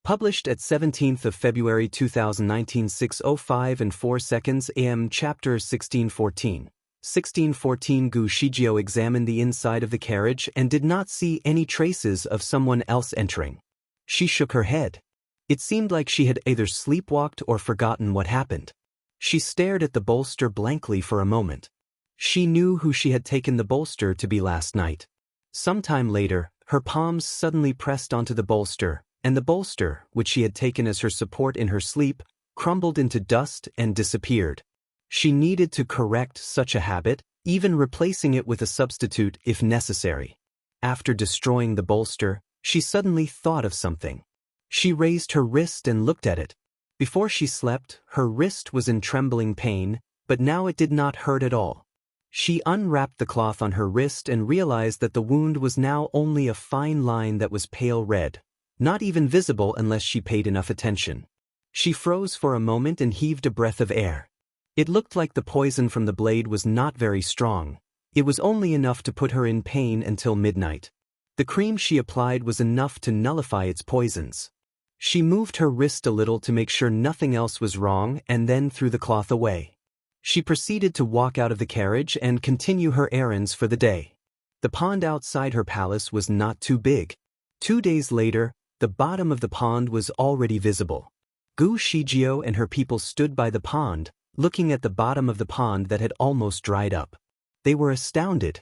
Published at 17th of February 2019 6:05 and 4 seconds AM. Chapter 1614. 1614 Gu Shijio examined the inside of the carriage and did not see any traces of someone else entering. She shook her head. It seemed like she had either sleepwalked or forgotten what happened. She stared at the bolster blankly for a moment. She knew who she had taken the bolster to be last night. Sometime later, her palms suddenly pressed onto the bolster, and the bolster, which she had taken as her support in her sleep, crumbled into dust and disappeared. She needed to correct such a habit, even replacing it with a substitute if necessary. After destroying the bolster, she suddenly thought of something. She raised her wrist and looked at it. Before she slept, her wrist was in trembling pain, but now it did not hurt at all. She unwrapped the cloth on her wrist and realized that the wound was now only a fine line that was pale red, not even visible unless she paid enough attention. She froze for a moment and heaved a breath of air. It looked like the poison from the blade was not very strong. It was only enough to put her in pain until midnight. The cream she applied was enough to nullify its poisons. She moved her wrist a little to make sure nothing else was wrong and then threw the cloth away. She proceeded to walk out of the carriage and continue her errands for the day. The pond outside her palace was not too big. 2 days later, the bottom of the pond was already visible. Gu Shijio and her people stood by the pond, looking at the bottom of the pond that had almost dried up. They were astounded.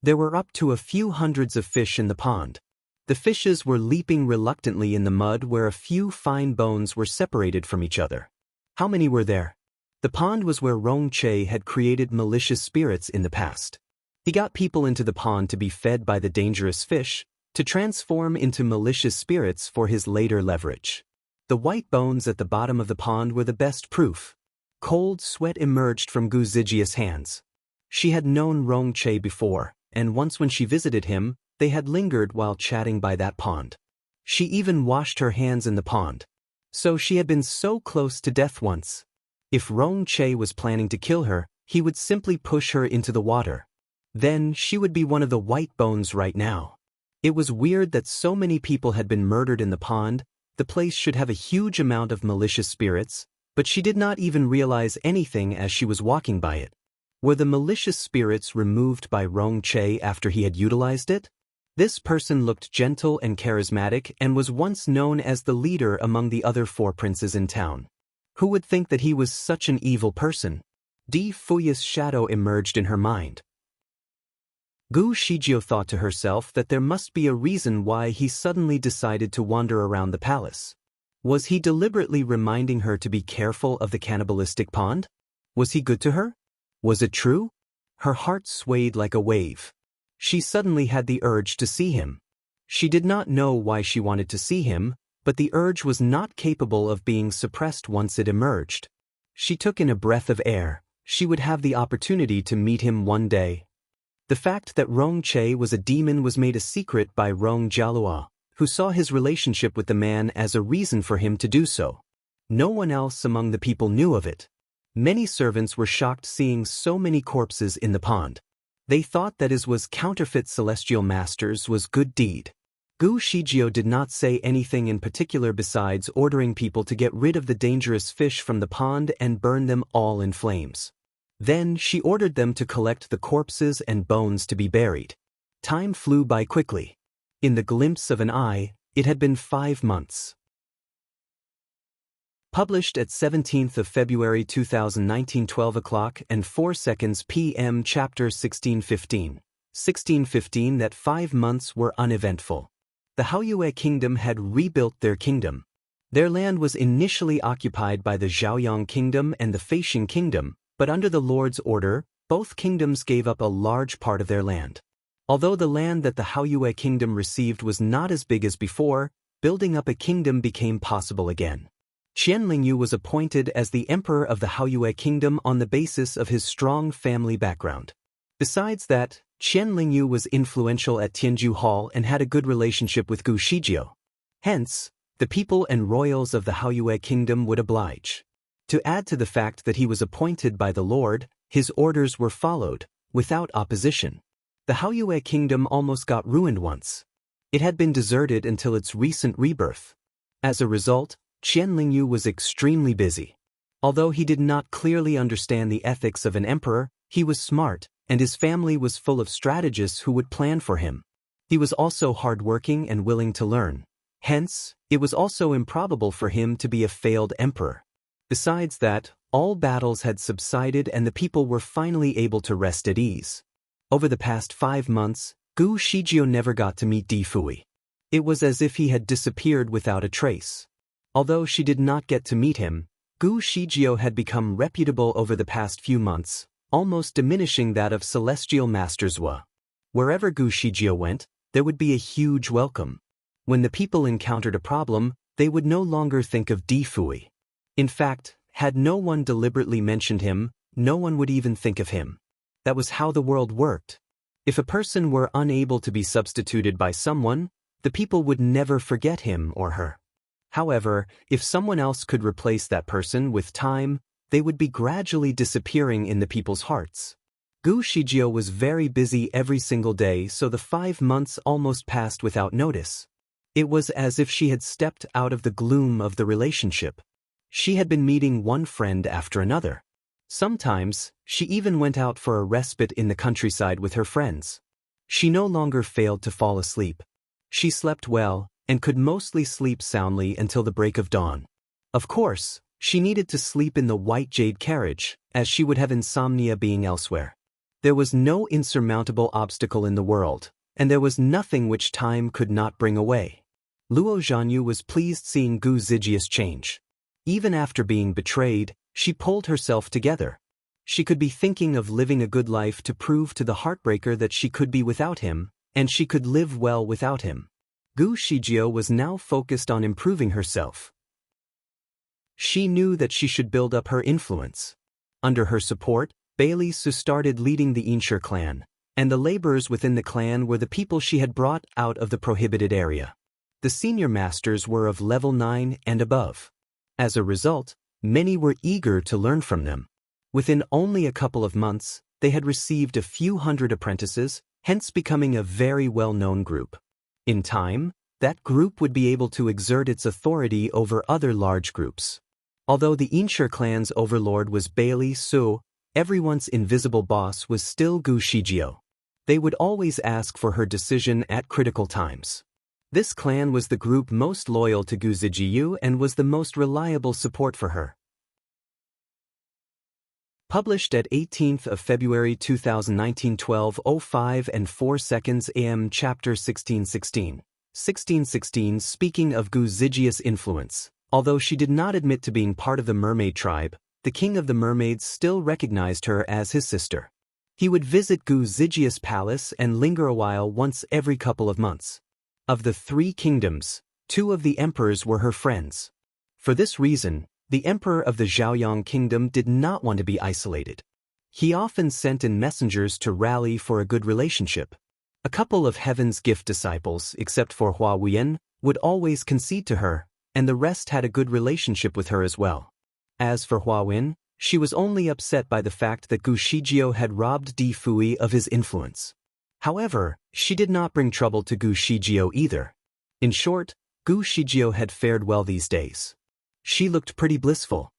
There were up to a few hundreds of fish in the pond. The fishes were leaping reluctantly in the mud where a few fine bones were separated from each other. How many were there? The pond was where Rong Che had created malicious spirits in the past. He got people into the pond to be fed by the dangerous fish, to transform into malicious spirits for his later leverage. The white bones at the bottom of the pond were the best proof. Cold sweat emerged from Gu Zijia's hands. She had known Rong Che before, and once when she visited him, they had lingered while chatting by that pond. She even washed her hands in the pond. So she had been so close to death once. If Rong Che was planning to kill her, he would simply push her into the water. Then she would be one of the white bones right now. It was weird that so many people had been murdered in the pond. The place should have a huge amount of malicious spirits, but she did not even realize anything as she was walking by it. Were the malicious spirits removed by Rong Che after he had utilized it? This person looked gentle and charismatic and was once known as the leader among the other 4 princes in town. Who would think that he was such an evil person? Di Fuya's shadow emerged in her mind. Gu Shijio thought to herself that there must be a reason why he suddenly decided to wander around the palace. Was he deliberately reminding her to be careful of the cannibalistic pond? Was he good to her? Was it true? Her heart swayed like a wave. She suddenly had the urge to see him. She did not know why she wanted to see him, but the urge was not capable of being suppressed once it emerged. She took in a breath of air. She would have the opportunity to meet him one day. The fact that Rong Che was a demon was made a secret by Rong Jialua, who saw his relationship with the man as a reason for him to do so. No one else among the people knew of it. Many servants were shocked seeing so many corpses in the pond. They thought that his was counterfeit celestial masters was good deed. Gu Shijio did not say anything in particular besides ordering people to get rid of the dangerous fish from the pond and burn them all in flames. Then she ordered them to collect the corpses and bones to be buried. Time flew by quickly. In the glimpse of an eye, it had been 5 months. Published at 17th of February 2019 12 o'clock and 4 seconds p.m. Chapter 1615. 1615 That 5 months were uneventful. The Haoyue kingdom had rebuilt their kingdom. Their land was initially occupied by the Zhaoyang kingdom and the Feixing kingdom, but under the Lord's order, both kingdoms gave up a large part of their land. Although the land that the Haoyue kingdom received was not as big as before, building up a kingdom became possible again. Qianlingyu was appointed as the emperor of the Haoyue kingdom on the basis of his strong family background. Besides that, Qianlingyu was influential at Tianju Hall and had a good relationship with Gu Shijio. Hence, the people and royals of the Haoyue kingdom would oblige. To add to the fact that he was appointed by the Lord, his orders were followed, without opposition. The Haoyue kingdom almost got ruined once. It had been deserted until its recent rebirth. As a result, Qian Lingyu was extremely busy. Although he did not clearly understand the ethics of an emperor, he was smart, and his family was full of strategists who would plan for him. He was also hardworking and willing to learn. Hence, it was also improbable for him to be a failed emperor. Besides that, all battles had subsided and the people were finally able to rest at ease. Over the past 5 months, Gu Shijio never got to meet Di Fui. It was as if he had disappeared without a trace. Although she did not get to meet him, Gu Shijio had become reputable over the past few months, almost diminishing that of celestial masters Wa. Wherever Gu Shijio went, there would be a huge welcome. When the people encountered a problem, they would no longer think of Di Fui. In fact, had no one deliberately mentioned him, no one would even think of him. That was how the world worked. If a person were unable to be substituted by someone, the people would never forget him or her. However, if someone else could replace that person with time, they would be gradually disappearing in the people's hearts. Gu Shijio was very busy every single day, so the 5 months almost passed without notice. It was as if she had stepped out of the gloom of the relationship. She had been meeting one friend after another. Sometimes, she even went out for a respite in the countryside with her friends. She no longer failed to fall asleep. She slept well, and could mostly sleep soundly until the break of dawn. Of course, she needed to sleep in the white jade carriage, as she would have insomnia being elsewhere. There was no insurmountable obstacle in the world, and there was nothing which time could not bring away. Luo Zhanyu was pleased seeing Gu Zijia's change. Even after being betrayed, she pulled herself together. She could be thinking of living a good life to prove to the heartbreaker that she could be without him, and she could live well without him. Gu Shijio was now focused on improving herself. She knew that she should build up her influence. Under her support, Bailey Su started leading the Insher clan, and the laborers within the clan were the people she had brought out of the prohibited area. The senior masters were of level 9 and above. As a result, many were eager to learn from them. Within only a couple of months, they had received a few hundred apprentices, hence becoming a very well-known group. In time, that group would be able to exert its authority over other large groups. Although the Insher clan's overlord was Bailey Su, everyone's invisible boss was still Gu Shijio. They would always ask for her decision at critical times. This clan was the group most loyal to Gu Zijiu and was the most reliable support for her. Published at 18th of February 2019, 12:05 and 4 seconds AM. Chapter 1616. 1616. Speaking of Gu Zijia's influence, although she did not admit to being part of the mermaid tribe, the king of the mermaids still recognized her as his sister. He would visit Gu Zijia's palace and linger a while once every couple of months. Of the 3 kingdoms, 2 of the emperors were her friends. For this reason, the emperor of the Zhaoyang kingdom did not want to be isolated. He often sent in messengers to rally for a good relationship. A couple of Heaven's Gift disciples, except for Hua Wuyan, would always concede to her, and the rest had a good relationship with her as well. As for Hua Wuyan, she was only upset by the fact that Gu Shijio had robbed Di Fui of his influence. However, she did not bring trouble to Gu Shijio either. In short, Gu Shijio had fared well these days. She looked pretty blissful.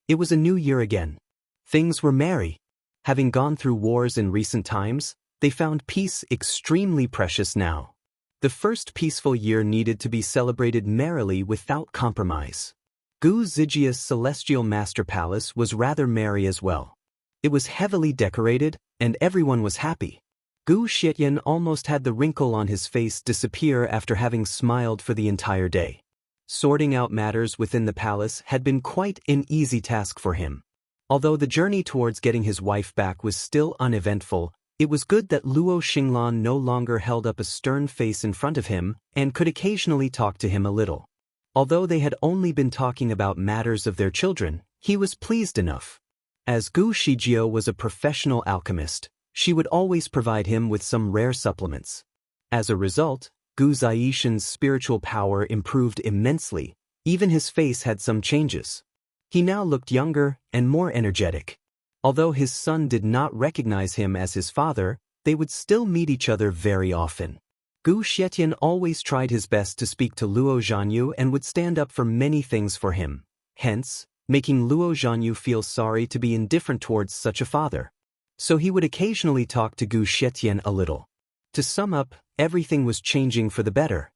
It was a new year again. Things were merry. Having gone through wars in recent times, they found peace extremely precious now. The first peaceful year needed to be celebrated merrily without compromise. Gu Zijia's celestial master palace was rather merry as well. It was heavily decorated, and everyone was happy. Gu Shiyan almost had the wrinkle on his face disappear after having smiled for the entire day. Sorting out matters within the palace had been quite an easy task for him. Although the journey towards getting his wife back was still uneventful, it was good that Luo Xinglan no longer held up a stern face in front of him and could occasionally talk to him a little. Although they had only been talking about matters of their children, he was pleased enough. As Gu Shijio was a professional alchemist, she would always provide him with some rare supplements. As a result, Gu Ziyixian's spiritual power improved immensely. Even his face had some changes. He now looked younger and more energetic. Although his son did not recognize him as his father, they would still meet each other very often. Gu Xietian always tried his best to speak to Luo Zhanyu and would stand up for many things for him, hence, making Luo Zhanyu feel sorry to be indifferent towards such a father. So he would occasionally talk to Gu Xietian a little. To sum up, everything was changing for the better.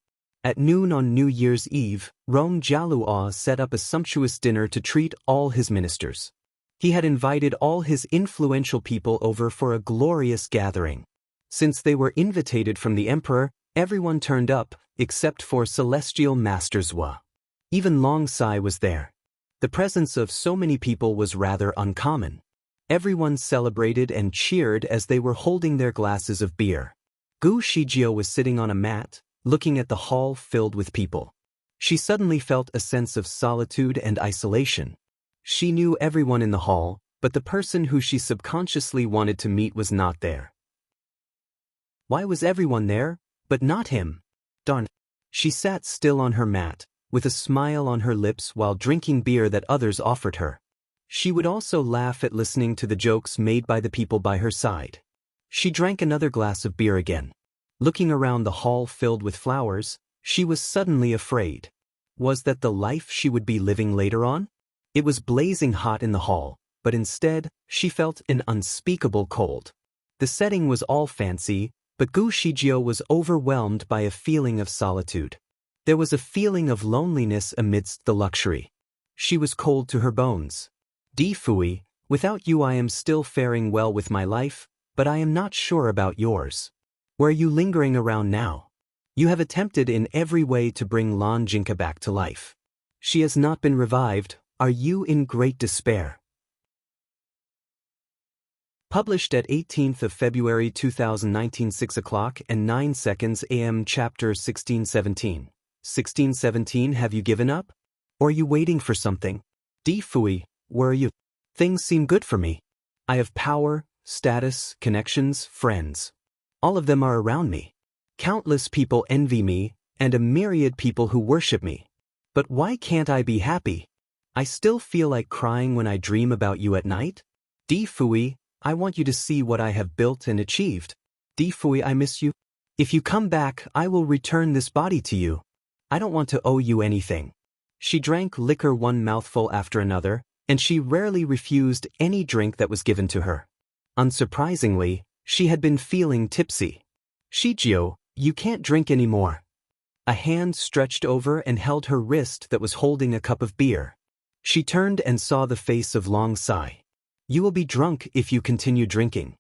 At noon on New Year's Eve, Rong Jialuo set up a sumptuous dinner to treat all his ministers. He had invited all his influential people over for a glorious gathering. Since they were invitated from the emperor, everyone turned up, except for Celestial Master Zhua. Even Long Sai was there. The presence of so many people was rather uncommon. Everyone celebrated and cheered as they were holding their glasses of beer. Gu Shijio was sitting on a mat, looking at the hall filled with people. She suddenly felt a sense of solitude and isolation. She knew everyone in the hall, but the person who she subconsciously wanted to meet was not there. Why was everyone there, but not him? Darn. She sat still on her mat, with a smile on her lips while drinking beer that others offered her. She would also laugh at listening to the jokes made by the people by her side. She drank another glass of beer again. Looking around the hall filled with flowers, she was suddenly afraid. Was that the life she would be living later on? It was blazing hot in the hall, but instead, she felt an unspeakable cold. The setting was all fancy, but Gu Shijio was overwhelmed by a feeling of solitude. There was a feeling of loneliness amidst the luxury. She was cold to her bones. Di Fui, without you I am still faring well with my life, but I am not sure about yours. Where are you lingering around now? You have attempted in every way to bring Lan Jinka back to life. She has not been revived. Are you in great despair? Published at 18th of February 2019 6 o'clock and 9 seconds AM Chapter 1617. 1617 Have you given up? Or are you waiting for something? Di Fui, where are you? Things seem good for me. I have power, status, connections, friends. All of them are around me. Countless people envy me, and a myriad people who worship me. But why can't I be happy? I still feel like crying when I dream about you at night. Di Fui, I want you to see what I have built and achieved. Di Fui, I miss you. If you come back, I will return this body to you. I don't want to owe you anything. She drank liquor one mouthful after another, and she rarely refused any drink that was given to her. Unsurprisingly, she had been feeling tipsy. Shijio, you can't drink anymore. A hand stretched over and held her wrist that was holding a cup of beer. She turned and saw the face of Long Sai. You will be drunk if you continue drinking.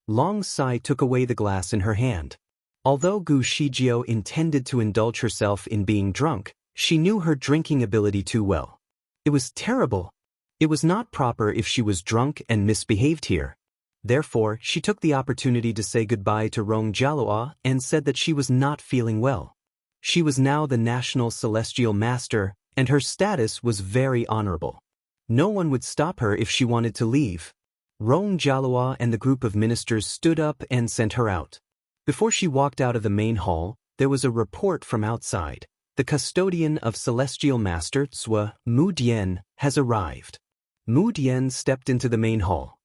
Long Sai took away the glass in her hand. Although Gu Shijio intended to indulge herself in being drunk, she knew her drinking ability too well. It was terrible. It was not proper if she was drunk and misbehaved here. Therefore, she took the opportunity to say goodbye to Rong Jialuo and said that she was not feeling well. She was now the national celestial master, and her status was very honorable. No one would stop her if she wanted to leave. Rong Jialuo and the group of ministers stood up and sent her out. Before she walked out of the main hall, there was a report from outside. The custodian of Celestial Master Zhua, Mu Dian, has arrived. Mu Dian stepped into the main hall.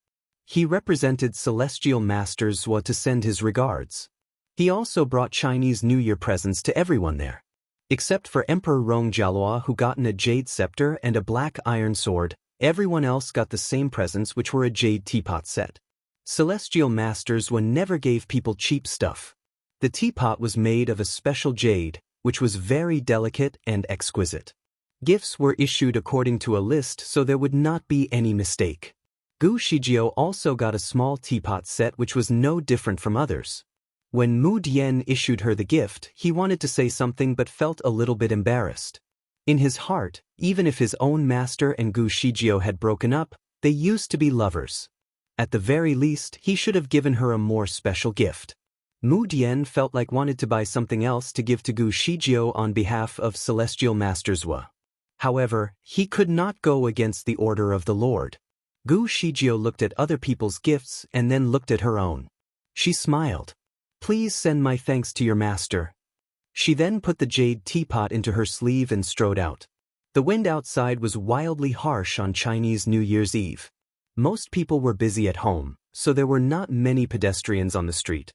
He represented Celestial Master Zhua to send his regards. He also brought Chinese New Year presents to everyone there. Except for Emperor Rong Jialuo, who gotten a jade scepter and a black iron sword, everyone else got the same presents, which were a jade teapot set. Celestial Masters never gave people cheap stuff. The teapot was made of a special jade, which was very delicate and exquisite. Gifts were issued according to a list so there would not be any mistake. Gu Shijio also got a small teapot set which was no different from others. When Mu Dian issued her the gift, he wanted to say something but felt a little bit embarrassed. In his heart, even if his own master and Gu Shijio had broken up, they used to be lovers. At the very least, he should have given her a more special gift. Mu Dian felt like wanted to buy something else to give to Gu Shijio on behalf of Celestial Master Zhua. However, he could not go against the order of the Lord. Gu Shijio looked at other people's gifts and then looked at her own. She smiled. Please send my thanks to your master. She then put the jade teapot into her sleeve and strode out. The wind outside was wildly harsh on Chinese New Year's Eve. Most people were busy at home, so there were not many pedestrians on the street.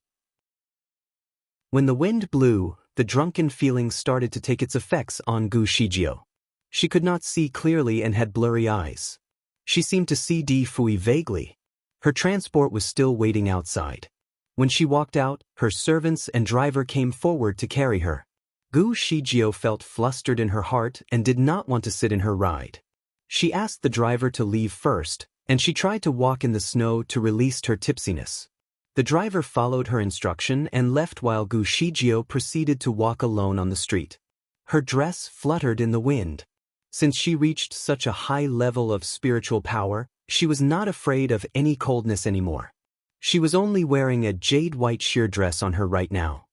When the wind blew, the drunken feeling started to take its effects on Gu Shijio. She could not see clearly and had blurry eyes. She seemed to see Di Fui vaguely. Her transport was still waiting outside. When she walked out, her servants and driver came forward to carry her. Gu Shijio felt flustered in her heart and did not want to sit in her ride. She asked the driver to leave first, and she tried to walk in the snow to release her tipsiness. The driver followed her instruction and left while Gu Shijio proceeded to walk alone on the street. Her dress fluttered in the wind. Since she reached such a high level of spiritual power, she was not afraid of any coldness anymore. She was only wearing a jade-white sheer dress on her right now.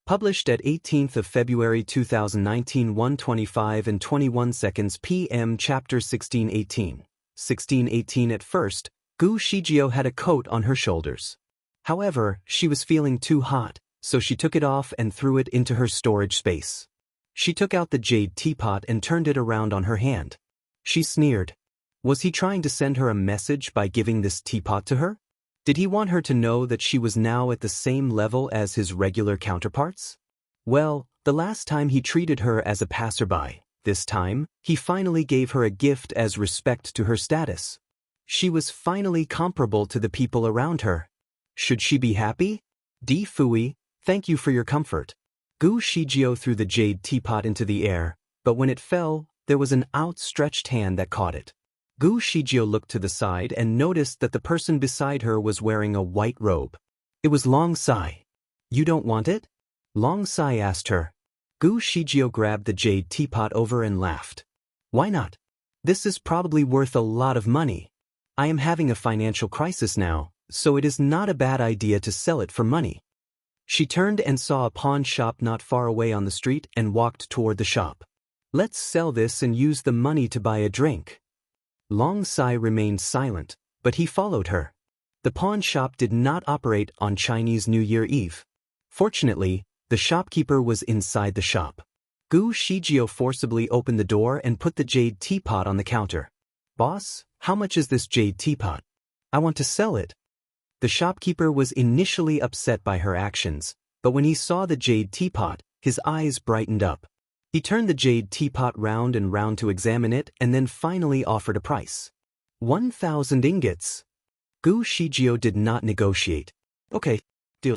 Published at 18th of February 2019, 1:25 and 21 seconds p.m. Chapter 1618. 1618. At first, Gu Shijio had a coat on her shoulders. However, she was feeling too hot, so she took it off and threw it into her storage space. She took out the jade teapot and turned it around on her hand. She sneered. Was he trying to send her a message by giving this teapot to her? Did he want her to know that she was now at the same level as his regular counterparts? Well, the last time he treated her as a passerby. This time, he finally gave her a gift as respect to her status. She was finally comparable to the people around her. Should she be happy? Di Fui, thank you for your comfort. Gu Shijio threw the jade teapot into the air, but when it fell, there was an outstretched hand that caught it. Gu Shijio looked to the side and noticed that the person beside her was wearing a white robe. It was Long Sai. You don't want it? Long Sai asked her. Gu Shijio grabbed the jade teapot over and laughed. Why not? This is probably worth a lot of money. I am having a financial crisis now, so it is not a bad idea to sell it for money. She turned and saw a pawn shop not far away on the street and walked toward the shop. Let's sell this and use the money to buy a drink. Long Sai remained silent, but he followed her. The pawn shop did not operate on Chinese New Year Eve. Fortunately, the shopkeeper was inside the shop. Gu Shijio forcibly opened the door and put the jade teapot on the counter. Boss, how much is this jade teapot? I want to sell it. The shopkeeper was initially upset by her actions, but when he saw the jade teapot, his eyes brightened up. He turned the jade teapot round and round to examine it and then finally offered a price. 1,000 ingots. Gu Shijio did not negotiate. Okay, deal.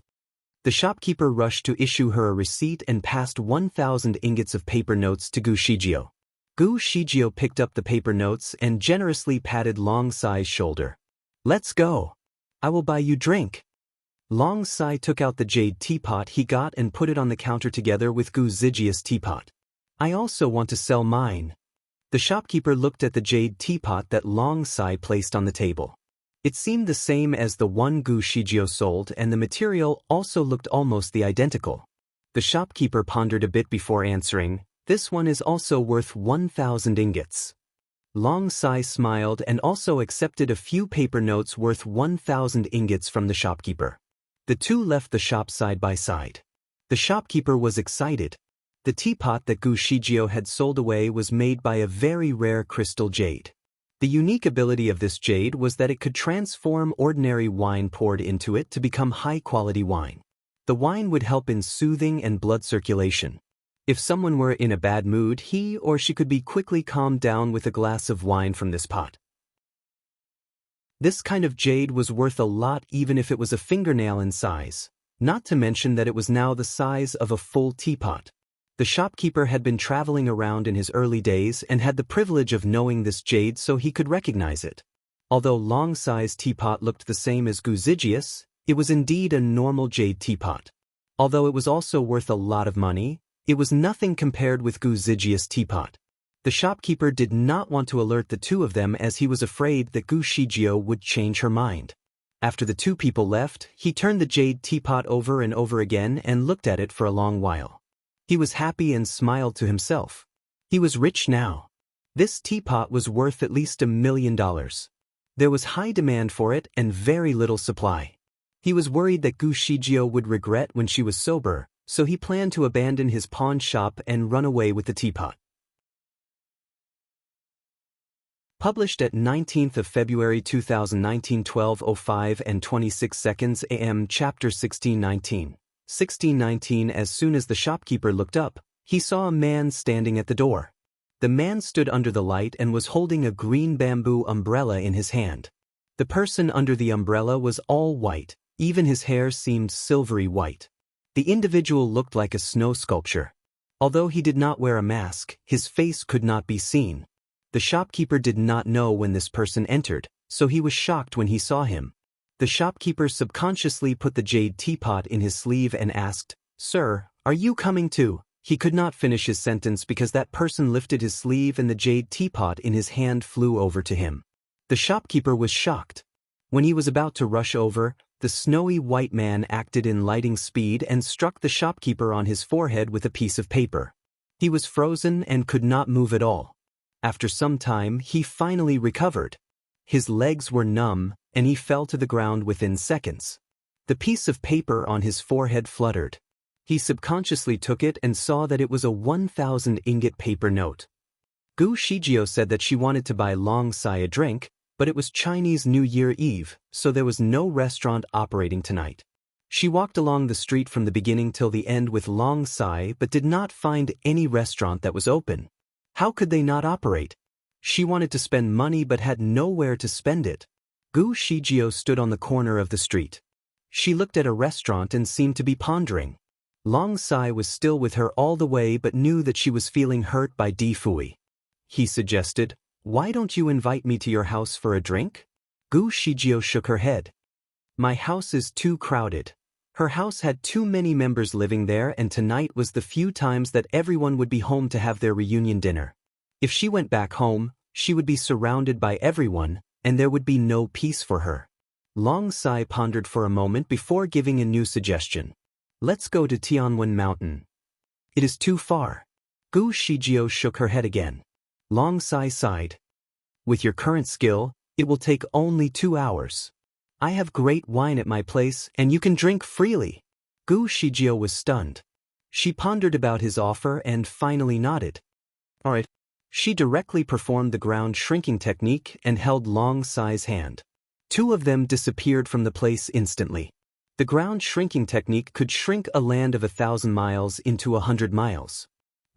The shopkeeper rushed to issue her a receipt and passed 1,000 ingots of paper notes to Gu Shijio. Gu Shijio picked up the paper notes and generously patted Long Sai's shoulder. Let's go. I will buy you drink. Long Sai took out the jade teapot he got and put it on the counter together with Gu Zijia's teapot. I also want to sell mine. The shopkeeper looked at the jade teapot that Long Sai placed on the table. It seemed the same as the one Gu Shijio sold and the material also looked almost the identical. The shopkeeper pondered a bit before answering, this one is also worth 1,000 ingots. Long Sai smiled and also accepted a few paper notes worth 1,000 ingots from the shopkeeper. The two left the shop side by side. The shopkeeper was excited. The teapot that Gu Shijio had sold away was made by a very rare crystal jade. The unique ability of this jade was that it could transform ordinary wine poured into it to become high-quality wine. The wine would help in soothing and blood circulation. If someone were in a bad mood, he or she could be quickly calmed down with a glass of wine from this pot. This kind of jade was worth a lot even if it was a fingernail in size, not to mention that it was now the size of a full teapot. The shopkeeper had been traveling around in his early days and had the privilege of knowing this jade so he could recognize it. Although Long Sai's teapot looked the same as Gu Zijia's, it was indeed a normal jade teapot. Although it was also worth a lot of money, it was nothing compared with Gu Zijia's teapot. The shopkeeper did not want to alert the two of them as he was afraid that Gu Shijio would change her mind. After the two people left, he turned the jade teapot over and over again and looked at it for a long while. He was happy and smiled to himself. He was rich now. This teapot was worth at least $1 million. There was high demand for it and very little supply. He was worried that Gu Shijio would regret when she was sober, so he planned to abandon his pawn shop and run away with the teapot. Published at 19th of February 2019, 12:05 and 26 seconds AM. Chapter 1619. 1619. As soon as the shopkeeper looked up, he saw a man standing at the door. The man stood under the light and was holding a green bamboo umbrella in his hand. The person under the umbrella was all white, even his hair seemed silvery white. The individual looked like a snow sculpture. Although he did not wear a mask, his face could not be seen. The shopkeeper did not know when this person entered, so he was shocked when he saw him. The shopkeeper subconsciously put the jade teapot in his sleeve and asked, "Sir, are you coming too?" He could not finish his sentence because that person lifted his sleeve and the jade teapot in his hand flew over to him. The shopkeeper was shocked. When he was about to rush over, the snowy white man acted in lightning speed and struck the shopkeeper on his forehead with a piece of paper. He was frozen and could not move at all. After some time, he finally recovered. His legs were numb, and he fell to the ground within seconds. The piece of paper on his forehead fluttered. He subconsciously took it and saw that it was a 1,000 ingot paper note. Gu Shijio said that she wanted to buy Long Sai a drink, but it was Chinese New Year Eve, so there was no restaurant operating tonight. She walked along the street from the beginning till the end with Long Sai but did not find any restaurant that was open. How could they not operate? She wanted to spend money but had nowhere to spend it. Gu Shijio stood on the corner of the street. She looked at a restaurant and seemed to be pondering. Long Sai was still with her all the way but knew that she was feeling hurt by Di Fui. He suggested, "Why don't you invite me to your house for a drink?" Gu Shijio shook her head. "My house is too crowded." Her house had too many members living there and tonight was the few times that everyone would be home to have their reunion dinner. If she went back home, she would be surrounded by everyone, and there would be no peace for her. Long Sai pondered for a moment before giving a new suggestion. "Let's go to Tianwen Mountain." "It is too far." Gu Shijio shook her head again. Long Sai sighed. "With your current skill, it will take only 2 hours. I have great wine at my place, and you can drink freely." Gu Shijio was stunned. She pondered about his offer and finally nodded. "All right." She directly performed the ground shrinking technique and held Long Sai's hand. Two of them disappeared from the place instantly. The ground shrinking technique could shrink a land of 1,000 miles into 100 miles.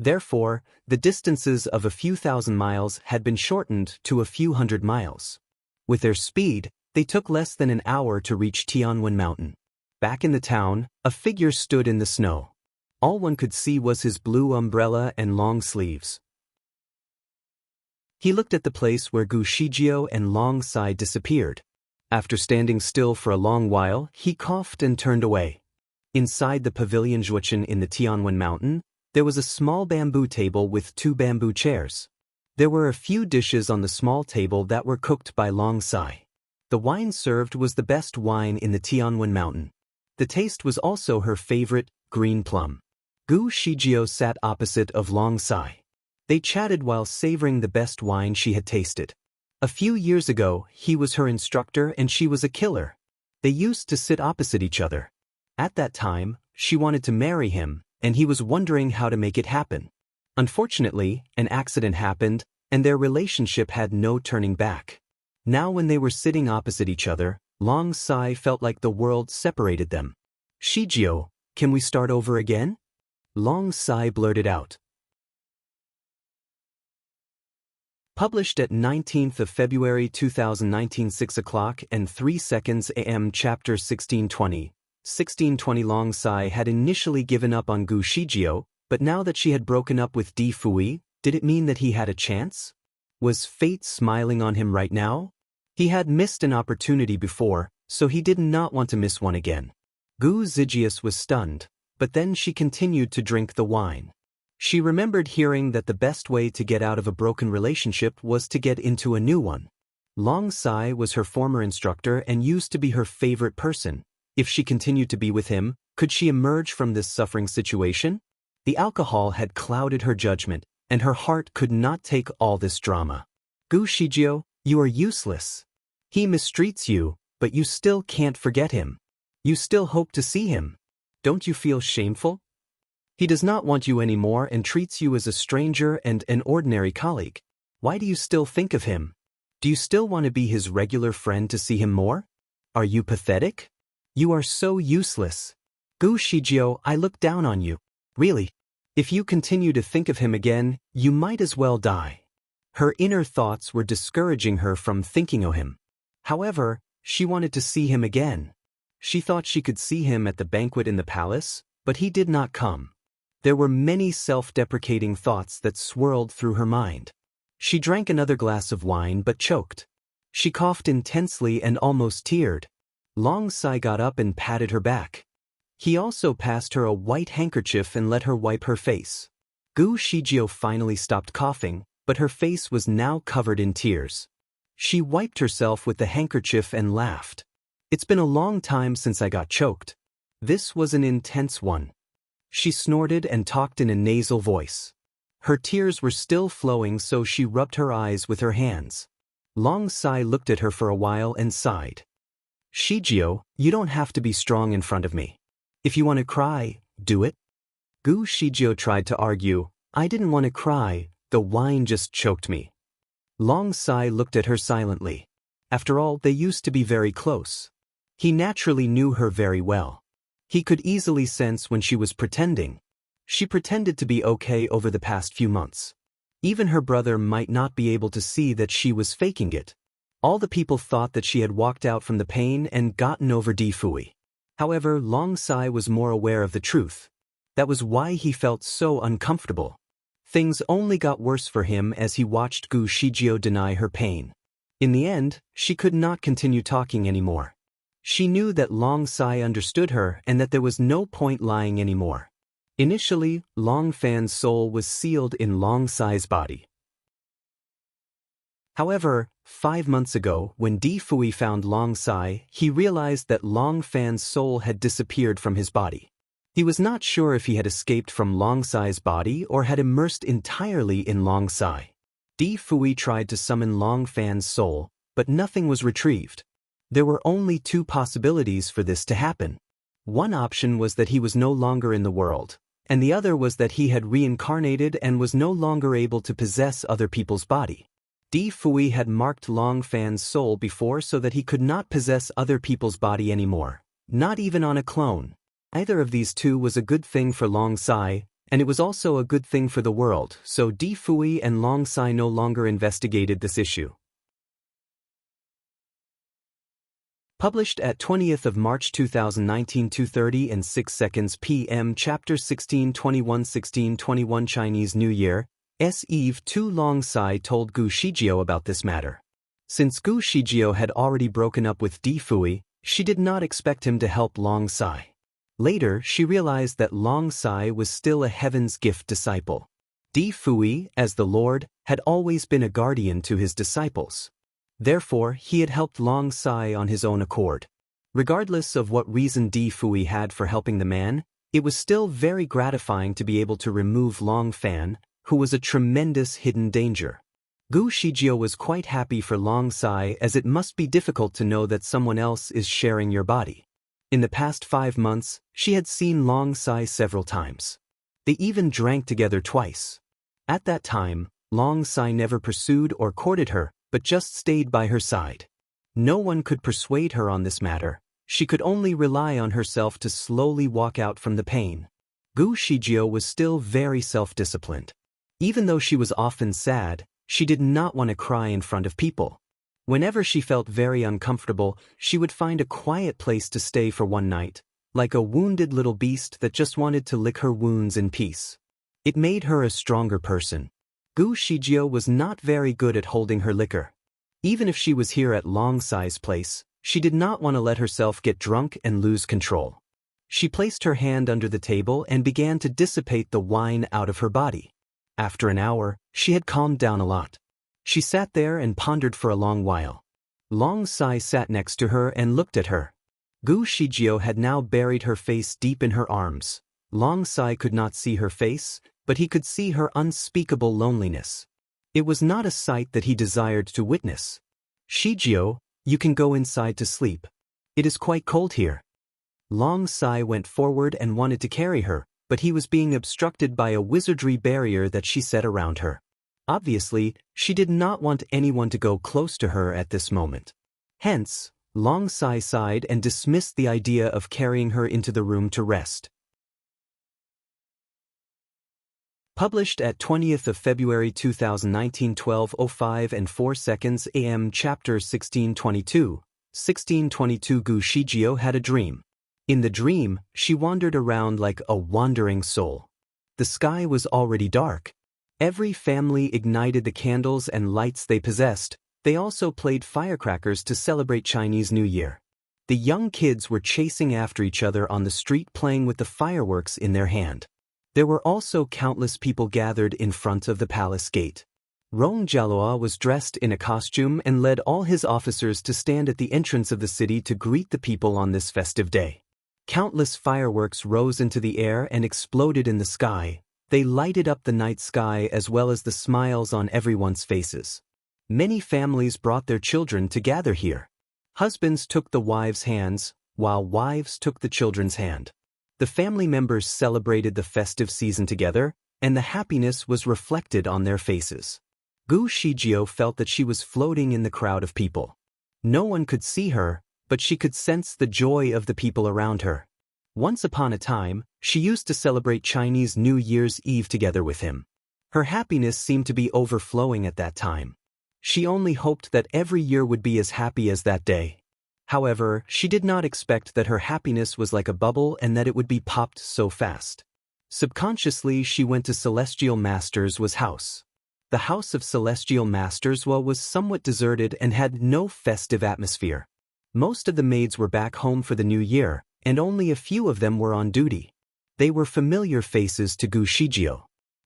Therefore, the distances of a few thousand miles had been shortened to a few hundred miles. With their speed, they took less than an hour to reach Tianwen Mountain. Back in the town, a figure stood in the snow. All one could see was his blue umbrella and long sleeves. He looked at the place where Gu Shijio and Long Sai disappeared. After standing still for a long while, he coughed and turned away. Inside the pavilion Zhuochen in the Tianwen Mountain, there was a small bamboo table with 2 bamboo chairs. There were a few dishes on the small table that were cooked by Long Sai. The wine served was the best wine in the Tianwen Mountain. The taste was also her favorite, green plum. Gu Shijio sat opposite of Long Sai. They chatted while savoring the best wine she had tasted. A few years ago, he was her instructor and she was a killer. They used to sit opposite each other. At that time, she wanted to marry him, and he was wondering how to make it happen. Unfortunately, an accident happened, and their relationship had no turning back. Now when they were sitting opposite each other, Long Sai felt like the world separated them. "Shijio, can we start over again?" Long Sai blurted out. Published at 19th of February 2019, 6:03 AM. Chapter 1620. 1620. Long Sai had initially given up on Gu Shijio, but now that she had broken up with Di Fui, did it mean that he had a chance? Was fate smiling on him right now? He had missed an opportunity before, so he did not want to miss one again. Gu Zigius was stunned, but then she continued to drink the wine. She remembered hearing that the best way to get out of a broken relationship was to get into a new one. Long Sai was her former instructor and used to be her favorite person. If she continued to be with him, could she emerge from this suffering situation? The alcohol had clouded her judgment, and her heart could not take all this drama. "Gu Shijio, you are useless. He mistreats you, but you still can't forget him. You still hope to see him. Don't you feel shameful? He does not want you anymore and treats you as a stranger and an ordinary colleague. Why do you still think of him? Do you still want to be his regular friend to see him more? Are you pathetic? You are so useless. Gu Shijio, I look down on you. Really? If you continue to think of him again, you might as well die. Her inner thoughts were discouraging her from thinking of him. However, she wanted to see him again. She thought she could see him at the banquet in the palace, but he did not come. There were many self-deprecating thoughts that swirled through her mind. She drank another glass of wine but choked. She coughed intensely and almost teared. Long Sai got up and patted her back. He also passed her a white handkerchief and let her wipe her face. Gu Shijio finally stopped coughing, but her face was now covered in tears. She wiped herself with the handkerchief and laughed. It's been a long time since I got choked. This was an intense one. She snorted and talked in a nasal voice. Her tears were still flowing, so she rubbed her eyes with her hands. Long Sai looked at her for a while and sighed. Shijio, you don't have to be strong in front of me. If you want to cry, do it. Gu Shijio tried to argue. I didn't want to cry, the wine just choked me. Long Sai looked at her silently. After all, they used to be very close. He naturally knew her very well. He could easily sense when she was pretending. She pretended to be okay over the past few months. Even her brother might not be able to see that she was faking it. All the people thought that she had walked out from the pain and gotten over Di Fui. However, Long Sai was more aware of the truth. That was why he felt so uncomfortable. Things only got worse for him as he watched Gu Shijio deny her pain. In the end, she could not continue talking anymore. She knew that Long Sai understood her and that there was no point lying anymore. Initially, Long Fan's soul was sealed in Long Sai's body. However, 5 months ago, when Di Fui found Long Sai, he realized that Long Fan's soul had disappeared from his body. He was not sure if he had escaped from Long Sai's body or had immersed entirely in Long Sai. Di Fui tried to summon Long Fan's soul, but nothing was retrieved. There were only 2 possibilities for this to happen. One option was that he was no longer in the world, and the other was that he had reincarnated and was no longer able to possess other people's body. Di Fui had marked Long Fan's soul before so that he could not possess other people's body anymore, not even on a clone. Either of these 2 was a good thing for Long Sai, and it was also a good thing for the world, so Di Fui and Long Sai no longer investigated this issue. Published at 20th of March 2019, 2:30 and 6 seconds p.m. Chapter 1621 Chinese New Year. Eve 2 Long Sai told Gu Shijio about this matter. Since Gu Shijio had already broken up with Di Fui, she did not expect him to help Long Sai. Later, she realized that Long Sai was still a Heaven's Gift disciple. Di Fui, as the Lord, had always been a guardian to his disciples. Therefore, he had helped Long Sai on his own accord. Regardless of what reason Di Fui had for helping the man, it was still very gratifying to be able to remove Long Fan, who was a tremendous hidden danger. Gu Shijio was quite happy for Long Sai, as it must be difficult to know that someone else is sharing your body. In the past 5 months, she had seen Long Sai several times. They even drank together twice. At that time, Long Sai never pursued or courted her, but just stayed by her side. No one could persuade her on this matter. She could only rely on herself to slowly walk out from the pain. Gu Shijio was still very self-disciplined. Even though she was often sad, she did not want to cry in front of people. Whenever she felt very uncomfortable, she would find a quiet place to stay for one night, like a wounded little beast that just wanted to lick her wounds in peace. It made her a stronger person. Gu Shijio was not very good at holding her liquor. Even if she was here at Long Sai's place, she did not want to let herself get drunk and lose control. She placed her hand under the table and began to dissipate the wine out of her body. After an hour, she had calmed down a lot. She sat there and pondered for a long while. Long Sai sat next to her and looked at her. Gu Shijio had now buried her face deep in her arms. Long Sai could not see her face, but he could see her unspeakable loneliness. It was not a sight that he desired to witness. Shijio, you can go inside to sleep. It is quite cold here. Long Sai went forward and wanted to carry her, but he was being obstructed by a wizardry barrier that she set around her. Obviously, she did not want anyone to go close to her at this moment. Hence, Long Sai sighed and dismissed the idea of carrying her into the room to rest. Published at 20th of February 2019, 12:05 and 4 seconds AM. Chapter 1622. 1622 Gu Shijio had a dream. In the dream, she wandered around like a wandering soul. The sky was already dark. Every family ignited the candles and lights they possessed. They also played firecrackers to celebrate Chinese New Year. The young kids were chasing after each other on the street, playing with the fireworks in their hand. There were also countless people gathered in front of the palace gate. Rong Jialoa was dressed in a costume and led all his officers to stand at the entrance of the city to greet the people on this festive day. Countless fireworks rose into the air and exploded in the sky. They lighted up the night sky as well as the smiles on everyone's faces. Many families brought their children to gather here. Husbands took the wives' hands, while wives took the children's hand. The family members celebrated the festive season together, and the happiness was reflected on their faces. Gu Shijio felt that she was floating in the crowd of people. No one could see her, but she could sense the joy of the people around her. Once upon a time, she used to celebrate Chinese New Year's Eve together with him. Her happiness seemed to be overflowing at that time. She only hoped that every year would be as happy as that day. However, she did not expect that her happiness was like a bubble and that it would be popped so fast. Subconsciously, she went to Celestial Master's house. The house of Celestial Masters was somewhat deserted and had no festive atmosphere. Most of the maids were back home for the new year, and only a few of them were on duty. They were familiar faces to Gu Shijio.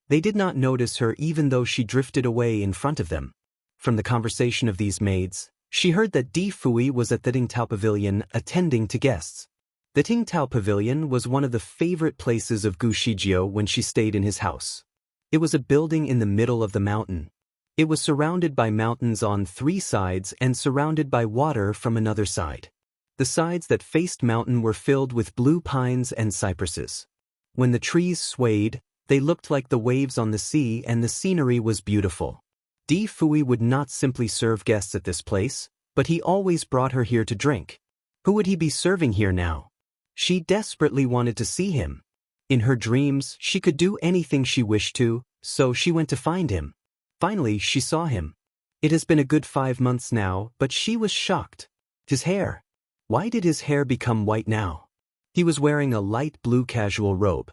They did not notice her even though she drifted away in front of them. From the conversation of these maids, she heard that Di Fui was at the Tingtao Pavilion attending to guests. The Tingtao Pavilion was one of the favorite places of Gu Shijio when she stayed in his house. It was a building in the middle of the mountain. It was surrounded by mountains on 3 sides and surrounded by water from another side. The sides that faced mountain were filled with blue pines and cypresses. When the trees swayed, they looked like the waves on the sea, and the scenery was beautiful. Di Fui would not simply serve guests at this place, but he always brought her here to drink. Who would he be serving here now? She desperately wanted to see him. In her dreams, she could do anything she wished to, so she went to find him. Finally, she saw him. It has been a good 5 months now, but she was shocked. His hair. Why did his hair become white now? He was wearing a light blue casual robe.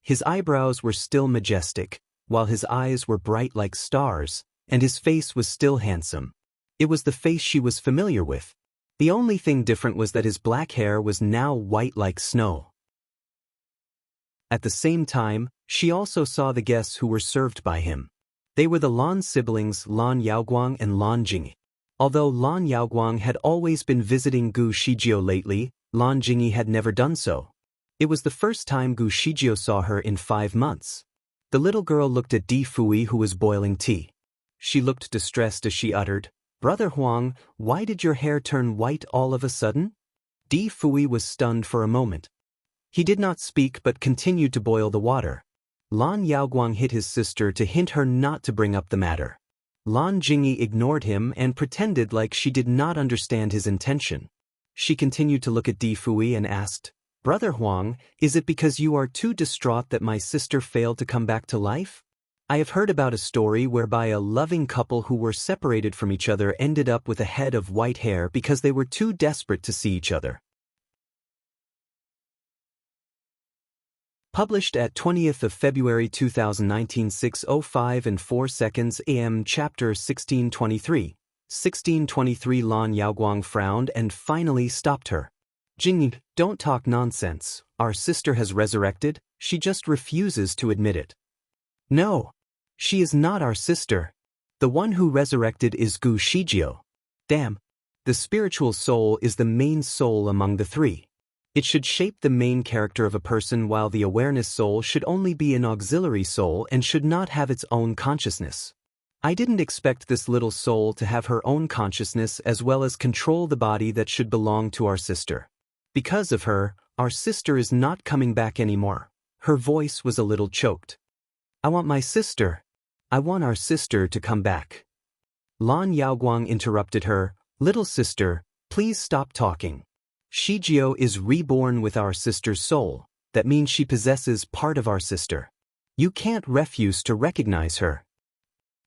His eyebrows were still majestic, while his eyes were bright like stars, and his face was still handsome. It was the face she was familiar with. The only thing different was that his black hair was now white like snow. At the same time, she also saw the guests who were served by him. They were the Lan siblings Lan Yaoguang and Lan Jingyi. Although Lan Yaoguang had always been visiting Gu Shijio lately, Lan Jingyi had never done so. It was the first time Gu Shijio saw her in 5 months. The little girl looked at Di Fui, who was boiling tea. She looked distressed as she uttered, "Brother Huang, why did your hair turn white all of a sudden?" Di Fui was stunned for a moment. He did not speak but continued to boil the water. Lan Yaoguang hit his sister to hint her not to bring up the matter. Lan Jingyi ignored him and pretended like she did not understand his intention. She continued to look at Di Fui and asked, "Brother Huang, is it because you are too distraught that my sister failed to come back to life? I have heard about a story whereby a loving couple who were separated from each other ended up with a head of white hair because they were too desperate to see each other." Published at 20th of February 2019, 6:05 and 4 seconds AM. Chapter 1623. 1623 Lan Yaoguang frowned and finally stopped her. "Jingyi, don't talk nonsense. Our sister has resurrected. She just refuses to admit it." "No. She is not our sister. The one who resurrected is Gu Shijio. Damn. The spiritual soul is the main soul among the 3. It should shape the main character of a person, while the awareness soul should only be an auxiliary soul and should not have its own consciousness. I didn't expect this little soul to have her own consciousness as well as control the body that should belong to our sister. Because of her, our sister is not coming back anymore." Her voice was a little choked. "I want my sister. I want our sister to come back. Lan Yaoguang interrupted her. Little sister, please stop talking. Shijio is reborn with our sister's soul. That means she possesses part of our sister. You can't refuse to recognize her.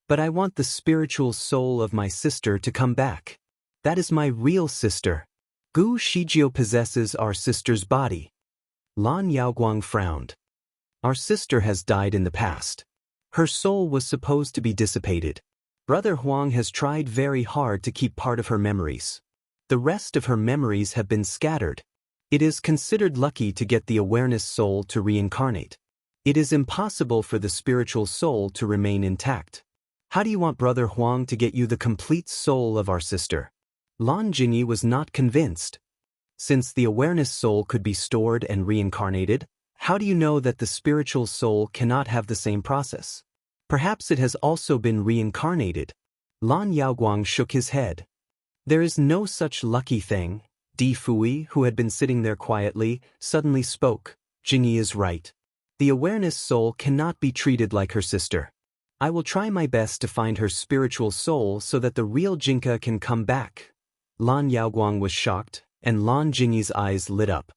But I want the spiritual soul of my sister to come back. That is my real sister. Gu Shijio possesses our sister's body. Lan Yaoguang frowned. Our sister has died in the past. Her soul was supposed to be dissipated. Brother Huang has tried very hard to keep part of her memories. The rest of her memories have been scattered. It is considered lucky to get the awareness soul to reincarnate. It is impossible for the spiritual soul to remain intact. How do you want Brother Huang to get you the complete soul of our sister? Lan Jingyi was not convinced. Since the awareness soul could be stored and reincarnated, how do you know that the spiritual soul cannot have the same process? Perhaps it has also been reincarnated. Lan Yaoguang shook his head. There is no such lucky thing. Di Fui, who had been sitting there quietly, suddenly spoke. Jingyi is right. The awareness soul cannot be treated like her sister. I will try my best to find her spiritual soul so that the real Jinka can come back. Lan Yaoguang was shocked, and Lan Jingyi's eyes lit up.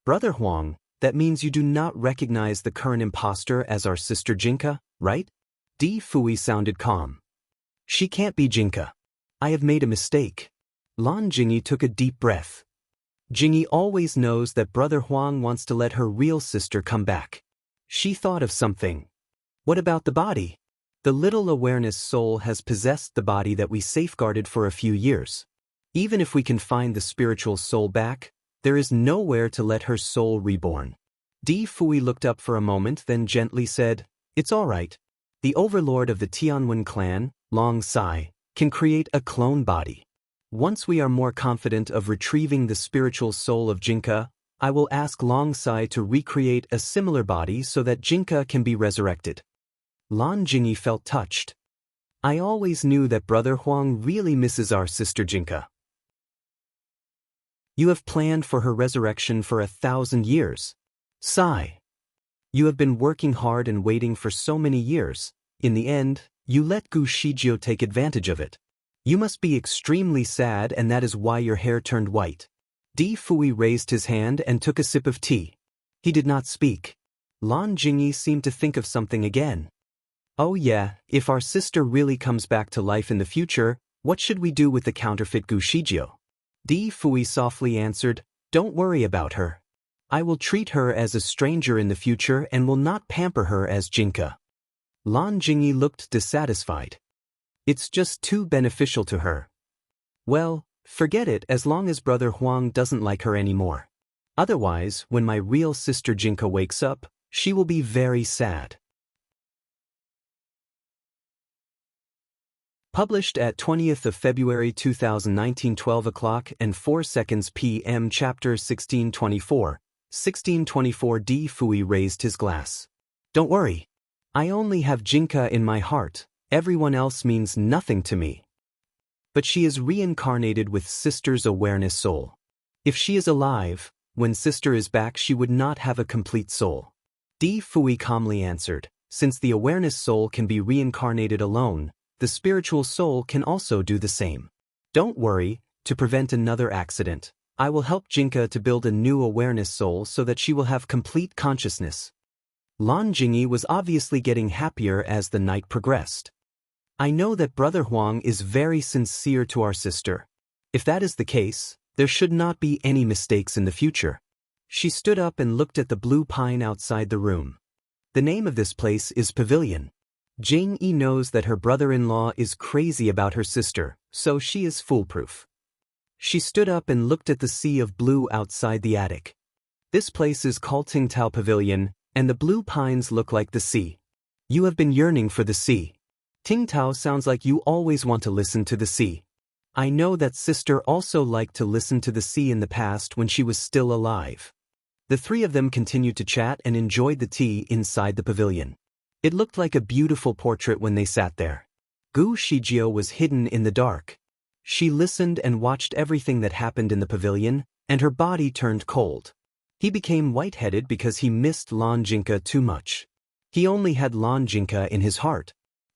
Brother Huang, that means you do not recognize the current impostor as our sister Jinka, right? Di Fui sounded calm. She can't be Jinka. I have made a mistake. Lan Jingyi took a deep breath. Jingyi always knows that Brother Huang wants to let her real sister come back. She thought of something. What about the body? The little awareness soul has possessed the body that we safeguarded for a few years. Even if we can find the spiritual soul back, there is nowhere to let her soul reborn. Di Fui looked up for a moment, then gently said, It's all right. The overlord of the Tianwen clan, Long Sai, can create a clone body. Once we are more confident of retrieving the spiritual soul of Jinka, I will ask Long Sai to recreate a similar body so that Jinka can be resurrected. Lan Jingyi felt touched. I always knew that Brother Huang really misses our sister Jinka. You have planned for her resurrection for 1,000 years. Sai. You have been working hard and waiting for so many years. In the end, you let Gu Shijio take advantage of it. You must be extremely sad, and that is why your hair turned white. Di Fui raised his hand and took a sip of tea. He did not speak. Lan Jingyi seemed to think of something again. Oh yeah, if our sister really comes back to life in the future, what should we do with the counterfeit Gu Shijio? Di Fui softly answered, Don't worry about her. I will treat her as a stranger in the future and will not pamper her as Jinka. Lan Jingyi looked dissatisfied. It's just too beneficial to her. Well, forget it as long as Brother Huang doesn't like her anymore. Otherwise, when my real sister Jinka wakes up, she will be very sad. Published at 20th of February 2019 12:04 p.m. Chapter 1624. 1624 Di Fui raised his glass. Don't worry. I only have Jinka in my heart. Everyone else means nothing to me. But she is reincarnated with Sister's awareness soul. If she is alive, when Sister is back she would not have a complete soul. Di Fui calmly answered, Since the awareness soul can be reincarnated alone, the spiritual soul can also do the same. Don't worry, to prevent another accident, I will help Jinka to build a new awareness soul so that she will have complete consciousness. Lan Jingyi was obviously getting happier as the night progressed. I know that Brother Huang is very sincere to our sister. If that is the case, there should not be any mistakes in the future. She stood up and looked at the blue pine outside the room. The name of this place is Pavilion. Jing Yi knows that her brother-in-law is crazy about her sister, so she is foolproof. She stood up and looked at the sea of blue outside the attic. This place is called Tingtao Pavilion, and the blue pines look like the sea. You have been yearning for the sea. Tingtao sounds like you always want to listen to the sea. I know that sister also liked to listen to the sea in the past when she was still alive. The three of them continued to chat and enjoyed the tea inside the pavilion. It looked like a beautiful portrait when they sat there. Gu Shijio was hidden in the dark. She listened and watched everything that happened in the pavilion, and her body turned cold. He became white-headed because he missed Lan Jinka too much. He only had Lan Jinka in his heart.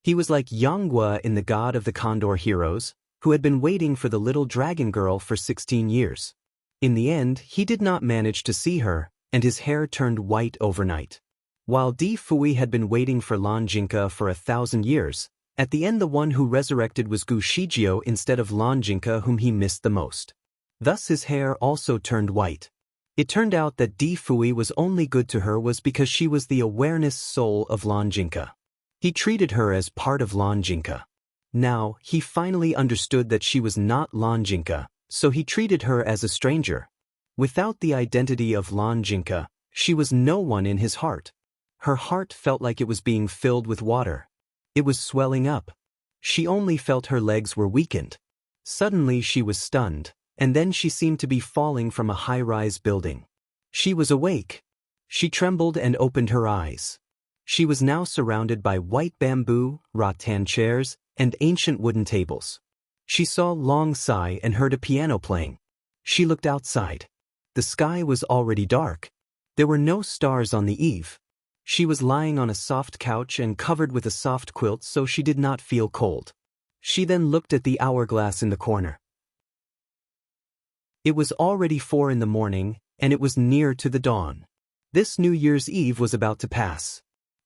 He was like Yanghua in The God of the Condor Heroes, who had been waiting for the little dragon girl for 16 years. In the end, he did not manage to see her, and his hair turned white overnight. While Di Fui had been waiting for Lan Jinka for 1,000 years, at the end the one who resurrected was Gu Shijio instead of Lan Jinka, whom he missed the most. Thus his hair also turned white. It turned out that Di Fui was only good to her was because she was the awareness soul of Lan Jinka. He treated her as part of Lan Jinka. Now, he finally understood that she was not Lan Jinka, so he treated her as a stranger. Without the identity of Lan Jinka, she was no one in his heart. Her heart felt like it was being filled with water. It was swelling up. She only felt her legs were weakened. Suddenly she was stunned, and then she seemed to be falling from a high-rise building. She was awake. She trembled and opened her eyes. She was now surrounded by white bamboo, rattan chairs, and ancient wooden tables. She saw Long Sai and heard a piano playing. She looked outside. The sky was already dark. There were no stars on the eve. She was lying on a soft couch and covered with a soft quilt so she did not feel cold. She then looked at the hourglass in the corner. It was already 4 in the morning, and it was near to the dawn. This New Year's Eve was about to pass.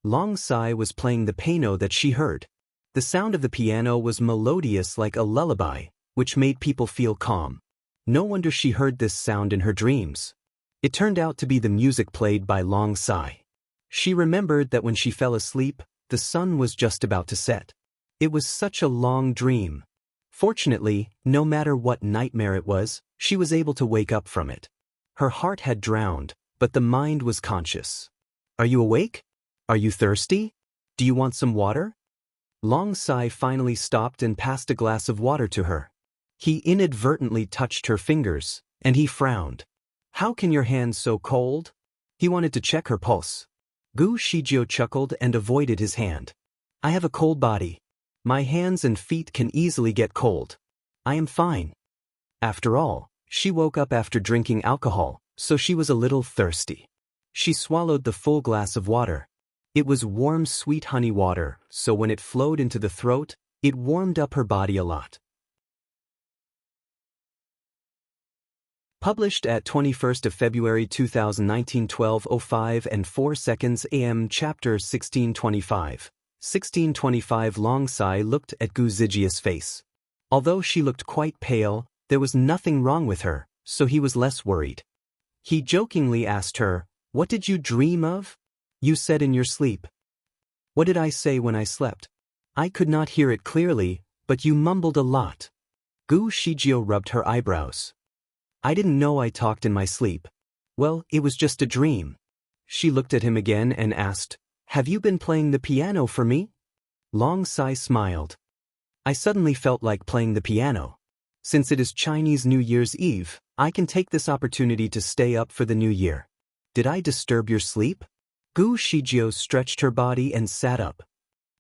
Long Sai was playing the piano that she heard. The sound of the piano was melodious like a lullaby, which made people feel calm. No wonder she heard this sound in her dreams. It turned out to be the music played by Long Sai. She remembered that when she fell asleep, the sun was just about to set. It was such a long dream. Fortunately, no matter what nightmare it was, she was able to wake up from it. Her heart had drowned, but the mind was conscious. Are you awake? Are you thirsty? Do you want some water? Long Sai finally stopped and passed a glass of water to her. He inadvertently touched her fingers, and he frowned. How can your hands so cold? He wanted to check her pulse. Gu Shijio chuckled and avoided his hand. I have a cold body. My hands and feet can easily get cold. I am fine. After all, she woke up after drinking alcohol, so she was a little thirsty. She swallowed the full glass of water. It was warm, sweet honey water, so when it flowed into the throat, it warmed up her body a lot. Published at 21st of February 2019, 12:05 and 4 seconds AM. Chapter 1625. 1625. Long Sai looked at Gu Zijia's face. Although she looked quite pale, there was nothing wrong with her, so he was less worried. He jokingly asked her, "What did you dream of?" "You said in your sleep." "What did I say when I slept?" "I could not hear it clearly, but you mumbled a lot." Gu Shijio rubbed her eyebrows. "I didn't know I talked in my sleep." "Well, it was just a dream." She looked at him again and asked, "Have you been playing the piano for me?" Long Sai smiled. "I suddenly felt like playing the piano. Since it is Chinese New Year's Eve, I can take this opportunity to stay up for the new year. Did I disturb your sleep?" Gu Shijio stretched her body and sat up.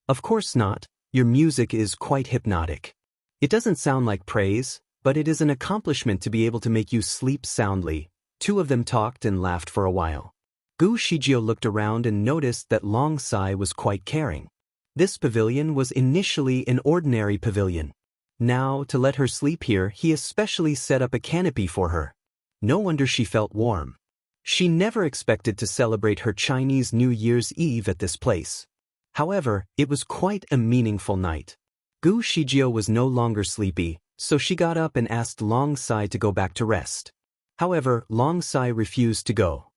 "Of course not. Your music is quite hypnotic. It doesn't sound like praise, but it is an accomplishment to be able to make you sleep soundly." Two of them talked and laughed for a while. Gu Shijio looked around and noticed that Long Sai was quite caring. This pavilion was initially an ordinary pavilion. Now, to let her sleep here, he especially set up a canopy for her. No wonder she felt warm. She never expected to celebrate her Chinese New Year's Eve at this place. However, it was quite a meaningful night. Gu Shijio was no longer sleepy, so she got up and asked Long Sai to go back to rest. However, Long Sai refused to go.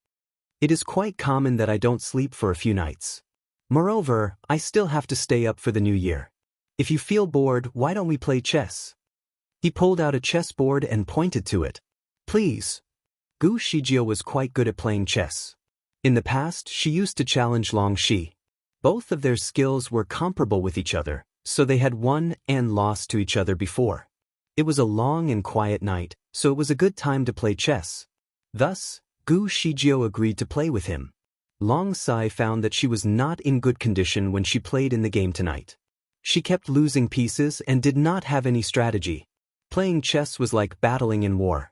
"It is quite common that I don't sleep for a few nights. Moreover, I still have to stay up for the new year. If you feel bored, why don't we play chess?" He pulled out a chessboard and pointed to it. "Please." Gu Shijio was quite good at playing chess. In the past, she used to challenge Long Shi. Both of their skills were comparable with each other, so they had won and lost to each other before. It was a long and quiet night, so it was a good time to play chess. Thus, Gu Shijio agreed to play with him. Long Sai found that she was not in good condition when she played in the game tonight. She kept losing pieces and did not have any strategy. Playing chess was like battling in war.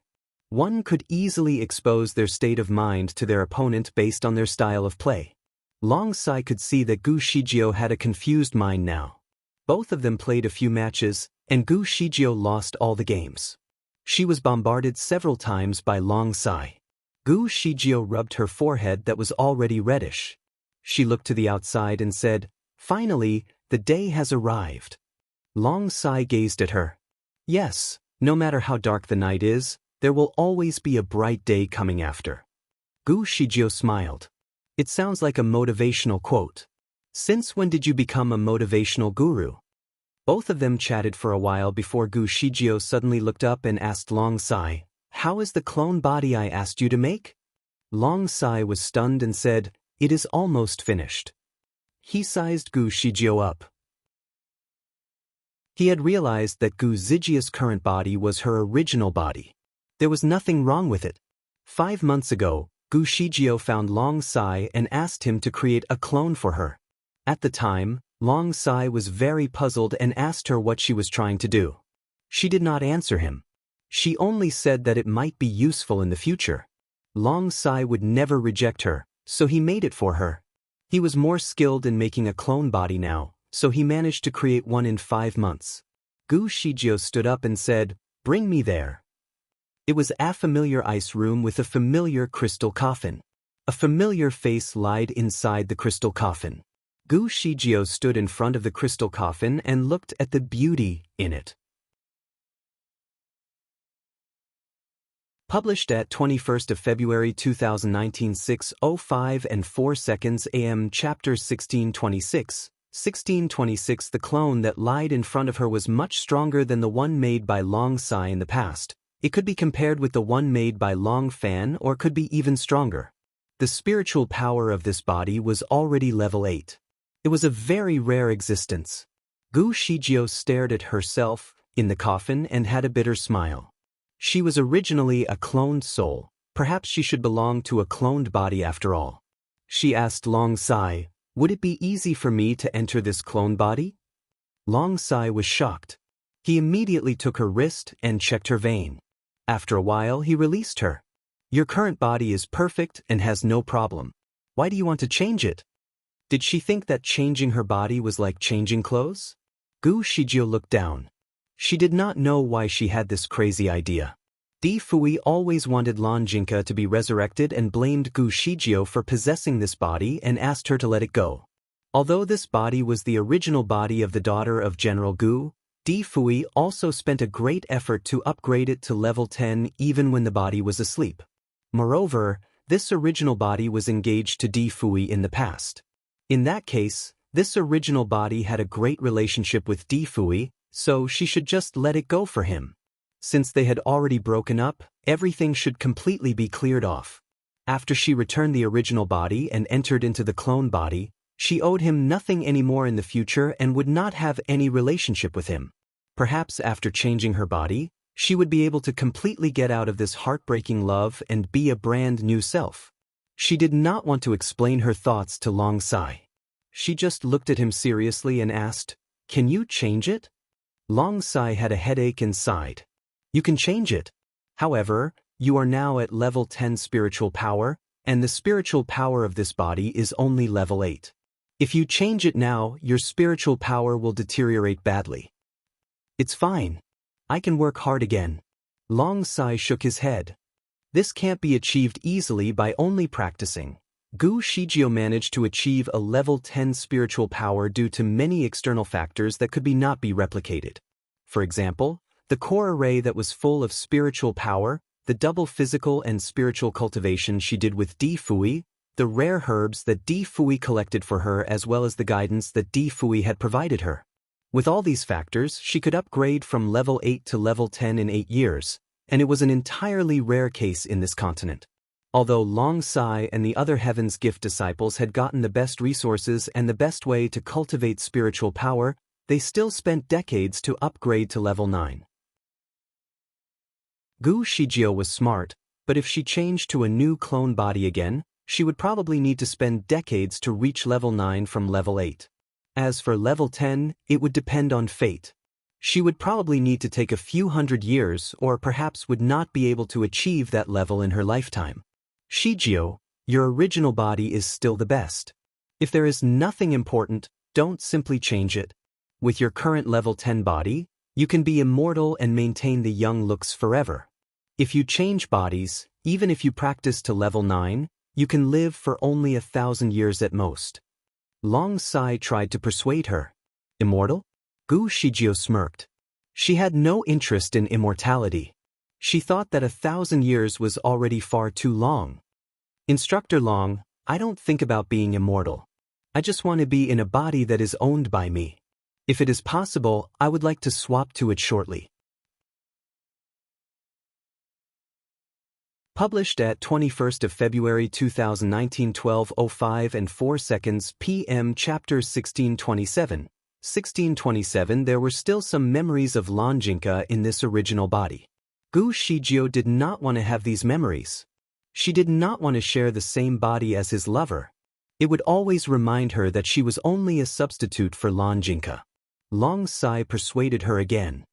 One could easily expose their state of mind to their opponent based on their style of play. Long Sai could see that Gu Shijio had a confused mind now. Both of them played a few matches, and Gu Shijio lost all the games. She was bombarded several times by Long Sai. Gu Shijio rubbed her forehead that was already reddish. She looked to the outside and said, "Finally, the day has arrived." Long Sai gazed at her. "Yes, no matter how dark the night is, there will always be a bright day coming after." Gu Shijio smiled. "It sounds like a motivational quote. Since when did you become a motivational guru?" Both of them chatted for a while before Gu Shijio suddenly looked up and asked Long Sai, "How is the clone body I asked you to make?" Long Sai was stunned and said, "It is almost finished." He sized Gu Shijio up. He had realized that Gu Zijio's current body was her original body. There was nothing wrong with it. 5 months ago, Gu Shijio found Long Sai and asked him to create a clone for her. At the time, Long Sai was very puzzled and asked her what she was trying to do. She did not answer him. She only said that it might be useful in the future. Long Sai would never reject her, so he made it for her. He was more skilled in making a clone body now, so he managed to create one in 5 months. Gu Shijio stood up and said, "Bring me there." It was a familiar ice room with a familiar crystal coffin. A familiar face lied inside the crystal coffin. Gu Shijio stood in front of the crystal coffin and looked at the beauty in it. Published at 21st of February 2019 6:05 and 4 seconds AM. Chapter 1626. 1626. The clone that lied in front of her was much stronger than the one made by Long Sai in the past. It could be compared with the one made by Long Fan or could be even stronger. The spiritual power of this body was already level 8. It was a very rare existence. Gu Shijio stared at herself in the coffin and had a bitter smile. She was originally a cloned soul. Perhaps she should belong to a cloned body after all. She asked Long Sai, "Would it be easy for me to enter this clone body?" Long Sai was shocked. He immediately took her wrist and checked her vein. After a while, he released her. "Your current body is perfect and has no problem. Why do you want to change it?" Did she think that changing her body was like changing clothes? Gu Shijio looked down. She did not know why she had this crazy idea. Di Fui always wanted Lan Jinka to be resurrected and blamed Gu Shijio for possessing this body and asked her to let it go. Although this body was the original body of the daughter of General Gu, Di Fui also spent a great effort to upgrade it to level 10 even when the body was asleep. Moreover, this original body was engaged to Di Fui in the past. In that case, this original body had a great relationship with Di Fui, so she should just let it go for him. Since they had already broken up, everything should completely be cleared off. After she returned the original body and entered into the clone body, she owed him nothing anymore in the future and would not have any relationship with him. Perhaps after changing her body, she would be able to completely get out of this heartbreaking love and be a brand new self. She did not want to explain her thoughts to Long Sai. She just looked at him seriously and asked, "Can you change it?" Long Sai had a headache and sighed. "You can change it. However, you are now at level 10 spiritual power, and the spiritual power of this body is only level 8. If you change it now, your spiritual power will deteriorate badly." "It's fine. I can work hard again." Long Sai shook his head. "This can't be achieved easily by only practicing." Gu Shijio managed to achieve a level 10 spiritual power due to many external factors that could not be replicated. For example, the core array that was full of spiritual power, the double physical and spiritual cultivation she did with Di Fui, the rare herbs that Di Fui collected for her as well as the guidance that Di Fui had provided her. With all these factors, she could upgrade from level 8 to level 10 in 8 years, and it was an entirely rare case in this continent. Although Long Sai and the other Heaven's Gift disciples had gotten the best resources and the best way to cultivate spiritual power, they still spent decades to upgrade to level 9. Gu Shijio was smart, but if she changed to a new clone body again, she would probably need to spend decades to reach level 9 from level 8. As for level 10, it would depend on fate. She would probably need to take a few hundred years or perhaps would not be able to achieve that level in her lifetime. "Shijio, your original body is still the best. If there is nothing important, don't simply change it. With your current level 10 body, you can be immortal and maintain the young looks forever. If you change bodies, even if you practice to level 9, you can live for only 1,000 years at most. Long Sai tried to persuade her. Immortal? Gu Shijio smirked. She had no interest in immortality. She thought that 1,000 years was already far too long. Instructor Long, I don't think about being immortal. I just want to be in a body that is owned by me. If it is possible, I would like to swap to it shortly. Published at 21st of February 2019, 12:05 and 4 seconds p.m. Chapter 1627. 1627. There were still some memories of Longjinka in this original body. Gu Shijio did not want to have these memories. She did not want to share the same body as his lover. It would always remind her that she was only a substitute for Longjinka. Long Sai persuaded her again.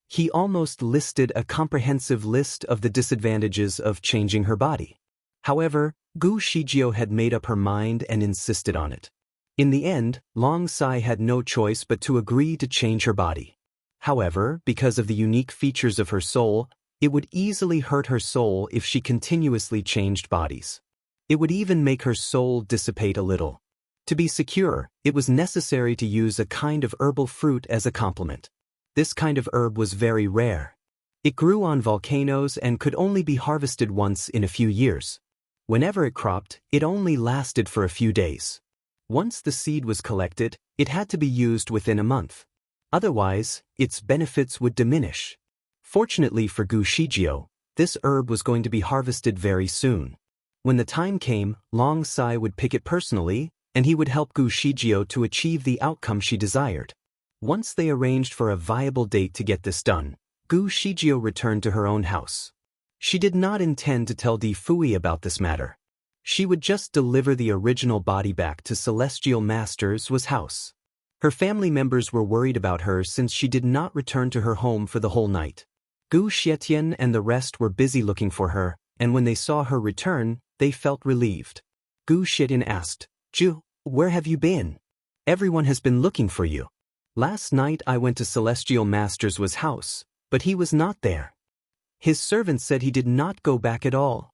He almost listed a comprehensive list of the disadvantages of changing her body. However, Gu Shijio had made up her mind and insisted on it. In the end, Long Sai had no choice but to agree to change her body. However, because of the unique features of her soul, it would easily hurt her soul if she continuously changed bodies. It would even make her soul dissipate a little. To be secure, it was necessary to use a kind of herbal fruit as a complement. This kind of herb was very rare. It grew on volcanoes and could only be harvested once in a few years. Whenever it cropped, it only lasted for a few days. Once the seed was collected, it had to be used within a month. Otherwise, its benefits would diminish. Fortunately for Gu Shijio, this herb was going to be harvested very soon. When the time came, Long Sai would pick it personally, and he would help Gu Shijio to achieve the outcome she desired. Once they arranged for a viable date to get this done, Gu Shijio returned to her own house. She did not intend to tell Di Fui about this matter. She would just deliver the original body back to Celestial Masters' house. Her family members were worried about her since she did not return to her home for the whole night. Gu Xietian and the rest were busy looking for her, and when they saw her return, they felt relieved. Gu Xietian asked, "Ju, where have you been? Everyone has been looking for you. Last night I went to Celestial Masters' house, but he was not there. His servant said he did not go back at all."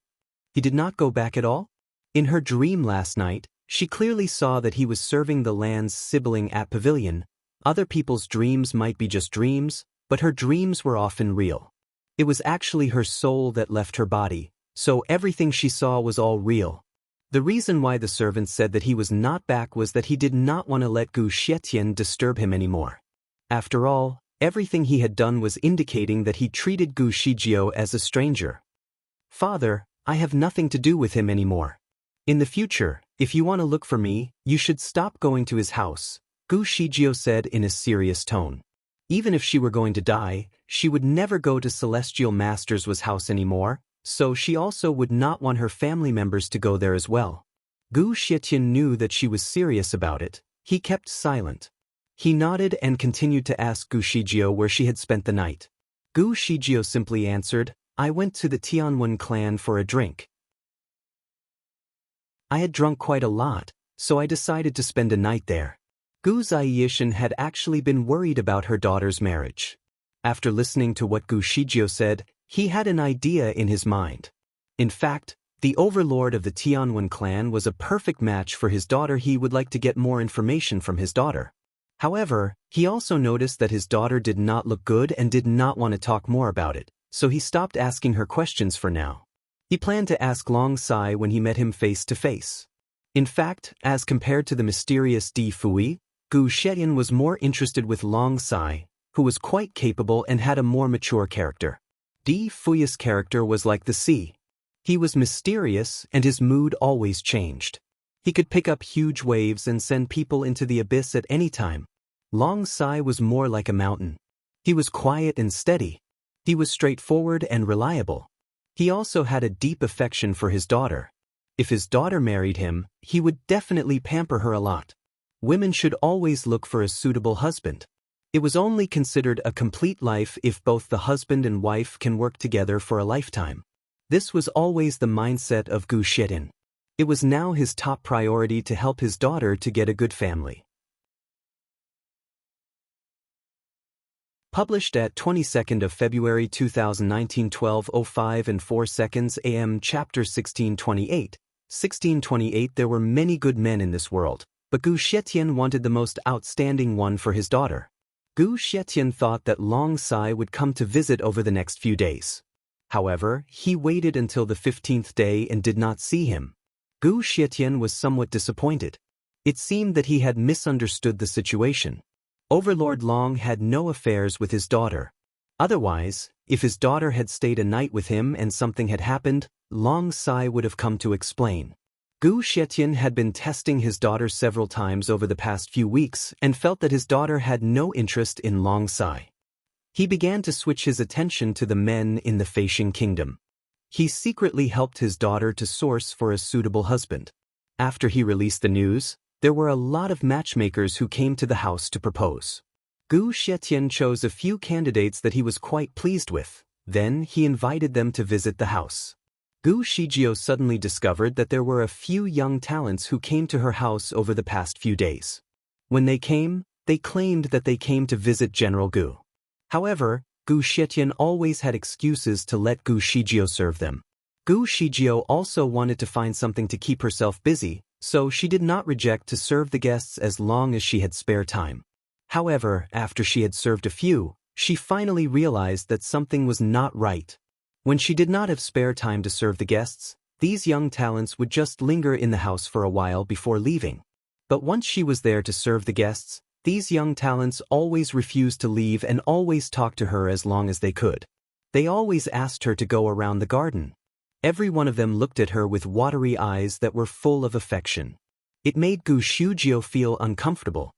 He did not go back at all? In her dream last night, she clearly saw that he was serving the land's sibling at Pavilion. Other people's dreams might be just dreams, but her dreams were often real. It was actually her soul that left her body, so everything she saw was all real. The reason why the servant said that he was not back was that he did not want to let Gu Xietian disturb him anymore. After all, everything he had done was indicating that he treated Gu Shijio as a stranger. "Father, I have nothing to do with him anymore. In the future, if you want to look for me, you should stop going to his house," Gu Shijio said in a serious tone. Even if she were going to die, she would never go to Celestial Masters' house anymore, so she also would not want her family members to go there as well. Gu Xietian knew that she was serious about it. He kept silent. He nodded and continued to ask Gu Shijio where she had spent the night. Gu Shijio simply answered, "I went to the Tianwen clan for a drink. I had drunk quite a lot, so I decided to spend a night there." Gu Ziyixian had actually been worried about her daughter's marriage. After listening to what Gu Shijio said, he had an idea in his mind. In fact, the overlord of the Tianwen clan was a perfect match for his daughter. He would like to get more information from his daughter. However, he also noticed that his daughter did not look good and did not want to talk more about it, so he stopped asking her questions for now. He planned to ask Long Sai when he met him face to face. In fact, as compared to the mysterious Di Fui, Gu Xietian was more interested with Long Sai, who was quite capable and had a more mature character. Di Fui's character was like the sea. He was mysterious and his mood always changed. He could pick up huge waves and send people into the abyss at any time. Long Sai was more like a mountain. He was quiet and steady. He was straightforward and reliable. He also had a deep affection for his daughter. If his daughter married him, he would definitely pamper her a lot. Women should always look for a suitable husband. It was only considered a complete life if both the husband and wife can work together for a lifetime. This was always the mindset of Gu Xietian. It was now his top priority to help his daughter to get a good family. Published at 22nd of February 2019 12:05 and 4 seconds AM. Chapter 1628. 1628 There were many good men in this world, but Gu Shietian wanted the most outstanding one for his daughter. Gu Shietian thought that Long Sai would come to visit over the next few days. However, he waited until the 15th day and did not see him. Gu Shietian was somewhat disappointed. It seemed that he had misunderstood the situation. Overlord Long had no affairs with his daughter. Otherwise, if his daughter had stayed a night with him and something had happened, Long Sai would have come to explain. Gu Shietian had been testing his daughter several times over the past few weeks and felt that his daughter had no interest in Long Sai. He began to switch his attention to the men in the Feishing Kingdom. He secretly helped his daughter to source for a suitable husband. After he released the news, there were a lot of matchmakers who came to the house to propose. Gu Shietian chose a few candidates that he was quite pleased with. Then he invited them to visit the house. Gu Shijio suddenly discovered that there were a few young talents who came to her house over the past few days. When they came, they claimed that they came to visit General Gu. However, Gu Shietian always had excuses to let Gu Shijio serve them. Gu Shijio also wanted to find something to keep herself busy, so she did not reject to serve the guests as long as she had spare time. However, after she had served a few, she finally realized that something was not right. When she did not have spare time to serve the guests, these young talents would just linger in the house for a while before leaving. But once she was there to serve the guests, these young talents always refused to leave and always talked to her as long as they could. They always asked her to go around the garden. Every one of them looked at her with watery eyes that were full of affection. It made Gu Shijio feel uncomfortable.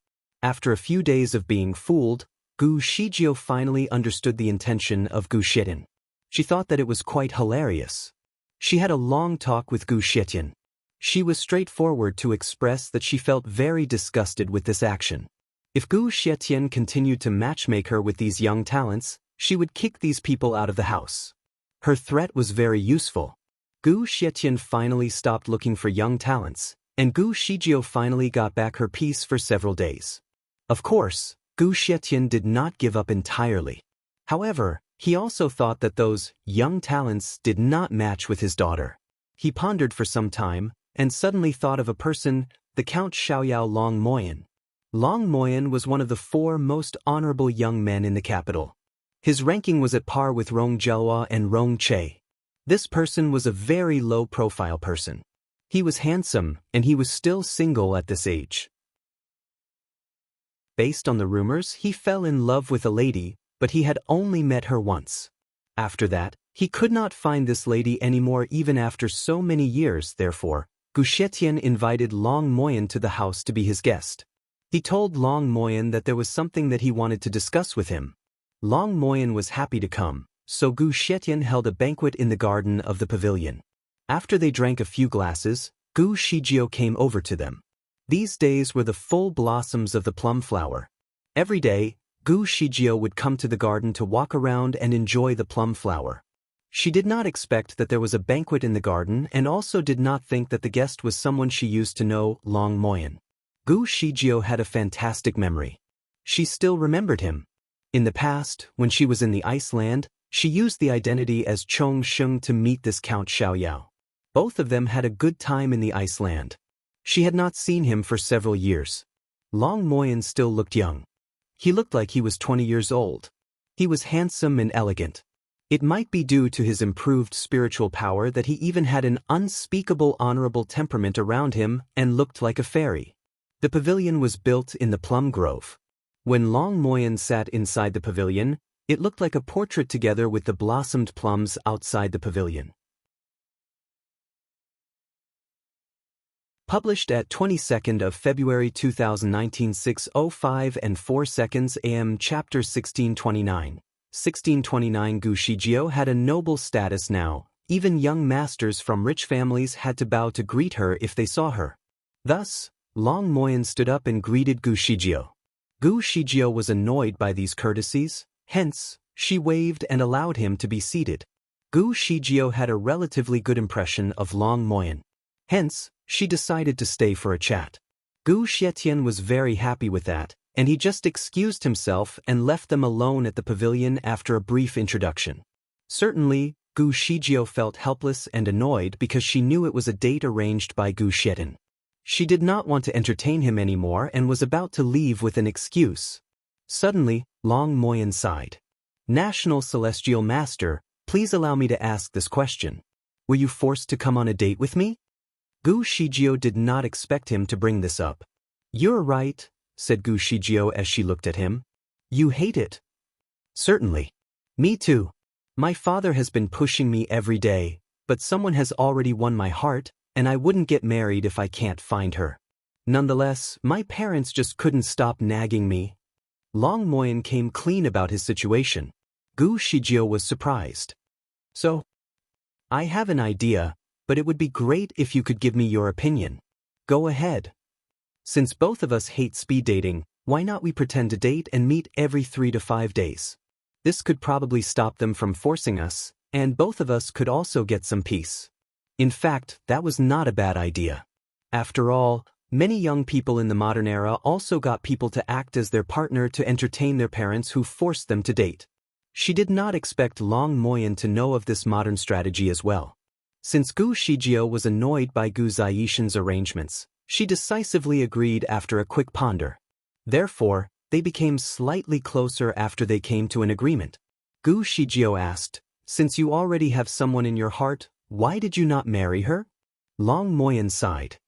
After a few days of being fooled, Gu Shijio finally understood the intention of Gu Shietian. She thought that it was quite hilarious. She had a long talk with Gu Shietian. She was straightforward to express that she felt very disgusted with this action. If Gu Shietian continued to matchmake her with these young talents, she would kick these people out of the house. Her threat was very useful. Gu Shietian finally stopped looking for young talents, and Gu Shijio finally got back her peace for several days. Of course, Gu Shietian did not give up entirely. However, he also thought that those young talents did not match with his daughter. He pondered for some time, and suddenly thought of a person, the Count Xiaoyao Long Moyan. Long Moyan was one of the 4 most honorable young men in the capital. His ranking was at par with Rong Jiahua and Rong Che. This person was a very low-profile person. He was handsome, and he was still single at this age. Based on the rumors, he fell in love with a lady, but he had only met her once. After that, he could not find this lady anymore even after so many years. Therefore, Gu Shietian invited Long Moyan to the house to be his guest. He told Long Moyan that there was something that he wanted to discuss with him. Long Moyan was happy to come, so Gu Shietian held a banquet in the garden of the pavilion. After they drank a few glasses, Gu Shijio came over to them. These days were the full blossoms of the plum flower. Every day, Gu Shijio would come to the garden to walk around and enjoy the plum flower. She did not expect that there was a banquet in the garden and also did not think that the guest was someone she used to know, Long Moyan. Gu Shijio had a fantastic memory. She still remembered him. In the past, when she was in the Iceland, she used the identity as Chong Sheng to meet this Count Xiaoyao. Both of them had a good time in the Iceland. She had not seen him for several years. Long Moyan still looked young. He looked like he was 20 years old. He was handsome and elegant. It might be due to his improved spiritual power that he even had an unspeakable honorable temperament around him and looked like a fairy. The pavilion was built in the plum grove. When Long Moyan sat inside the pavilion, it looked like a portrait together with the blossomed plums outside the pavilion. Published at 22nd of February 2019 6:05 and 4 seconds AM. Chapter 1629. 1629 Gu Shijio had a noble status now. Even young masters from rich families had to bow to greet her if they saw her. Thus, Long Moyan stood up and greeted Gu Shijio. Gu Shijio was annoyed by these courtesies, hence, she waved and allowed him to be seated. Gu Shijio had a relatively good impression of Long Moyan. Hence, she decided to stay for a chat. Gu Shietian was very happy with that, and he just excused himself and left them alone at the pavilion after a brief introduction. Certainly, Gu Shijio felt helpless and annoyed because she knew it was a date arranged by Gu Shietin. She did not want to entertain him anymore and was about to leave with an excuse. Suddenly, Long Moyen sighed. "National Celestial Master, please allow me to ask this question. Were you forced to come on a date with me?" Gu Shijio did not expect him to bring this up. "You're right," said Gu Shijio as she looked at him. "You hate it." "Certainly. Me too. My father has been pushing me every day, but someone has already won my heart, and I wouldn't get married if I can't find her. Nonetheless, my parents just couldn't stop nagging me." Long Moyen came clean about his situation. Gu Shijio was surprised. "So, I have an idea, but it would be great if you could give me your opinion." "Go ahead." "Since both of us hate speed dating, why not we pretend to date and meet every 3 to 5 days? This could probably stop them from forcing us, and both of us could also get some peace." In fact, that was not a bad idea. After all, many young people in the modern era also got people to act as their partner to entertain their parents who forced them to date. She did not expect Long Moyen to know of this modern strategy as well. Since Gu Shijio was annoyed by Gu Ziyishan's arrangements, she decisively agreed after a quick ponder. Therefore, they became slightly closer after they came to an agreement. Gu Shijio asked, "Since you already have someone in your heart, why did you not marry her?" Long Moyen sighed.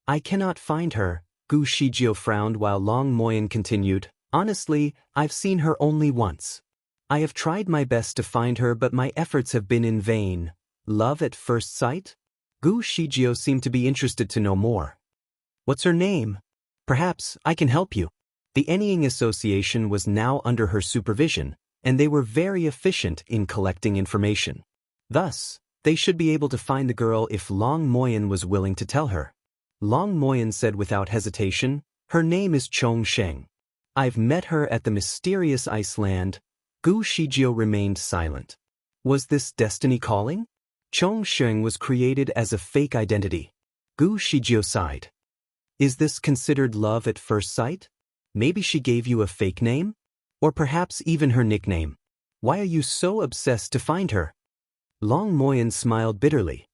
"I cannot find her." Gu Shijio frowned while Long Moyen continued, "Honestly, I've seen her only once. I have tried my best to find her but my efforts have been in vain." "Love at first sight?" Gu Shijio seemed to be interested to know more. "What's her name? Perhaps I can help you." The Anying Association was now under her supervision, and they were very efficient in collecting information. Thus, they should be able to find the girl if Long Moyen was willing to tell her. Long Moyen said without hesitation, "Her name is Chong Sheng. I've met her at the mysterious Iceland." Gu Shijio remained silent. Was this destiny calling? Chong Sheng was created as a fake identity. Gu Shijio sighed. "Is this considered love at first sight? Maybe she gave you a fake name? Or perhaps even her nickname. Why are you so obsessed to find her?" Long Moyen smiled bitterly.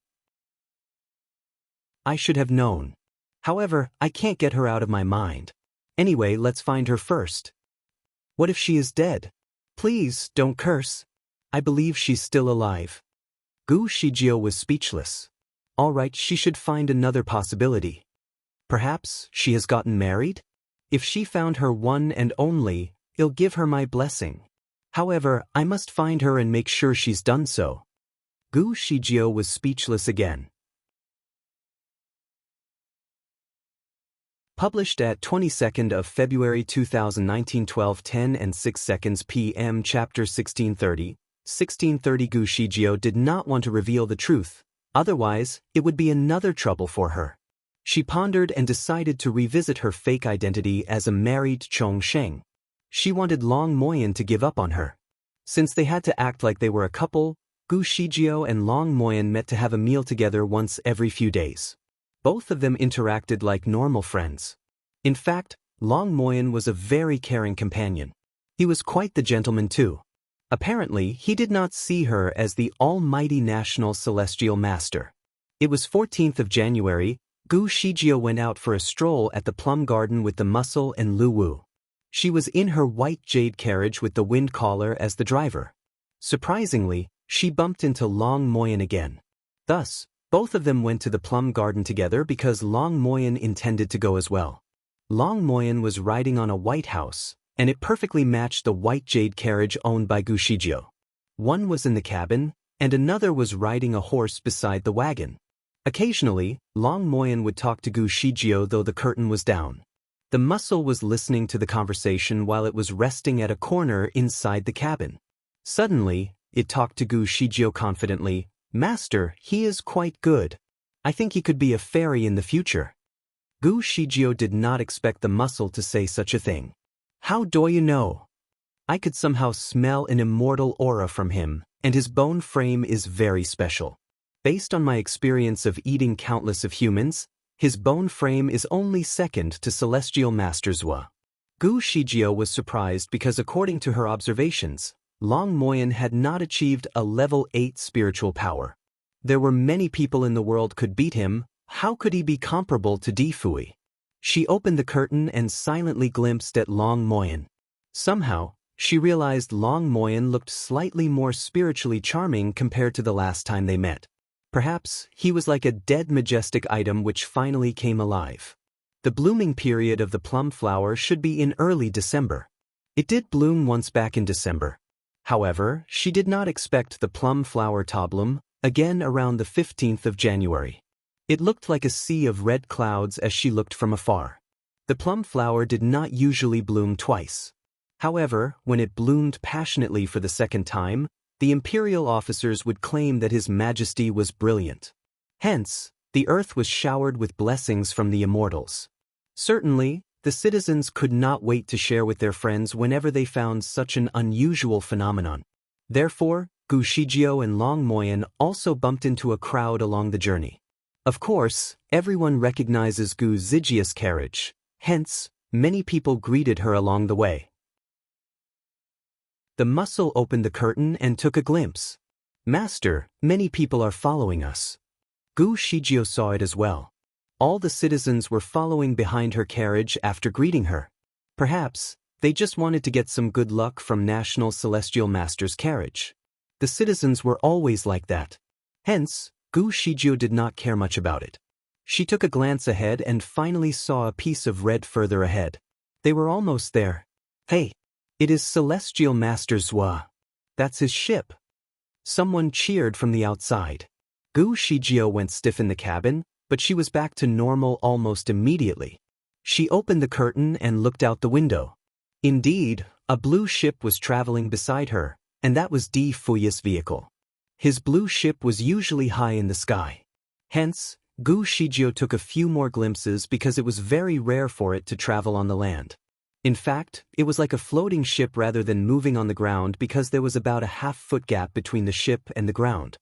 "I should have known. However, I can't get her out of my mind. Anyway, let's find her first." "What if she is dead?" "Please, don't curse. I believe she's still alive." Gu Shijio was speechless. All right, she should find another possibility. Perhaps she has gotten married? If she found her one and only, I'll give her my blessing. However, I must find her and make sure she's done so. Gu Shijio was speechless again. Published at 22nd of February 2019, 12:10 and 6 seconds p.m. Chapter 1630. 1630 Gu Shijio did not want to reveal the truth, otherwise, it would be another trouble for her. She pondered and decided to revisit her fake identity as a married Chong Sheng. She wanted Long Moyen to give up on her. Since they had to act like they were a couple, Gu Shijio and Long Moyen met to have a meal together once every few days. Both of them interacted like normal friends. In fact, Long Moyen was a very caring companion. He was quite the gentleman too. Apparently, he did not see her as the almighty national celestial master. It was 14th of January, Gu Shijio went out for a stroll at the plum garden with the Muscle and Lu Wu. She was in her white jade carriage with the wind caller as the driver. Surprisingly, she bumped into Long Moyen again. Thus, both of them went to the plum garden together because Long Moyen intended to go as well. Long Moyen was riding on a white house, and it perfectly matched the white jade carriage owned by Gu Shijio. One was in the cabin, and another was riding a horse beside the wagon. Occasionally, Long Moyen would talk to Gu Shijio though the curtain was down. The Muscle was listening to the conversation while it was resting at a corner inside the cabin. Suddenly, it talked to Gu Shijio confidently, "Master, he is quite good. I think he could be a fairy in the future." Gu Shijio did not expect the Muscle to say such a thing. "How do you know? I could somehow smell an immortal aura from him, and his bone frame is very special. Based on my experience of eating countless of humans, his bone frame is only second to Celestial Master Zhua." Gu Shijio was surprised because according to her observations, Long Moyen had not achieved a level 8 spiritual power. There were many people in the world could beat him, how could he be comparable to Di Fui? She opened the curtain and silently glimpsed at Long Moyen. Somehow, she realized Long Moyen looked slightly more spiritually charming compared to the last time they met. Perhaps he was like a dead majestic item which finally came alive. The blooming period of the plum flower should be in early December. It did bloom once back in December. However, she did not expect the plum flower to bloom again around the 15th of January. It looked like a sea of red clouds as she looked from afar. The plum flower did not usually bloom twice. However, when it bloomed passionately for the second time, the imperial officers would claim that His Majesty was brilliant. Hence, the earth was showered with blessings from the immortals. Certainly, the citizens could not wait to share with their friends whenever they found such an unusual phenomenon. Therefore, Gu Shijio and Long Moyen also bumped into a crowd along the journey. Of course, everyone recognizes Gu Zijia's carriage, hence, many people greeted her along the way. The muscle opened the curtain and took a glimpse. "Master, many people are following us." Gu Shijio saw it as well. All the citizens were following behind her carriage after greeting her. Perhaps, they just wanted to get some good luck from National Celestial Master's carriage. The citizens were always like that. Hence, Gu Shijio did not care much about it. She took a glance ahead and finally saw a piece of red further ahead. They were almost there. "Hey! It is Celestial Master Zhua. That's his ship." Someone cheered from the outside. Gu Shijio went stiff in the cabin, but she was back to normal almost immediately. She opened the curtain and looked out the window. Indeed, a blue ship was traveling beside her, and that was Di Fui's vehicle. His blue ship was usually high in the sky. Hence, Gu Shijio took a few more glimpses because it was very rare for it to travel on the land. In fact, it was like a floating ship rather than moving on the ground because there was about a half-foot gap between the ship and the ground.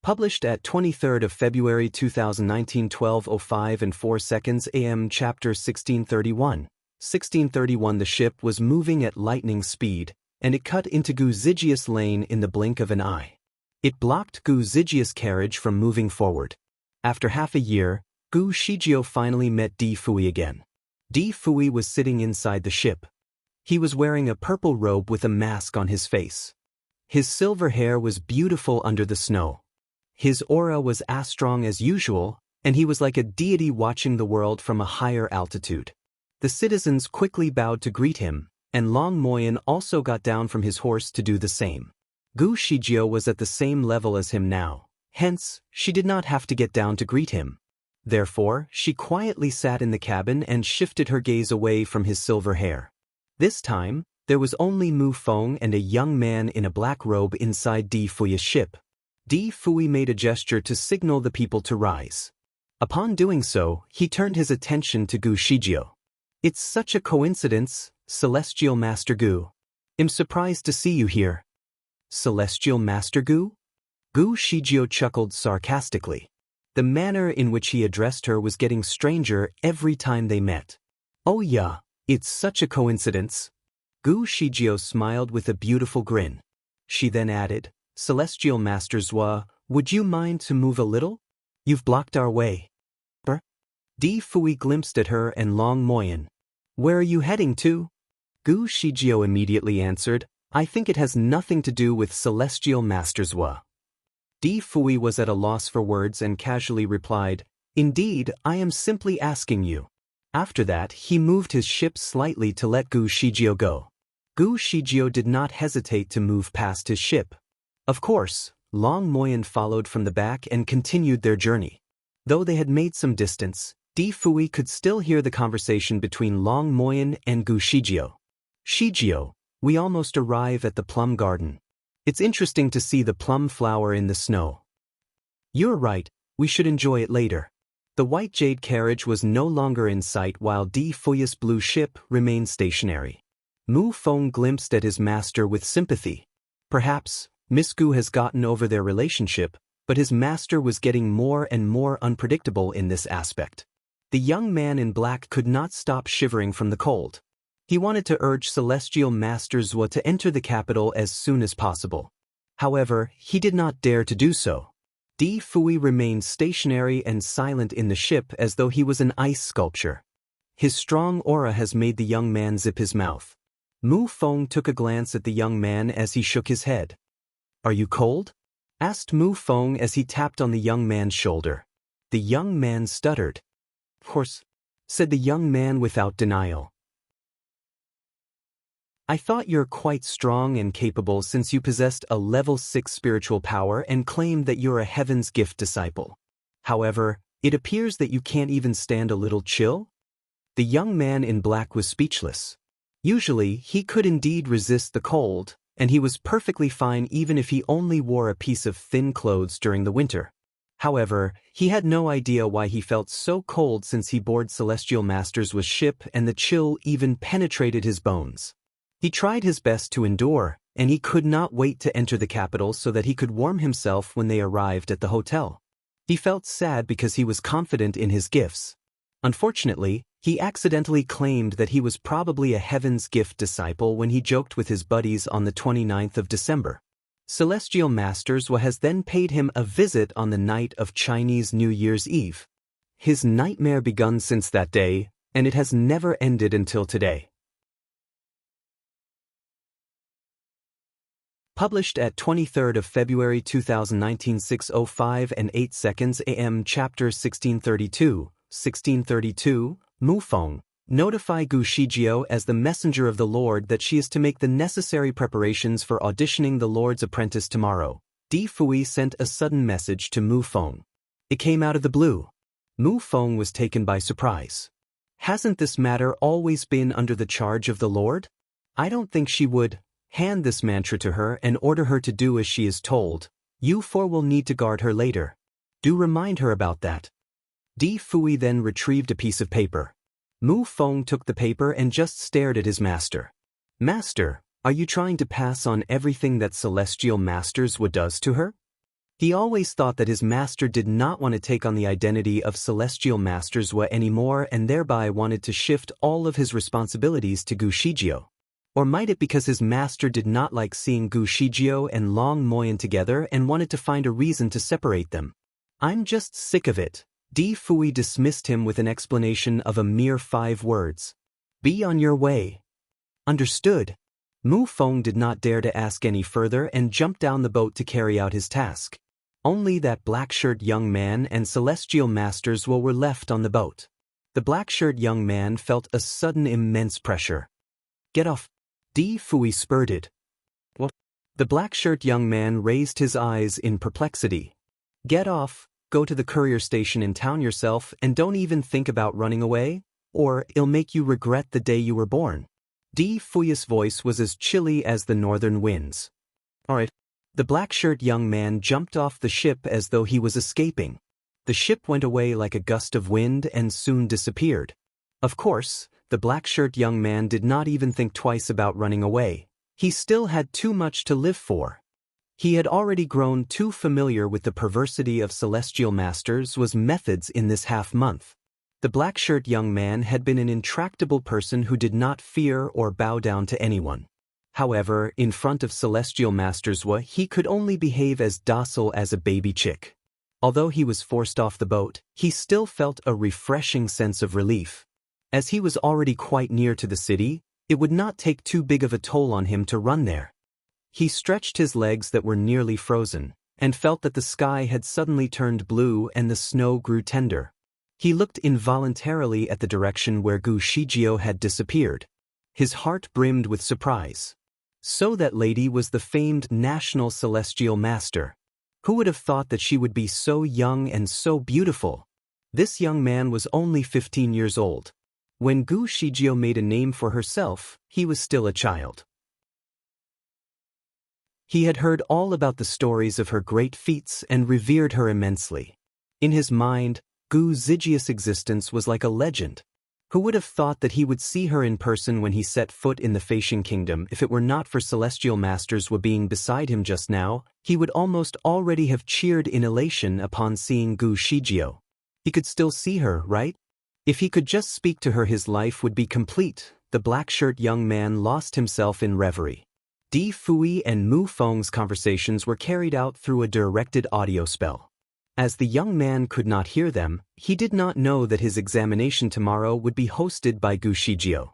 Published at 23rd of February 2019, 12:05 and 4 seconds AM. Chapter 1631. 1631. The ship was moving at lightning speed, and it cut into Gu Zijia's lane in the blink of an eye. It blocked Gu Zijia's carriage from moving forward. After half a year, Gu Shijio finally met Di Fui again. Di Fui was sitting inside the ship. He was wearing a purple robe with a mask on his face. His silver hair was beautiful under the snow. His aura was as strong as usual, and he was like a deity watching the world from a higher altitude. The citizens quickly bowed to greet him, and Long Moyen also got down from his horse to do the same. Gu Shijio was at the same level as him now, hence, she did not have to get down to greet him. Therefore, she quietly sat in the cabin and shifted her gaze away from his silver hair. This time, there was only Mu Feng and a young man in a black robe inside Di Fui's ship. Di Fui made a gesture to signal the people to rise. Upon doing so, he turned his attention to Gu Shijio. "It's such a coincidence, Celestial Master Gu. I'm surprised to see you here." "Celestial Master Gu?" Gu Shijio chuckled sarcastically. The manner in which he addressed her was getting stranger every time they met. "Oh yeah, it's such a coincidence." Gu Shijio smiled with a beautiful grin. She then added, "Celestial Master Zhua, would you mind to move a little? You've blocked our way." Di Fui glimpsed at her and Long Moyen. "Where are you heading to?" Gu Shijio immediately answered, "I think it has nothing to do with Celestial Master Zhua." Di Fui was at a loss for words and casually replied, "Indeed, I am simply asking you." After that, he moved his ship slightly to let Gu Shijio go. Gu Shijio did not hesitate to move past his ship. Of course, Long Moyen followed from the back and continued their journey. Though they had made some distance, Di Fui could still hear the conversation between Long Moyen and Gu Shijio. "Shijio, we almost arrive at the plum garden. It's interesting to see the plum flower in the snow." "You're right, we should enjoy it later." The white jade carriage was no longer in sight while Di Fui's blue ship remained stationary. Mu Feng glimpsed at his master with sympathy. Perhaps, Miss Gu has gotten over their relationship, but his master was getting more and more unpredictable in this aspect. The young man in black could not stop shivering from the cold. He wanted to urge Celestial Master Zhou to enter the capital as soon as possible. However, he did not dare to do so. Di Fui remained stationary and silent in the ship as though he was an ice sculpture. His strong aura has made the young man zip his mouth. Mu Feng took a glance at the young man as he shook his head. "Are you cold?" asked Mu Feng as he tapped on the young man's shoulder. The young man stuttered. "Of course," said the young man without denial. "I thought you're quite strong and capable since you possessed a level 6 spiritual power and claimed that you're a Heaven's Gift disciple. However, it appears that you can't even stand a little chill?" The young man in black was speechless. Usually, he could indeed resist the cold, and he was perfectly fine even if he only wore a piece of thin clothes during the winter. However, he had no idea why he felt so cold since he boarded Celestial Master's ship and the chill even penetrated his bones. He tried his best to endure, and he could not wait to enter the capital so that he could warm himself when they arrived at the hotel. He felt sad because he was confident in his gifts. Unfortunately, he accidentally claimed that he was probably a Heaven's Gift disciple when he joked with his buddies on the 29th of December. Celestial Masters has then paid him a visit on the night of Chinese New Year's Eve. His nightmare begun since that day, and it has never ended until today. Published at 23rd of February 2019 6:05 and 8 seconds AM. Chapter 1632, Mu Feng, notify Gu Shijiao as the messenger of the Lord that she is to make the necessary preparations for auditioning the Lord's apprentice tomorrow. Di Fui sent a sudden message to Mu Feng. It came out of the blue. Mu Feng was taken by surprise. Hasn't this matter always been under the charge of the Lord? I don't think she would hand this mantra to her and order her to do as she is told. You four will need to guard her later. Do remind her about that. Di Fui then retrieved a piece of paper. Mu Feng took the paper and just stared at his master. "Master, are you trying to pass on everything that Celestial Masters does to her?" He always thought that his master did not want to take on the identity of Celestial Masters anymore and thereby wanted to shift all of his responsibilities to Gu Shijiao. Or might it because his master did not like seeing Gu Shijiao and Long Moyan together and wanted to find a reason to separate them? "I'm just sick of it." Di Fui dismissed him with an explanation of a mere 5 words. "Be on your way." "Understood." Mu Feng did not dare to ask any further and jumped down the boat to carry out his task. Only that black-shirt young man and Celestial Masters were left on the boat. The black-shirt young man felt a sudden immense pressure. "Get off." Di Fui spurted. "What?" The black-shirt young man raised his eyes in perplexity. "Get off, go to the courier station in town yourself and don't even think about running away, or it'll make you regret the day you were born." Di Fui's voice was as chilly as the northern winds. "All right." The black-shirt young man jumped off the ship as though he was escaping. The ship went away like a gust of wind and soon disappeared. Of course, the black-shirt young man did not even think twice about running away. He still had too much to live for. He had already grown too familiar with the perversity of Celestial Masters' methods in this half-month. The black-shirt young man had been an intractable person who did not fear or bow down to anyone. However, in front of Celestial Masters he could only behave as docile as a baby chick. Although he was forced off the boat, he still felt a refreshing sense of relief. As he was already quite near to the city, it would not take too big of a toll on him to run there. He stretched his legs that were nearly frozen, and felt that the sky had suddenly turned blue and the snow grew tender. He looked involuntarily at the direction where Gu Shijiao had disappeared. His heart brimmed with surprise. So that lady was the famed National Celestial Master. Who would have thought that she would be so young and so beautiful? This young man was only 15 years old. When Gu Shijiao made a name for herself, he was still a child. He had heard all about the stories of her great feats and revered her immensely. In his mind, Gu Shijiao's existence was like a legend. Who would have thought that he would see her in person when he set foot in the Facian Kingdom? If it were not for Celestial Masters being beside him just now, he would almost already have cheered in elation upon seeing Gu Shijiao. He could still see her, right? If he could just speak to her, his life would be complete. The black-shirt young man lost himself in reverie. Di Fui and Mu Feng's conversations were carried out through a directed audio spell. As the young man could not hear them, he did not know that his examination tomorrow would be hosted by Gu Shijio.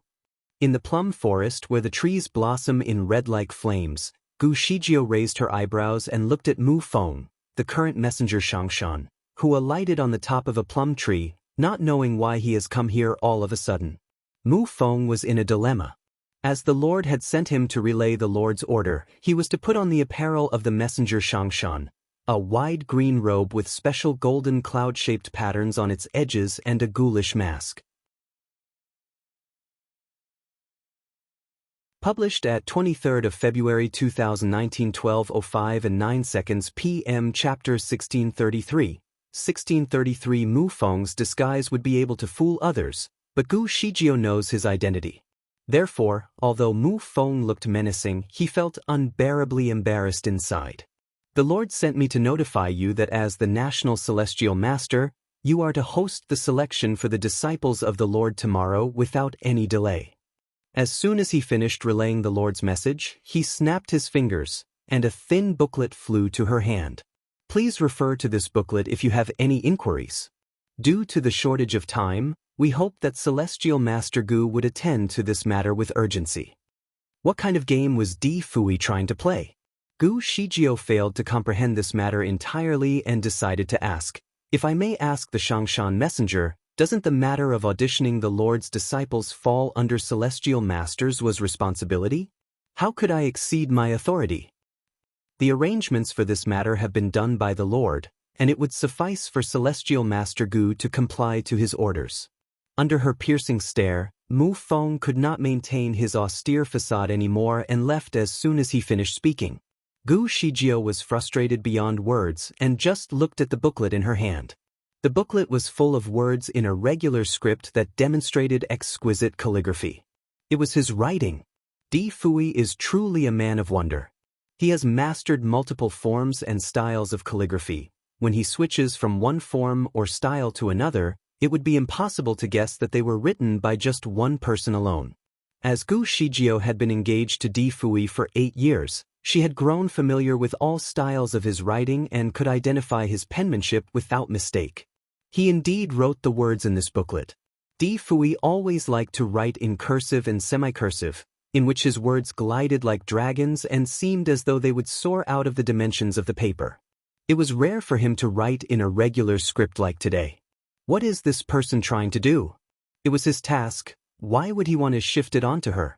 In the plum forest where the trees blossom in red like flames, Gu Shijio raised her eyebrows and looked at Mu Feng, the current messenger Shangshan, who alighted on the top of a plum tree, not knowing why he has come here all of a sudden. Mu Feng was in a dilemma. As the Lord had sent him to relay the Lord's order, he was to put on the apparel of the messenger Shangshan, a wide green robe with special golden cloud-shaped patterns on its edges and a ghoulish mask. Published at 23rd of February 2019, 12:05 and 9 seconds p.m. Chapter 1633. 1633 Mu Feng's disguise would be able to fool others, but Gu Shijio knows his identity. Therefore, although Mu Feng looked menacing, he felt unbearably embarrassed inside. The Lord sent me to notify you that as the National Celestial Master, you are to host the selection for the disciples of the Lord tomorrow without any delay. As soon as he finished relaying the Lord's message, he snapped his fingers, and a thin booklet flew to her hand. Please refer to this booklet if you have any inquiries. Due to the shortage of time, we hope that Celestial Master Gu would attend to this matter with urgency. What kind of game was Di Fui trying to play? Gu Shijio failed to comprehend this matter entirely and decided to ask, if I may ask the Shangshan messenger, doesn't the matter of auditioning the Lord's disciples fall under Celestial Master's responsibility? How could I exceed my authority? The arrangements for this matter have been done by the Lord, and it would suffice for Celestial Master Gu to comply to his orders. Under her piercing stare, Mu Feng could not maintain his austere facade anymore and left as soon as he finished speaking. Gu Shijio was frustrated beyond words and just looked at the booklet in her hand. The booklet was full of words in a regular script that demonstrated exquisite calligraphy. It was his writing. Di Fui is truly a man of wonder. He has mastered multiple forms and styles of calligraphy. When he switches from one form or style to another, it would be impossible to guess that they were written by just one person alone. As Gu Shijio had been engaged to Di Fui for 8 years, she had grown familiar with all styles of his writing and could identify his penmanship without mistake. He indeed wrote the words in this booklet. Di Fui always liked to write in cursive and semi-cursive, in which his words glided like dragons and seemed as though they would soar out of the dimensions of the paper. It was rare for him to write in a regular script like today. What is this person trying to do? It was his task. Why would he want to shift it onto her?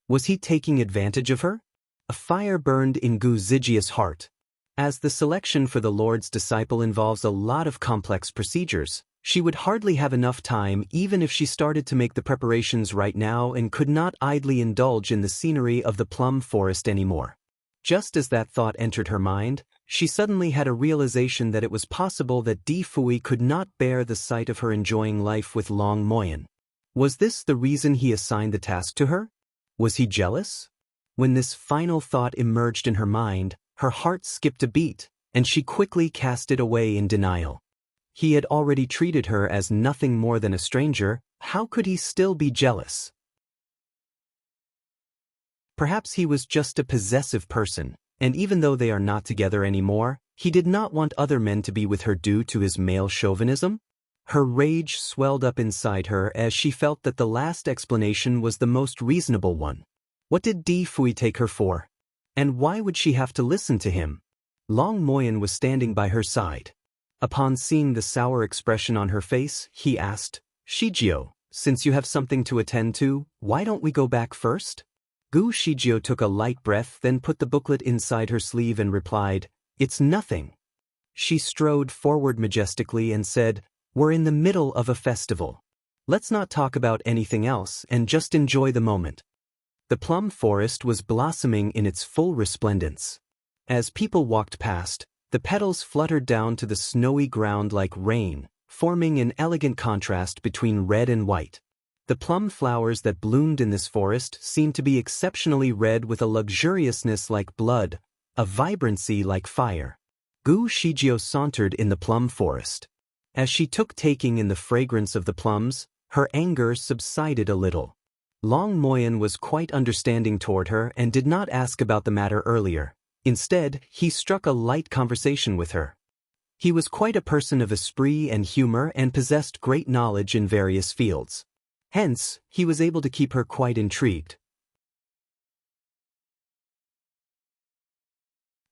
Was he taking advantage of her? A fire burned in Gu Zhijia's heart. As the selection for the Lord's disciple involves a lot of complex procedures, she would hardly have enough time even if she started to make the preparations right now and could not idly indulge in the scenery of the plum forest anymore. Just as that thought entered her mind, she suddenly had a realization that it was possible that Di Fui could not bear the sight of her enjoying life with Long Moyen. Was this the reason he assigned the task to her? Was he jealous? When this final thought emerged in her mind, her heart skipped a beat, and she quickly cast it away in denial. He had already treated her as nothing more than a stranger. How could he still be jealous? Perhaps he was just a possessive person, and even though they are not together anymore, he did not want other men to be with her due to his male chauvinism? Her rage swelled up inside her as she felt that the last explanation was the most reasonable one. What did Di Fui take her for? And why would she have to listen to him? Long Moyen was standing by her side. Upon seeing the sour expression on her face, he asked, Shijio, since you have something to attend to, why don't we go back first? Gu Shijio took a light breath, then put the booklet inside her sleeve and replied, It's nothing. She strode forward majestically and said, We're in the middle of a festival. Let's not talk about anything else and just enjoy the moment. The plum forest was blossoming in its full resplendence. As people walked past, the petals fluttered down to the snowy ground like rain, forming an elegant contrast between red and white. The plum flowers that bloomed in this forest seemed to be exceptionally red with a luxuriousness like blood, a vibrancy like fire. Gu Shijio sauntered in the plum forest. As she took taking in the fragrance of the plums, Her anger subsided a little. Long Moyen was quite understanding toward her and did not ask about the matter earlier. Instead, he struck a light conversation with her. He was quite a person of esprit and humor and possessed great knowledge in various fields. Hence, he was able to keep her quite intrigued.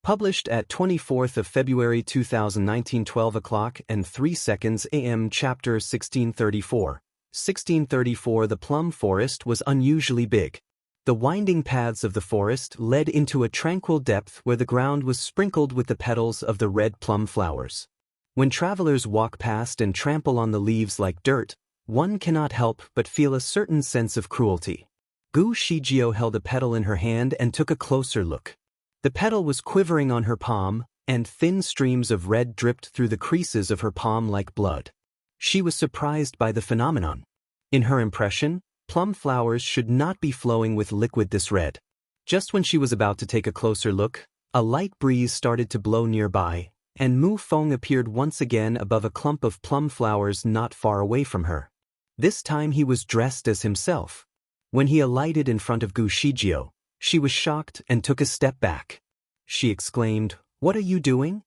Published at 24th of February 2019, 12 o'clock and 3 seconds a.m. Chapter 1634. 1634. The plum forest was unusually big. The winding paths of the forest led into a tranquil depth where the ground was sprinkled with the petals of the red plum flowers. When travelers walk past and trample on the leaves like dirt, one cannot help but feel a certain sense of cruelty. Gu Shijio held a petal in her hand and took a closer look. The petal was quivering on her palm, and thin streams of red dripped through the creases of her palm like blood. She was surprised by the phenomenon. In her impression, plum flowers should not be flowing with liquid this red. Just when she was about to take a closer look, a light breeze started to blow nearby, and Mu Feng appeared once again above a clump of plum flowers not far away from her. This time he was dressed as himself. When he alighted in front of Gu Shijio, she was shocked and took a step back. She exclaimed, "What are you doing?"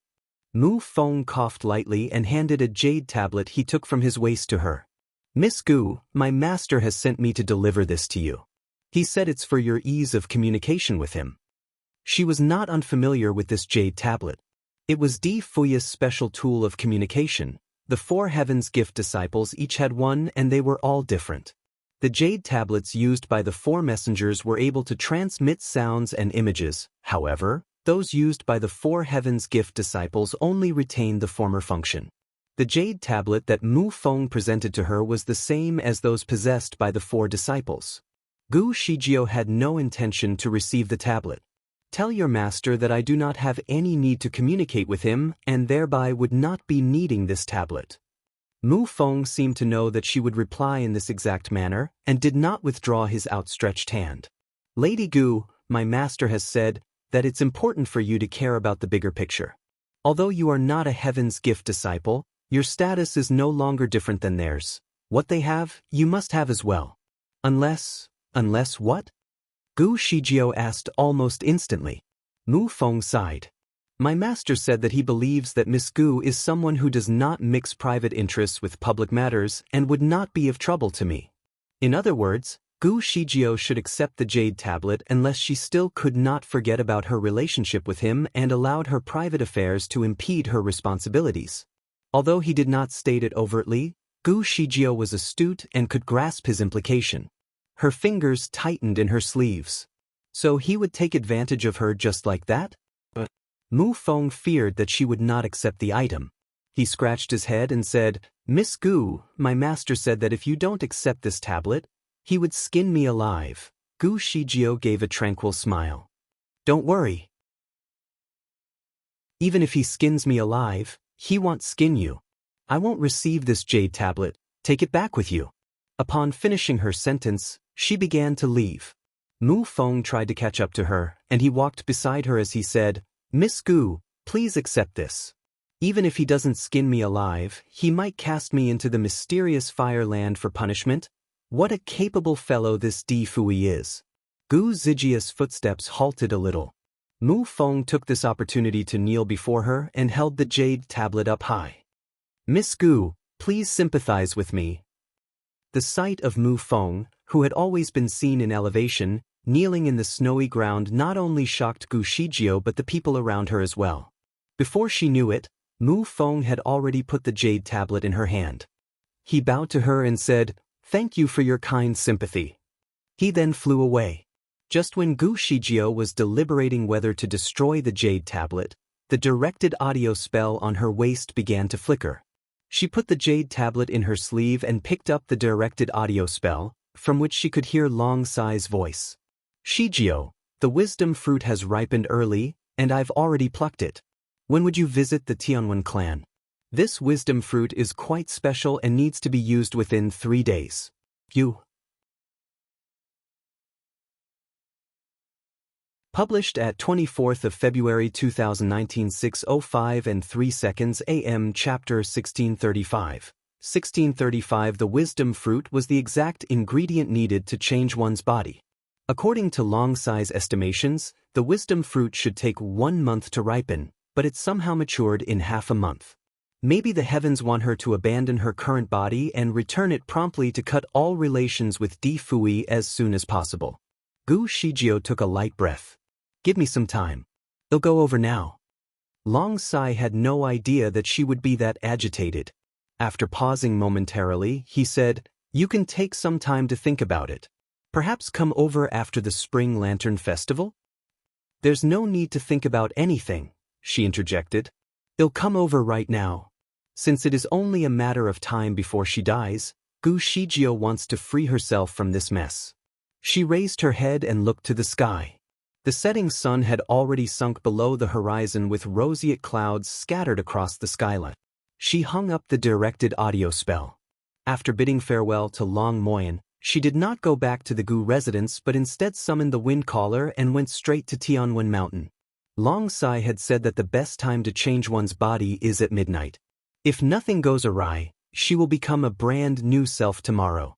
Mu Feng coughed lightly and handed a jade tablet he took from his waist to her. "Miss Gu, my master has sent me to deliver this to you. He said it's for your ease of communication with him." She was not unfamiliar with this jade tablet. It was Di Fuya's special tool of communication. The four heavens gift disciples each had one and they were all different. The jade tablets used by the four messengers were able to transmit sounds and images. However, those used by the four heavens gift disciples only retained the former function. The jade tablet that Mu Feng presented to her was the same as those possessed by the four disciples. Gu Shijio had no intention to receive the tablet. "Tell your master that I do not have any need to communicate with him and thereby would not be needing this tablet." Mu Feng seemed to know that she would reply in this exact manner and did not withdraw his outstretched hand. "Lady Gu, my master has said that it's important for you to care about the bigger picture. Although you are not a heaven's gift disciple, your status is no longer different than theirs. What they have, you must have as well. Unless what?" Gu Shijio asked almost instantly. Mu Feng sighed. "My master said that he believes that Miss Gu is someone who does not mix private interests with public matters and would not be of trouble to me." In other words, Gu Shijio should accept the jade tablet unless she still could not forget about her relationship with him and allowed her private affairs to impede her responsibilities. Although he did not state it overtly, Gu Shijio was astute and could grasp his implication. Her fingers tightened in her sleeves. So he would take advantage of her just like that? But Mu Feng feared that she would not accept the item. He scratched his head and said, "Miss Gu, my master said that if you don't accept this tablet, he would skin me alive." Gu Shijio gave a tranquil smile. "Don't worry. Even if he skins me alive, he won't skin you. I won't receive this jade tablet. Take it back with you." Upon finishing her sentence, she began to leave. Mu Feng tried to catch up to her, and he walked beside her as he said, "Miss Gu, please accept this. Even if he doesn't skin me alive, he might cast me into the mysterious fire land for punishment. What a capable fellow this Di Fui is." Gu Zijia's footsteps halted a little. Mu Feng took this opportunity to kneel before her and held the jade tablet up high. "Miss Gu, please sympathize with me." The sight of Mu Feng, who had always been seen in elevation, kneeling in the snowy ground not only shocked Gu Shijio but the people around her as well. Before she knew it, Mu Feng had already put the jade tablet in her hand. He bowed to her and said, "Thank you for your kind sympathy." He then flew away. Just when Gu Shijio was deliberating whether to destroy the jade tablet, the directed audio spell on her waist began to flicker. She put the jade tablet in her sleeve and picked up the directed audio spell, from which she could hear Long Sai's voice. "Shijio, the wisdom fruit has ripened early, and I've already plucked it. When would you visit the Tianwen clan? This wisdom fruit is quite special and needs to be used within 3 days. You." Published at 24th of February 2019, 6:05 and 3 seconds a.m. Chapter 1635. 1635 The wisdom fruit was the exact ingredient needed to change one's body. According to Longsai's estimations, the wisdom fruit should take 1 month to ripen, but it somehow matured in half a month. Maybe the heavens want her to abandon her current body and return it promptly to cut all relations with Di Fui as soon as possible. Gu Shijio took a light breath. Give me some time. It'll go over now. Longsai had no idea that she would be that agitated. After pausing momentarily, he said, "You can take some time to think about it. Perhaps come over after the Spring Lantern Festival?" "There's no need to think about anything," she interjected. "It'll come over right now. Since it is only a matter of time before she dies, Gu Shijio wants to free herself from this mess." She raised her head and looked to the sky. The setting sun had already sunk below the horizon with roseate clouds scattered across the skyline. She hung up the directed audio spell. After bidding farewell to Long Moyen, she did not go back to the Gu residence but instead summoned the wind caller and went straight to Tianwen Mountain. Longsai had said that the best time to change one's body is at midnight. If nothing goes awry, she will become a brand new self tomorrow.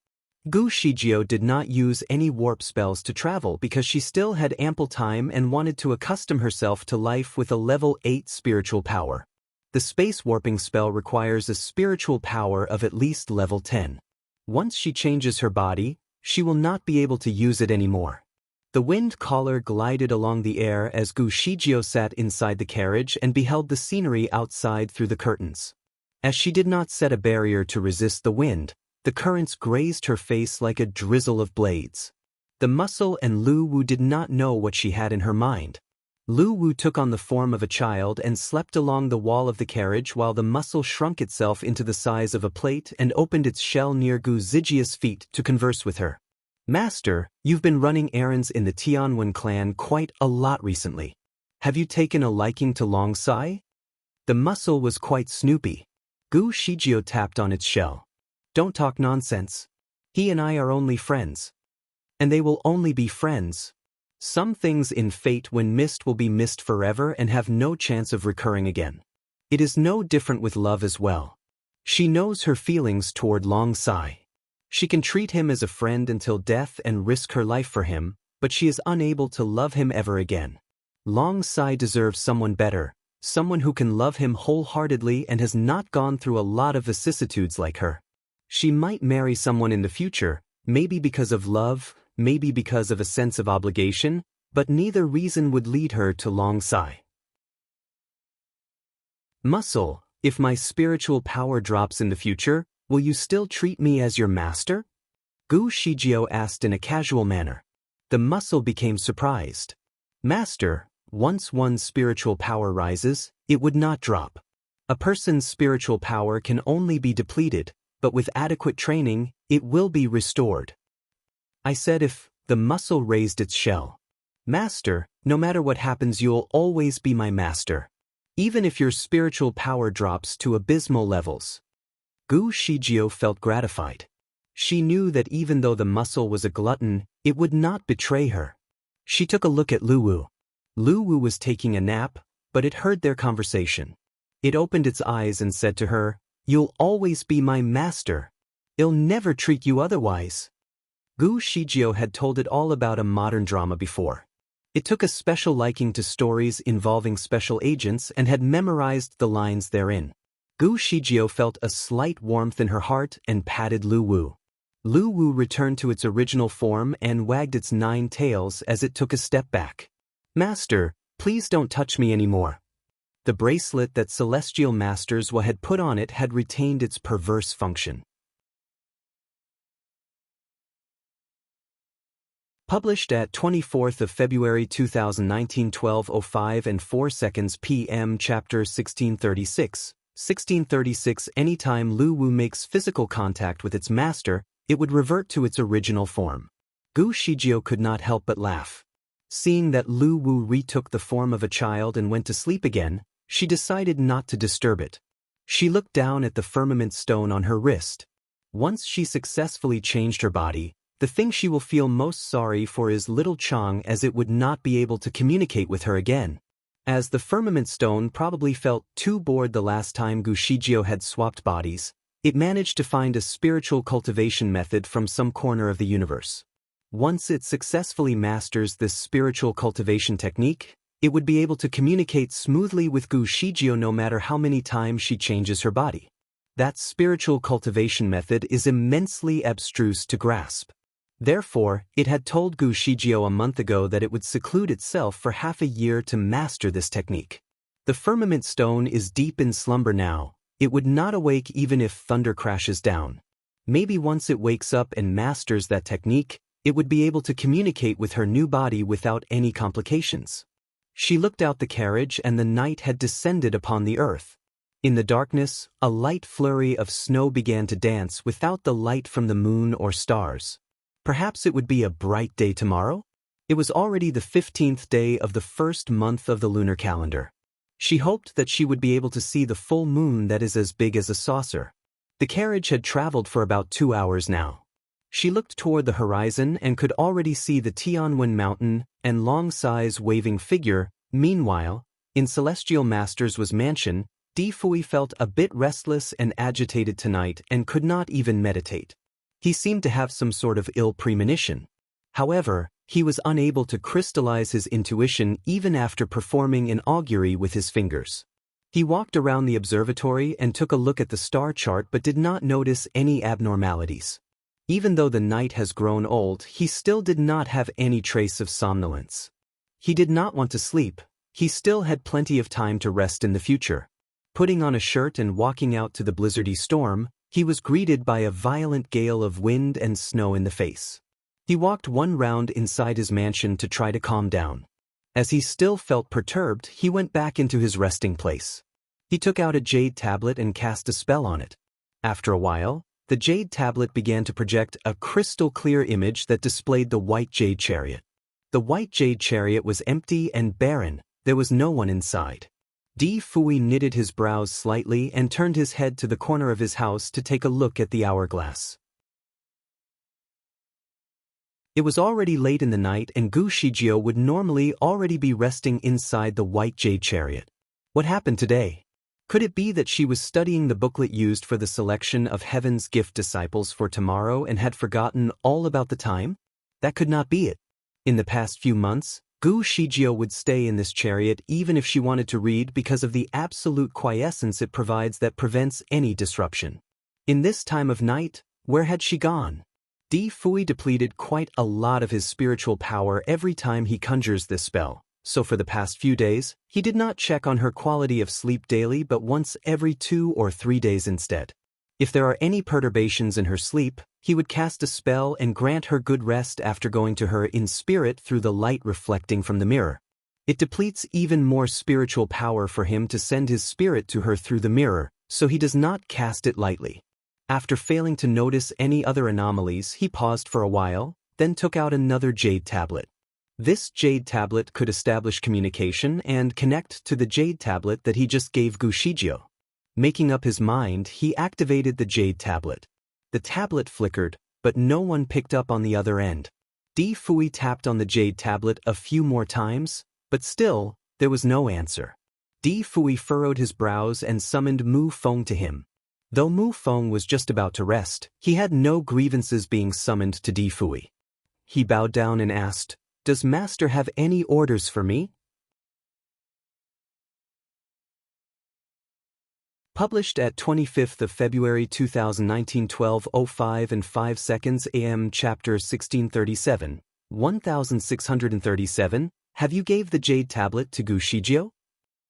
Gu Shijio did not use any warp spells to travel because she still had ample time and wanted to accustom herself to life with a level 8 spiritual power. The space warping spell requires a spiritual power of at least level 10. Once she changes her body, she will not be able to use it anymore. The wind caller glided along the air as Gu Shijio sat inside the carriage and beheld the scenery outside through the curtains. As she did not set a barrier to resist the wind, the currents grazed her face like a drizzle of blades. The muscle and Lu Wu did not know what she had in her mind. Lu Wu took on the form of a child and slept along the wall of the carriage while the muscle shrunk itself into the size of a plate and opened its shell near Gu Zijia's feet to converse with her. "Master, you've been running errands in the Tianwen clan quite a lot recently. Have you taken a liking to Longsai?" The muscle was quite snoopy. Gu Shijio tapped on its shell. "Don't talk nonsense. He and I are only friends. And they will only be friends. Some things in fate when missed will be missed forever and have no chance of recurring again. It is no different with love as well. She knows her feelings toward Longsai. She can treat him as a friend until death and risk her life for him, but she is unable to love him ever again. Longsai deserves someone better, someone who can love him wholeheartedly and has not gone through a lot of vicissitudes like her. She might marry someone in the future, maybe because of love, maybe because of a sense of obligation, but neither reason would lead her to Longsai. Muscle, if my spiritual power drops in the future, will you still treat me as your master? Gu Shijio asked in a casual manner. The muscle became surprised. Master, once one's spiritual power rises, it would not drop. A person's spiritual power can only be depleted, but with adequate training, it will be restored. I said if. The muscle raised its shell. Master, no matter what happens you'll always be my master. Even if your spiritual power drops to abysmal levels. Gu Shijio felt gratified. She knew that even though the muscle was a glutton, it would not betray her. She took a look at Lu Wu. Lu Wu was taking a nap, but it heard their conversation. It opened its eyes and said to her, "You'll always be my master. I'll never treat you otherwise." Gu Shijio had told it all about a modern drama before. It took a special liking to stories involving special agents and had memorized the lines therein. Gu Shijio felt a slight warmth in her heart and patted Lu Wu. Lu Wu returned to its original form and wagged its 9 tails as it took a step back. "Master, please don't touch me anymore." The bracelet that Celestial Masters had put on it had retained its perverse function. Published at 24th of February 2019 12:05 and 4 seconds p.m. Chapter 1636. 1636 Anytime Lu Wu makes physical contact with its master, it would revert to its original form. Gu Shijio could not help but laugh. Seeing that Lu Wu retook the form of a child and went to sleep again, she decided not to disturb it. She looked down at the firmament stone on her wrist. Once she successfully changed her body, the thing she will feel most sorry for is little Chang, as it would not be able to communicate with her again. As the firmament stone probably felt too bored the last time Gu Shijio had swapped bodies, It managed to find a spiritual cultivation method from some corner of the universe. Once it successfully masters this spiritual cultivation technique, it would be able to communicate smoothly with Gu Shijio no matter how many times she changes her body. That spiritual cultivation method is immensely abstruse to grasp. Therefore, it had told Gu Shijio a month ago that it would seclude itself for half a year to master this technique. The firmament stone is deep in slumber now. It would not awake even if thunder crashes down. Maybe once it wakes up and masters that technique, it would be able to communicate with her new body without any complications. She looked out the carriage and the night had descended upon the earth. In the darkness, a light flurry of snow began to dance without the light from the moon or stars. Perhaps it would be a bright day tomorrow? It was already the 15th day of the first month of the lunar calendar. She hoped that she would be able to see the full moon that is as big as a saucer. The carriage had traveled for about 2 hours now. She looked toward the horizon and could already see the Tianwen mountain and Long Sai's waving figure. Meanwhile, in Celestial Master's mansion, Di Fui felt a bit restless and agitated tonight and could not even meditate. He seemed to have some sort of ill premonition. However, he was unable to crystallize his intuition even after performing an augury with his fingers. He walked around the observatory and took a look at the star chart but did not notice any abnormalities. Even though the night has grown old, he still did not have any trace of somnolence. He did not want to sleep. He still had plenty of time to rest in the future. Putting on a shirt and walking out to the blizzardy storm, he was greeted by a violent gale of wind and snow in the face. He walked one round inside his mansion to try to calm down. As he still felt perturbed, he went back into his resting place. He took out a jade tablet and cast a spell on it. After a while, the jade tablet began to project a crystal-clear image that displayed the white jade chariot. The white jade chariot was empty and barren. There was no one inside. Di Fui knitted his brows slightly and turned his head to the corner of his house to take a look at the hourglass. It was already late in the night and Gu Shijio would normally already be resting inside the white jade chariot. What happened today? Could it be that she was studying the booklet used for the selection of Heaven's Gift disciples for tomorrow and had forgotten all about the time? That could not be it. In the past few months, Gu Shijio would stay in this chariot even if she wanted to read because of the absolute quiescence it provides that prevents any disruption. In this time of night, where had she gone? Di Fui depleted quite a lot of his spiritual power every time he conjures this spell, so for the past few days, he did not check on her quality of sleep daily but once every 2 or 3 days instead. If there are any perturbations in her sleep, he would cast a spell and grant her good rest after going to her in spirit through the light reflecting from the mirror. It depletes even more spiritual power for him to send his spirit to her through the mirror, so he does not cast it lightly. After failing to notice any other anomalies, he paused for a while, then took out another jade tablet. This jade tablet could establish communication and connect to the jade tablet that he just gave Gu Shijio. Making up his mind, he activated the jade tablet. The tablet flickered, but no one picked up on the other end. Di Fui tapped on the jade tablet a few more times, but still, there was no answer. Di Fui furrowed his brows and summoned Mu Feng to him. Though Mu Feng was just about to rest, he had no grievances being summoned to Di Fui. He bowed down and asked, "Does Master have any orders for me?" Published at 25th of February 2019, 12:05 and 5 seconds AM, Chapter 1637, 1637. Have you gave the jade tablet to Gu Shijio?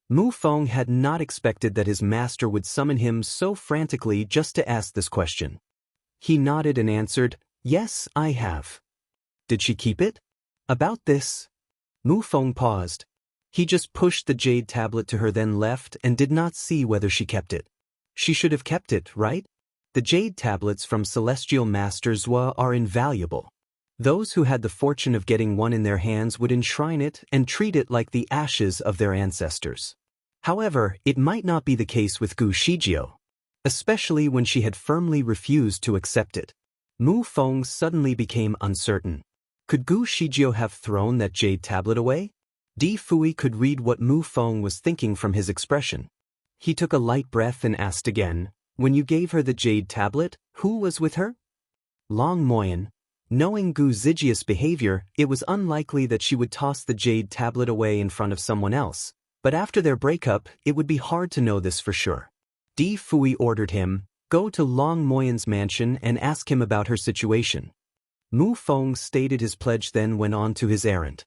Mu Feng had not expected that his master would summon him so frantically just to ask this question. He nodded and answered, "Yes, I have." "Did she keep it?" "About this." Mu Feng paused. He just pushed the jade tablet to her then left and did not see whether she kept it. She should have kept it, right? The jade tablets from Celestial Masters are invaluable. Those who had the fortune of getting one in their hands would enshrine it and treat it like the ashes of their ancestors. However, it might not be the case with Gu Shijio, especially when she had firmly refused to accept it. Mu Feng suddenly became uncertain. Could Gu Shijio have thrown that jade tablet away? Di Fui could read what Mu Feng was thinking from his expression. He took a light breath and asked again, When you gave her the jade tablet, who was with her? Long Moyen. Knowing Gu Zijia's behavior, it was unlikely that she would toss the jade tablet away in front of someone else, but after their breakup, it would be hard to know this for sure. Di Fui ordered him, go to Long Moyen's mansion and ask him about her situation. Mu Feng stated his pledge, then went on to his errand.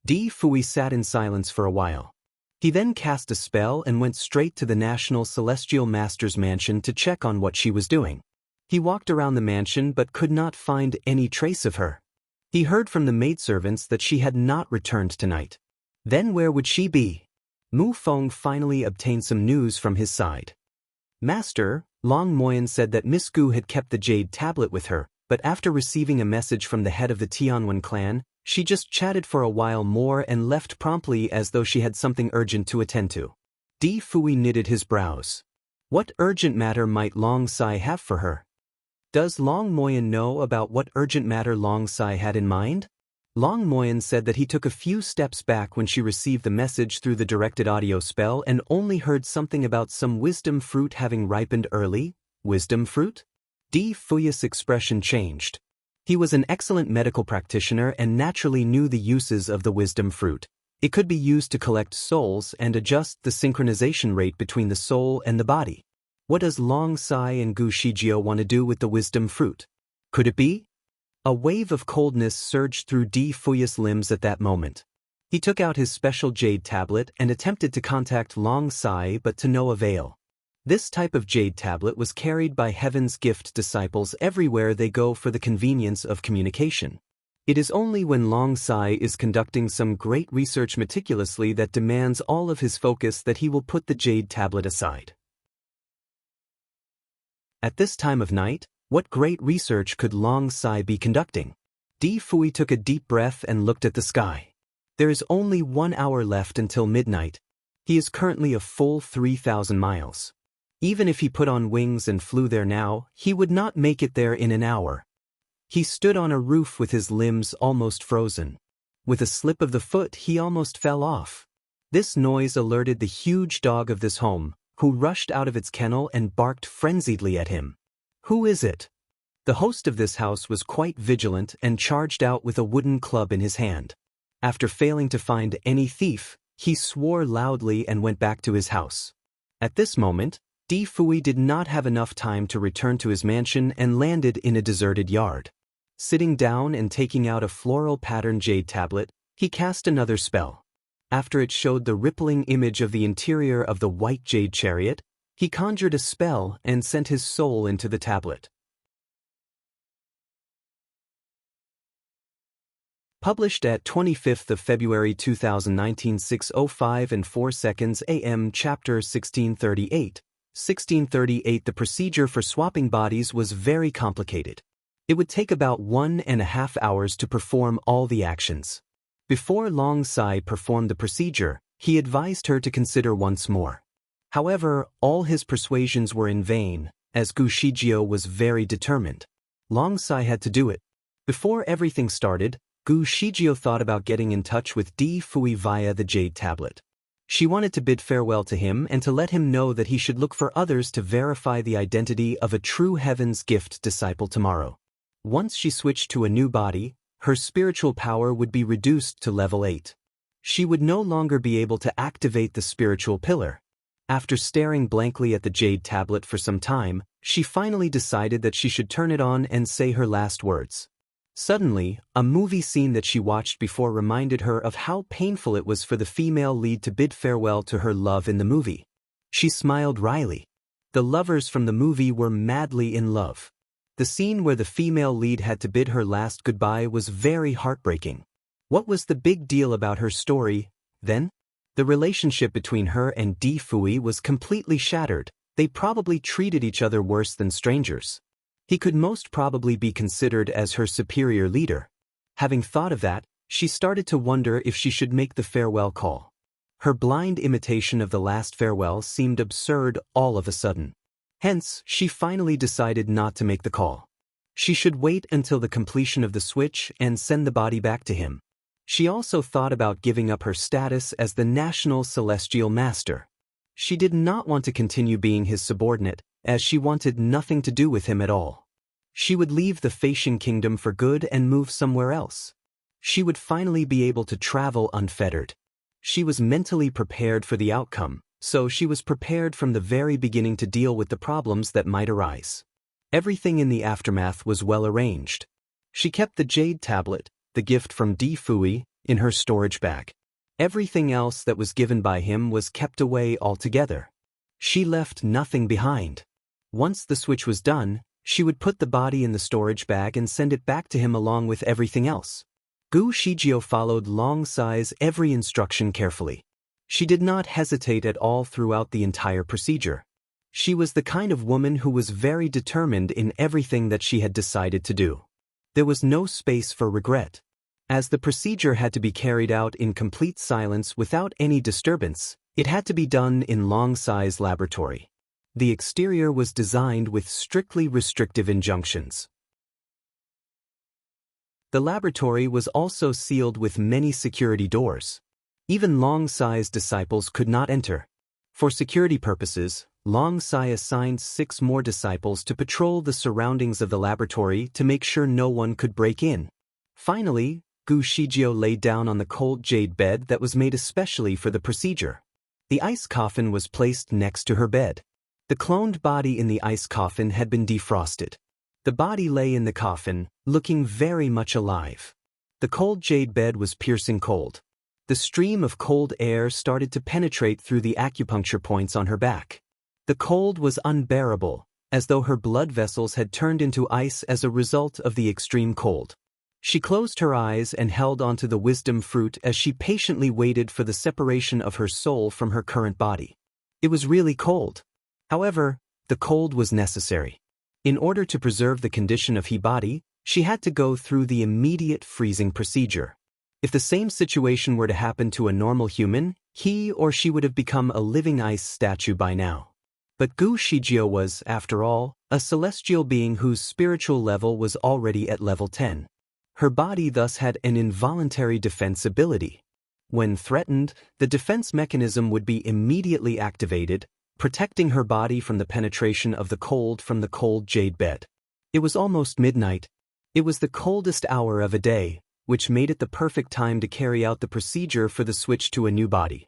Di Fui sat in silence for a while. He then cast a spell and went straight to the National Celestial Master's mansion to check on what she was doing. He walked around the mansion but could not find any trace of her. He heard from the maidservants that she had not returned tonight. Then where would she be? Mu Feng finally obtained some news from his side. Master, Long Moyen said that Miss Gu had kept the jade tablet with her, but after receiving a message from the head of the Tianwen clan, she just chatted for a while more and left promptly as though she had something urgent to attend to. Di Fui knitted his brows. What urgent matter might Long Sai have for her? Does Long Moyen know about what urgent matter Long Sai had in mind? Long Moyen said that he took a few steps back when she received the message through the directed audio spell and only heard something about some wisdom fruit having ripened early. Wisdom fruit? Di Fui's expression changed. He was an excellent medical practitioner and naturally knew the uses of the wisdom fruit. It could be used to collect souls and adjust the synchronization rate between the soul and the body. What does Long Sai and Gu Shijio want to do with the wisdom fruit? Could it be? A wave of coldness surged through Di Fui's limbs at that moment. He took out his special jade tablet and attempted to contact Long Sai, but to no avail. This type of jade tablet was carried by Heaven's Gift disciples everywhere they go for the convenience of communication. It is only when Long Sai is conducting some great research meticulously that demands all of his focus that he will put the jade tablet aside. At this time of night, what great research could Long Sai be conducting? Di Fui took a deep breath and looked at the sky. There is only 1 hour left until midnight. He is currently a full 3,000 miles. Even if he put on wings and flew there now, he would not make it there in an hour. He stood on a roof with his limbs almost frozen. With a slip of the foot, he almost fell off. This noise alerted the huge dog of this home, who rushed out of its kennel and barked frenziedly at him. Who is it? The host of this house was quite vigilant and charged out with a wooden club in his hand. After failing to find any thief, he swore loudly and went back to his house. At this moment, Di Fui did not have enough time to return to his mansion and landed in a deserted yard. Sitting down and taking out a floral pattern jade tablet, he cast another spell. After it showed the rippling image of the interior of the white jade chariot, he conjured a spell and sent his soul into the tablet. Published at 25th of February 2019, 6:05 and 4 seconds AM. Chapter 1638. 1638. The procedure for swapping bodies was very complicated. It would take about 1.5 hours to perform all the actions. Before Long Sai performed the procedure, he advised her to consider once more. However, all his persuasions were in vain, as Gu Shijio was very determined. Long Sai had to do it. Before everything started, Gu Shijio thought about getting in touch with Di Fui via the jade tablet. She wanted to bid farewell to him and to let him know that he should look for others to verify the identity of a true Heaven's Gift disciple tomorrow. Once she switched to a new body, her spiritual power would be reduced to level 8. She would no longer be able to activate the spiritual pillar. After staring blankly at the jade tablet for some time, she finally decided that she should turn it on and say her last words. Suddenly, a movie scene that she watched before reminded her of how painful it was for the female lead to bid farewell to her love in the movie. She smiled wryly. The lovers from the movie were madly in love. The scene where the female lead had to bid her last goodbye was very heartbreaking. What was the big deal about her story, then? The relationship between her and Di Fui was completely shattered. They probably treated each other worse than strangers. He could most probably be considered as her superior leader. Having thought of that, she started to wonder if she should make the farewell call. Her blind imitation of the last farewell seemed absurd all of a sudden. Hence, she finally decided not to make the call. She should wait until the completion of the switch and send the body back to him. She also thought about giving up her status as the National Celestial Master. She did not want to continue being his subordinate, as she wanted nothing to do with him at all. She would leave the Facian kingdom for good and move somewhere else. She would finally be able to travel unfettered. She was mentally prepared for the outcome, so she was prepared from the very beginning to deal with the problems that might arise. Everything in the aftermath was well arranged. She kept the jade tablet, the gift from Di Fui, in her storage bag. Everything else that was given by him was kept away altogether. She left nothing behind. Once the switch was done, she would put the body in the storage bag and send it back to him along with everything else. Gu Shijio followed Long Sai's every instruction carefully. She did not hesitate at all throughout the entire procedure. She was the kind of woman who was very determined in everything that she had decided to do. There was no space for regret. As the procedure had to be carried out in complete silence without any disturbance, it had to be done in Long Sai's laboratory. The exterior was designed with strictly restrictive injunctions. The laboratory was also sealed with many security doors. Even Long Sai's disciples could not enter. For security purposes, Long Sai assigned 6 more disciples to patrol the surroundings of the laboratory to make sure no one could break in. Finally, Gu Shijio lay down on the cold jade bed that was made especially for the procedure. The ice coffin was placed next to her bed. The cloned body in the ice coffin had been defrosted. The body lay in the coffin, looking very much alive. The cold jade bed was piercing cold. The stream of cold air started to penetrate through the acupuncture points on her back. The cold was unbearable, as though her blood vessels had turned into ice as a result of the extreme cold. She closed her eyes and held onto the wisdom fruit as she patiently waited for the separation of her soul from her current body. It was really cold. However, the cold was necessary. In order to preserve the condition of her body, she had to go through the immediate freezing procedure. If the same situation were to happen to a normal human, he or she would have become a living ice statue by now. But Gu Shijio was, after all, a celestial being whose spiritual level was already at level 10. Her body thus had an involuntary defense ability. When threatened, the defense mechanism would be immediately activated, protecting her body from the penetration of the cold from the cold jade bed. It was almost midnight. It was the coldest hour of a day, which made it the perfect time to carry out the procedure for the switch to a new body.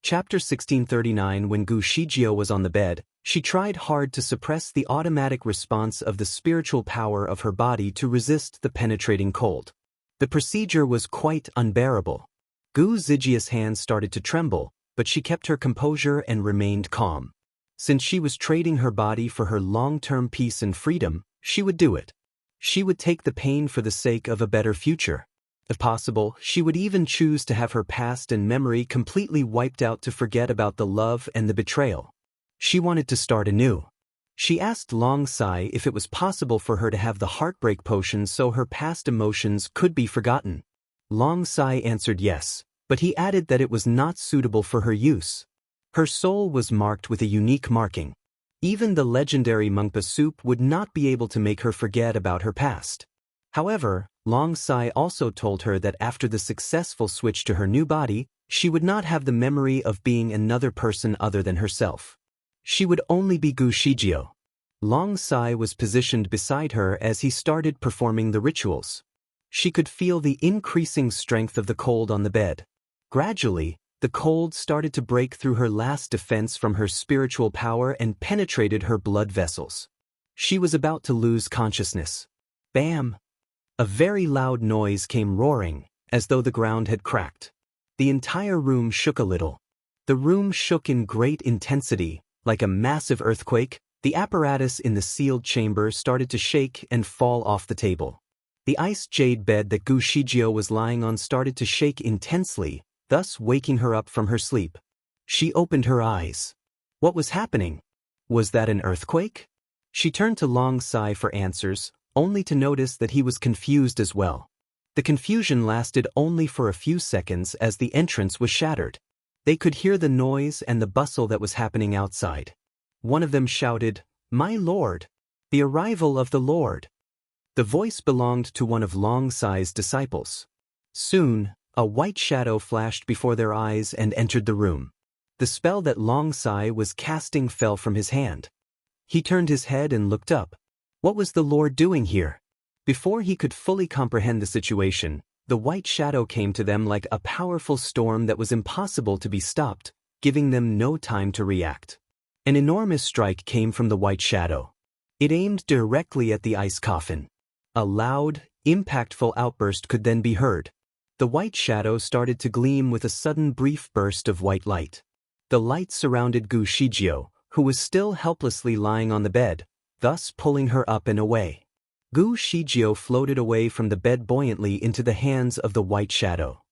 Chapter 1639. When Gu Shijio was on the bed, she tried hard to suppress the automatic response of the spiritual power of her body to resist the penetrating cold. The procedure was quite unbearable. Gu Zijia's hands started to tremble, but she kept her composure and remained calm. Since she was trading her body for her long-term peace and freedom, she would do it. She would take the pain for the sake of a better future. If possible, she would even choose to have her past and memory completely wiped out to forget about the love and the betrayal. She wanted to start anew. She asked Long Sai if it was possible for her to have the heartbreak potion so her past emotions could be forgotten. Long Sai answered yes, but he added that it was not suitable for her use. Her soul was marked with a unique marking. Even the legendary Mungpa soup would not be able to make her forget about her past. However, Long Sai also told her that after the successful switch to her new body, she would not have the memory of being another person other than herself. She would only be Gu Shijio. Long Sai was positioned beside her as he started performing the rituals. She could feel the increasing strength of the cold on the bed. Gradually, the cold started to break through her last defense from her spiritual power and penetrated her blood vessels. She was about to lose consciousness. Bam! A very loud noise came roaring, as though the ground had cracked. The entire room shook a little. The room shook in great intensity, like a massive earthquake. The apparatus in the sealed chamber started to shake and fall off the table. The ice jade bed that Gu Shijio was lying on started to shake intensely, thus waking her up from her sleep. She opened her eyes. What was happening? Was that an earthquake? She turned to Long Sai for answers, only to notice that he was confused as well. The confusion lasted only for a few seconds as the entrance was shattered. They could hear the noise and the bustle that was happening outside. One of them shouted, "My lord! The arrival of the Lord!" The voice belonged to one of Long Sai's disciples. Soon, a white shadow flashed before their eyes and entered the room. The spell that Long Sai was casting fell from his hand. He turned his head and looked up. What was the Lord doing here? Before he could fully comprehend the situation, the white shadow came to them like a powerful storm that was impossible to be stopped, giving them no time to react. An enormous strike came from the white shadow. It aimed directly at the ice coffin. A loud, impactful outburst could then be heard. The white shadow started to gleam with a sudden brief burst of white light. The light surrounded Gu Shijio, who was still helplessly lying on the bed, thus pulling her up and away. Gu Shijio floated away from the bed buoyantly into the hands of the white shadow.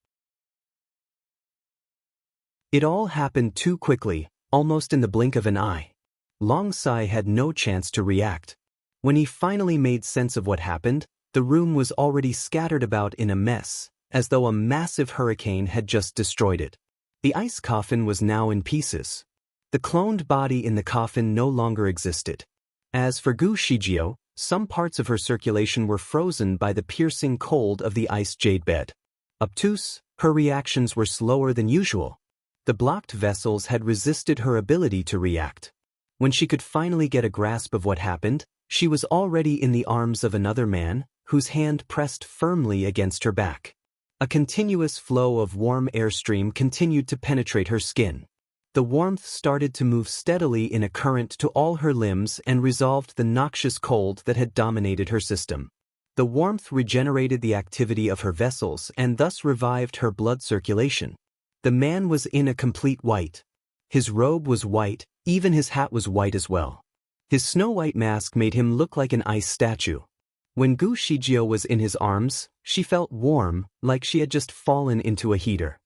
It all happened too quickly, almost in the blink of an eye. Long Sai had no chance to react. When he finally made sense of what happened, the room was already scattered about in a mess, as though a massive hurricane had just destroyed it. The ice coffin was now in pieces. The cloned body in the coffin no longer existed. As for Gu Shijio, some parts of her circulation were frozen by the piercing cold of the ice jade bed. Obtuse, her reactions were slower than usual. The blocked vessels had resisted her ability to react. When she could finally get a grasp of what happened, she was already in the arms of another man, whose hand pressed firmly against her back. A continuous flow of warm airstream continued to penetrate her skin. The warmth started to move steadily in a current to all her limbs and resolved the noxious cold that had dominated her system. The warmth regenerated the activity of her vessels and thus revived her blood circulation. The man was in a complete white. His robe was white, even his hat was white as well. His snow-white mask made him look like an ice statue. When Gu Shijio was in his arms, she felt warm, like she had just fallen into a heater.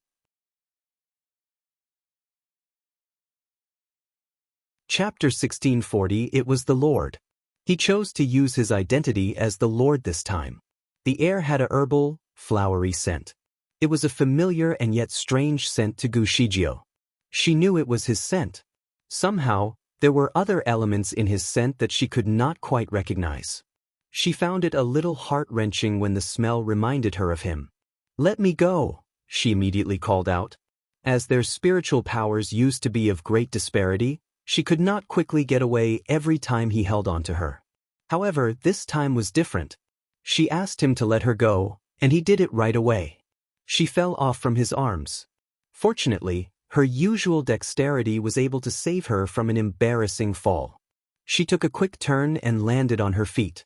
Chapter 1640. It was the Lord. He chose to use his identity as the Lord this time. The air had a herbal, flowery scent. It was a familiar and yet strange scent to Gu Shijio. She knew it was his scent. Somehow, there were other elements in his scent that she could not quite recognize. She found it a little heart-wrenching when the smell reminded her of him. "Let me go," she immediately called out. As their spiritual powers used to be of great disparity, she could not quickly get away every time he held on to her. However, this time was different. She asked him to let her go, and he did it right away. She fell off from his arms. Fortunately, her usual dexterity was able to save her from an embarrassing fall. She took a quick turn and landed on her feet.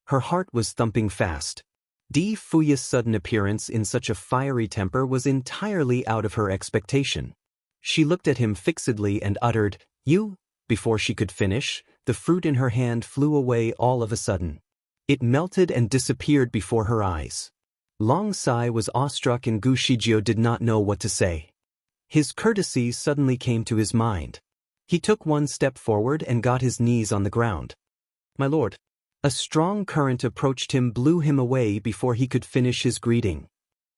Her heart was thumping fast. Di Fuya's sudden appearance in such a fiery temper was entirely out of her expectation. She looked at him fixedly and uttered, "You?" Before she could finish, the fruit in her hand flew away all of a sudden. It melted and disappeared before her eyes. Long Sai was awestruck and Gu Shijio did not know what to say. His courtesy suddenly came to his mind. He took one step forward and got his knees on the ground. "My lord." A strong current approached him, blew him away before he could finish his greeting.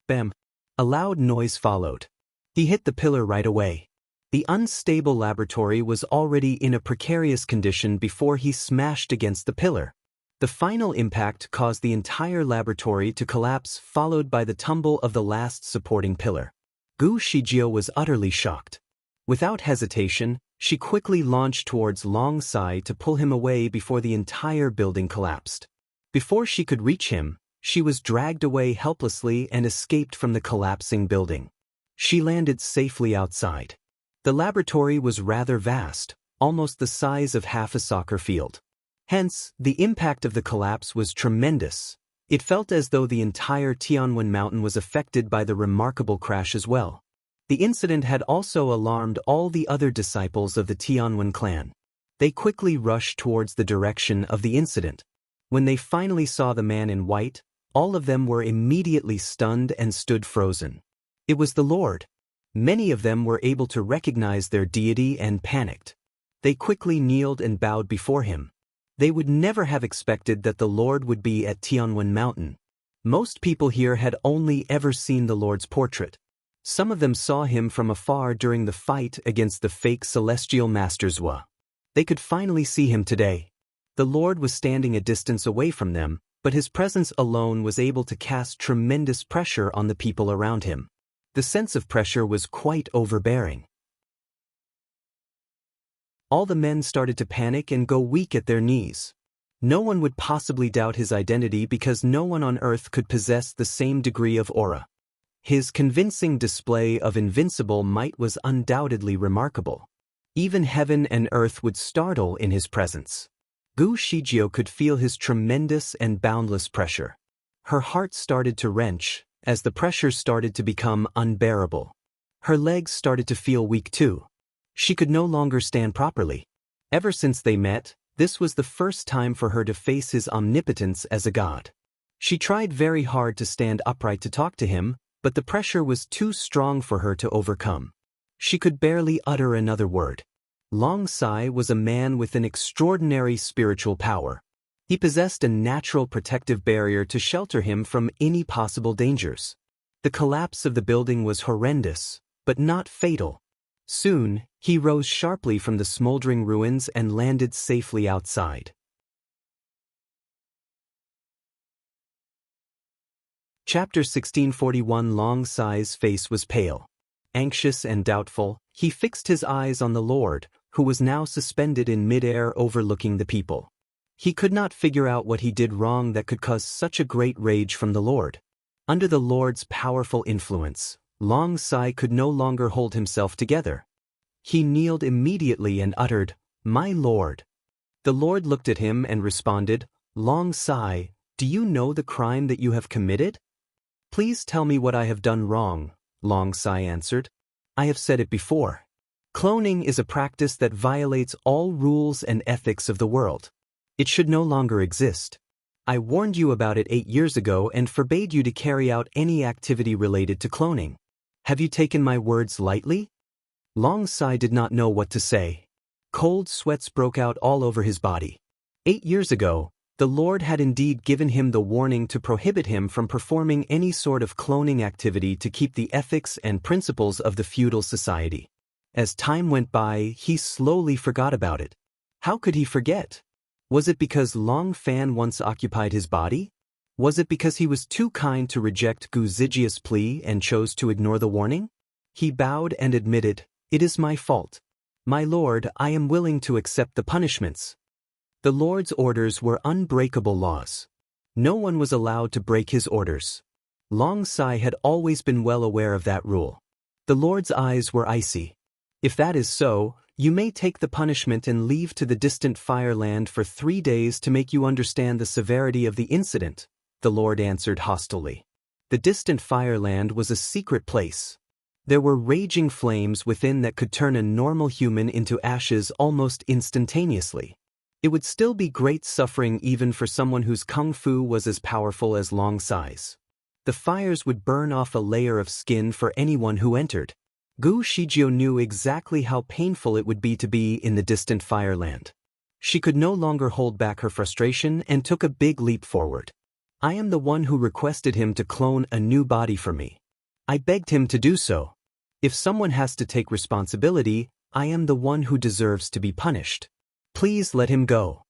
Bam! A loud noise followed. He hit the pillar right away. The unstable laboratory was already in a precarious condition before he smashed against the pillar. The final impact caused the entire laboratory to collapse, followed by the tumble of the last supporting pillar. Gu Shijio was utterly shocked. Without hesitation, she quickly launched towards Long Sai to pull him away before the entire building collapsed. Before she could reach him, she was dragged away helplessly and escaped from the collapsing building. She landed safely outside. The laboratory was rather vast, almost the size of half a soccer field. Hence, the impact of the collapse was tremendous. It felt as though the entire Tianwen mountain was affected by the remarkable crash as well. The incident had also alarmed all the other disciples of the Tianwen clan. They quickly rushed towards the direction of the incident. When they finally saw the man in white, all of them were immediately stunned and stood frozen. It was the Lord. Many of them were able to recognize their deity and panicked. They quickly kneeled and bowed before him. They would never have expected that the Lord would be at Tianwen Mountain. Most people here had only ever seen the Lord's portrait. Some of them saw him from afar during the fight against the fake celestial Master Zhua. They could finally see him today. The Lord was standing a distance away from them, but his presence alone was able to cast tremendous pressure on the people around him. The sense of pressure was quite overbearing. All the men started to panic and go weak at their knees. No one would possibly doubt his identity because no one on Earth could possess the same degree of aura. His convincing display of invincible might was undoubtedly remarkable. Even heaven and earth would startle in his presence. Gu Shijio could feel his tremendous and boundless pressure. Her heart started to wrench as the pressure started to become unbearable. Her legs started to feel weak too. She could no longer stand properly. Ever since they met, this was the first time for her to face his omnipotence as a god. She tried very hard to stand upright to talk to him, but the pressure was too strong for her to overcome. She could barely utter another word. Long Sai was a man with an extraordinary spiritual power. He possessed a natural protective barrier to shelter him from any possible dangers. The collapse of the building was horrendous, but not fatal. Soon, he rose sharply from the smoldering ruins and landed safely outside. Chapter 1641. Long Sai's face was pale. Anxious and doubtful, he fixed his eyes on the Lord, who was now suspended in mid-air overlooking the people. He could not figure out what he did wrong that could cause such a great rage from the Lord. Under the Lord's powerful influence, Long Sai could no longer hold himself together. He kneeled immediately and uttered, "My Lord." The Lord looked at him and responded, "Long Sai, do you know the crime that you have committed? Please tell me what I have done wrong." Long Sai answered, "I have said it before. Cloning is a practice that violates all rules and ethics of the world. It should no longer exist. I warned you about it 8 years ago and forbade you to carry out any activity related to cloning. Have you taken my words lightly?" Long Sai did not know what to say. Cold sweats broke out all over his body. 8 years ago, the Lord had indeed given him the warning to prohibit him from performing any sort of cloning activity to keep the ethics and principles of the feudal society. As time went by, he slowly forgot about it. How could he forget? Was it because Long Fan once occupied his body? Was it because he was too kind to reject Gu Zijia's plea and chose to ignore the warning? He bowed and admitted, "It is my fault. My lord, I am willing to accept the punishments." The Lord's orders were unbreakable laws. No one was allowed to break his orders. Long Sai had always been well aware of that rule. The Lord's eyes were icy. "If that is so, you may take the punishment and leave to the distant Fireland for 3 days to make you understand the severity of the incident," the Lord answered hostilely. The distant Fireland was a secret place. There were raging flames within that could turn a normal human into ashes almost instantaneously. It would still be great suffering even for someone whose kung fu was as powerful as Long Sai's. The fires would burn off a layer of skin for anyone who entered. Gu Shijio knew exactly how painful it would be to be in the distant Fireland. She could no longer hold back her frustration and took a big leap forward. "I am the one who requested him to clone a new body for me. I begged him to do so. If someone has to take responsibility, I am the one who deserves to be punished. Please let him go."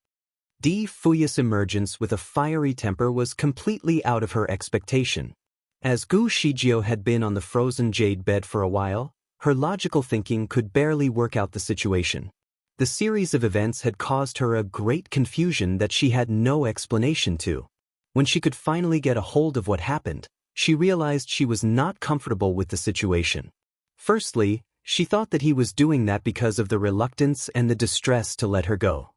Di Fuya's emergence with a fiery temper was completely out of her expectation. As Gu Shijio had been on the frozen jade bed for a while, her logical thinking could barely work out the situation. The series of events had caused her a great confusion that she had no explanation to. When she could finally get a hold of what happened, she realized she was not comfortable with the situation. Firstly, she thought that he was doing that because of the reluctance and the distress to let her go.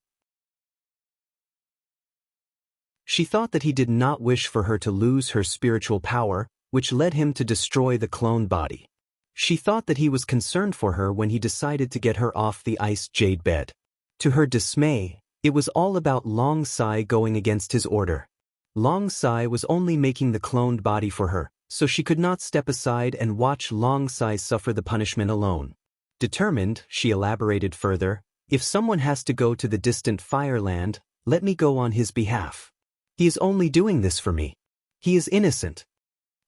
She thought that he did not wish for her to lose her spiritual power, which led him to destroy the clone body. She thought that he was concerned for her when he decided to get her off the iced jade bed. To her dismay, it was all about Long Sai going against his order. Long Sai was only making the cloned body for her, so she could not step aside and watch Long Sai suffer the punishment alone. Determined, she elaborated further, "If someone has to go to the distant Fireland, let me go on his behalf. He is only doing this for me. He is innocent."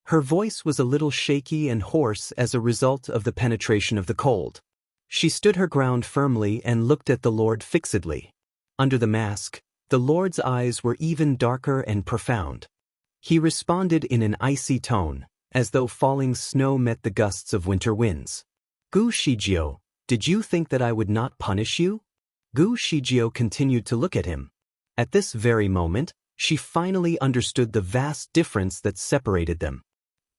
Her voice was a little shaky and hoarse as a result of the penetration of the cold. She stood her ground firmly and looked at the Lord fixedly. Under the mask, the Lord's eyes were even darker and profound. He responded in an icy tone, as though falling snow met the gusts of winter winds. "Gu Shijio, did you think that I would not punish you? Gu Shijio continued to look at him. At this very moment, she finally understood the vast difference that separated them.